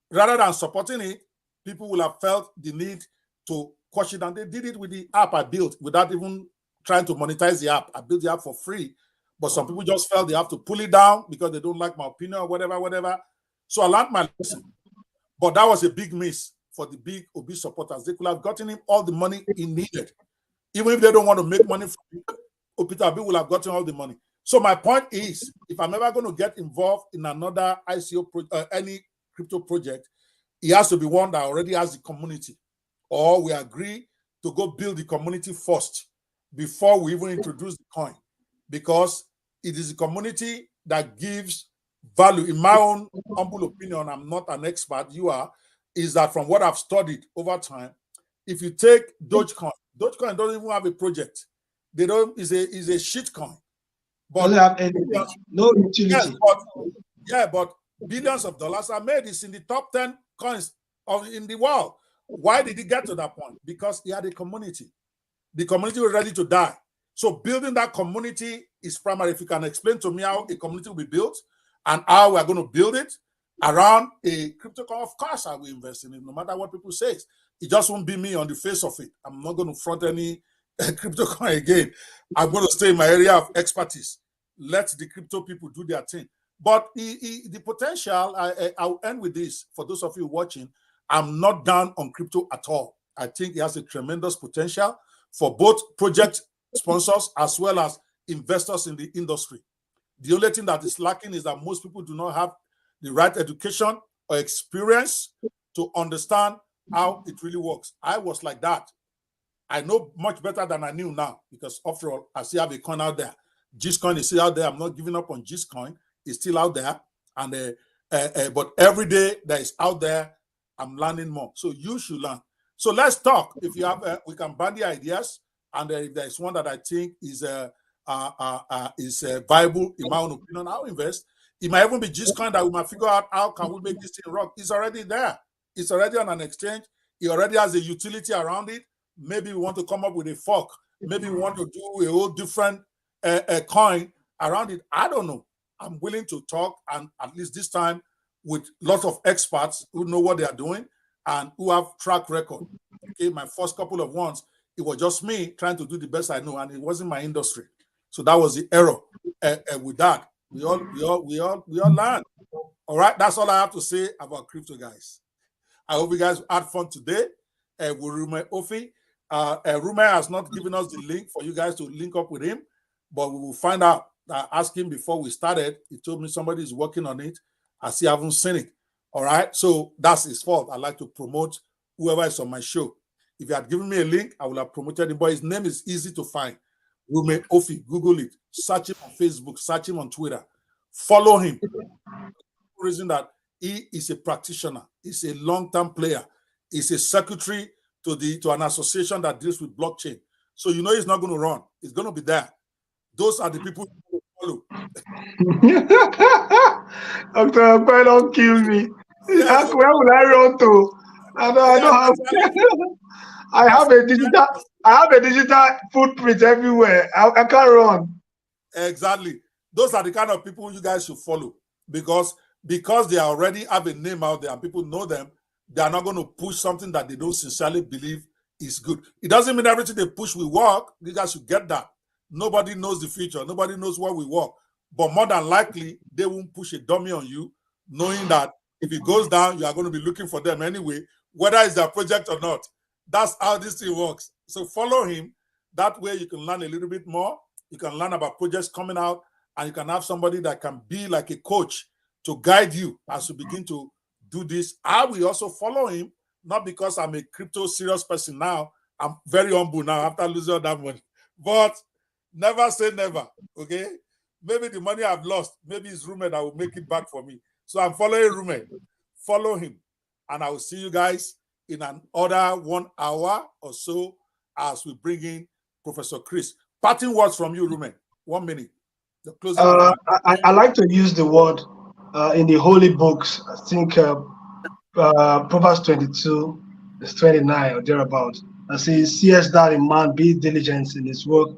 rather than supporting it, people will have felt the need to quash it, and they did it with the app I built without even trying to monetize the app. I built the app for free, but some people just felt they have to pull it down because they don't like my opinion or whatever. So I learned my lesson. But that was a big miss for the big Obi supporters. They could have gotten him all the money he needed. Even if they don't want to make money from it, Peter Obi will have gotten all the money. So my point is, if I'm ever going to get involved in another any crypto project, it has to be one that already has the community, or we agree to go build the community first before we even introduce the coin, because it is the community that gives value. In my own humble opinion, I'm not an expert, you are, is that from what I've studied over time, if you take Dogecoin doesn't even have a project. They don't, is a shit coin. But
doesn't have anything, no utility.
Yes, but billions of dollars are made. It's in the top 10 coins in the world. Why did it get to that point? Because he had a community. The community was ready to die. So building that community is primary. If you can explain to me how a community will be built and how we're going to build it around a crypto coin, of course I will invest in it, no matter what people say. It just won't be me on the face of it. I'm not going to front any crypto coin again. I'm going to stay in my area of expertise. Let the crypto people do their thing. But the potential, I'll end with this. For those of you watching, I'm not down on crypto at all. I think it has a tremendous potential for both project sponsors as well as investors in the industry. The only thing that is lacking is that most people do not have the right education or experience to understand how it really works. I was like that. I know much better than I knew now, because after all, I still have a coin out there. Gcoin is still out there. I'm not giving up on Gcoin. It's still out there. And but every day that is out there, I'm learning more. So you should learn. So let's talk. If you have, we can bandy ideas. And if there's one that I think is viable, in my own opinion, I'll invest. It might even be Gcoin that we might figure out how can we make this thing rock. It's already there. It's already on an exchange. It already has a utility around it. Maybe we want to come up with a fork. Maybe we want to do a whole different coin around it. I don't know. I'm willing to talk, and at least this time with lots of experts who know what they are doing and who have track record. Okay, my first couple of ones, it was just me trying to do the best I know, and it wasn't my industry. So that was the error. With that, we all learn. All right, that's all I have to say about crypto, guys. I hope you guys had fun today with Rume Ophi. Rume has not given us the link for you guys to link up with him, but we will find out. I asked him before we started. He told me somebody is working on it. I still haven't seen it. All right, so that's his fault. I like to promote whoever is on my show. If you had given me a link, I would have promoted him, but his name is easy to find. Rume Ophi. Google it. Search him on Facebook. Search him on Twitter. Follow him. The reason that he is a practitioner. He's a long-term player. He's a secretary to an association that deals with blockchain. So you know he's not going to run. He's going to be there. Those are the people who follow.
Dr. Ophi, don't kill me.
Yes.
Where will I run to? I don't have. I have a digital footprint everywhere. I can't run.
Exactly. Those are the kind of people you guys should follow, because they already have a name out there and people know them. They are not going to push something that they don't sincerely believe is good. It doesn't mean everything they push will work. You guys should get that. Nobody knows the future. Nobody knows what will work. But more than likely, they won't push a dummy on you, knowing that if it goes down, you are going to be looking for them anyway, whether it's their project or not. That's how this thing works. So follow him. That way you can learn a little bit more. You can learn about projects coming out, and you can have somebody that can be like a coach to guide you as you begin to do this. I will also follow him, not because I'm a crypto serious person now. I'm very humble now after losing all that money. But never say never, okay? Maybe the money I've lost, maybe it's Rume that will make it back for me. So I'm following Rume. Follow him. And I will see you guys in another 1 hour or so as we bring in Professor Chris. Parting words from you, Rume. 1 minute. The closing
I like to use the word in the holy books. I think Proverbs 22 is 29 or thereabout. I say, seest thou a man be diligent in his work,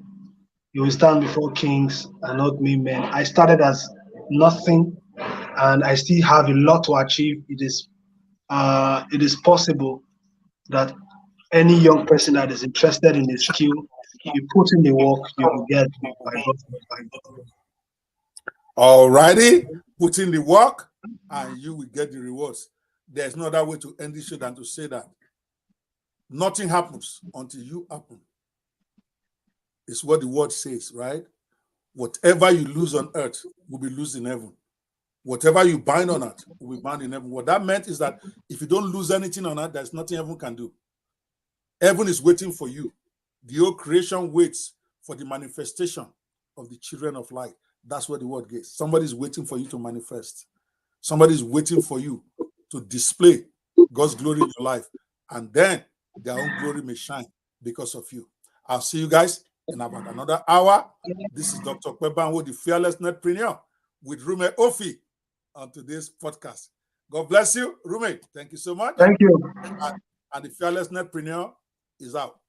you will stand before kings and not me men. I started as nothing, and I still have a lot to achieve. It is possible that any young person that is interested in the skill, you put in the work, you will get by God's grace.
All righty, put in the work, and you will get the rewards. There's no other way to end this show than to say that nothing happens until you happen. It's what the word says, right? Whatever you lose on earth will be loosed in heaven. Whatever you bind on earth will be bound in heaven. What that meant is that if you don't lose anything on earth, there's nothing heaven can do. Heaven is waiting for you. The whole creation waits for the manifestation of the children of light. That's what the word gets. Somebody's waiting for you to manifest. Somebody's waiting for you to display God's glory in your life. And then their own glory may shine because of you. I'll see you guys in about another hour. This is Dr. Kwebanwo, the Fearless Netpreneur, with Rume Ophi on today's podcast. God bless you. Rume, thank you so much.
Thank you.
And the Fearless Netpreneur is out.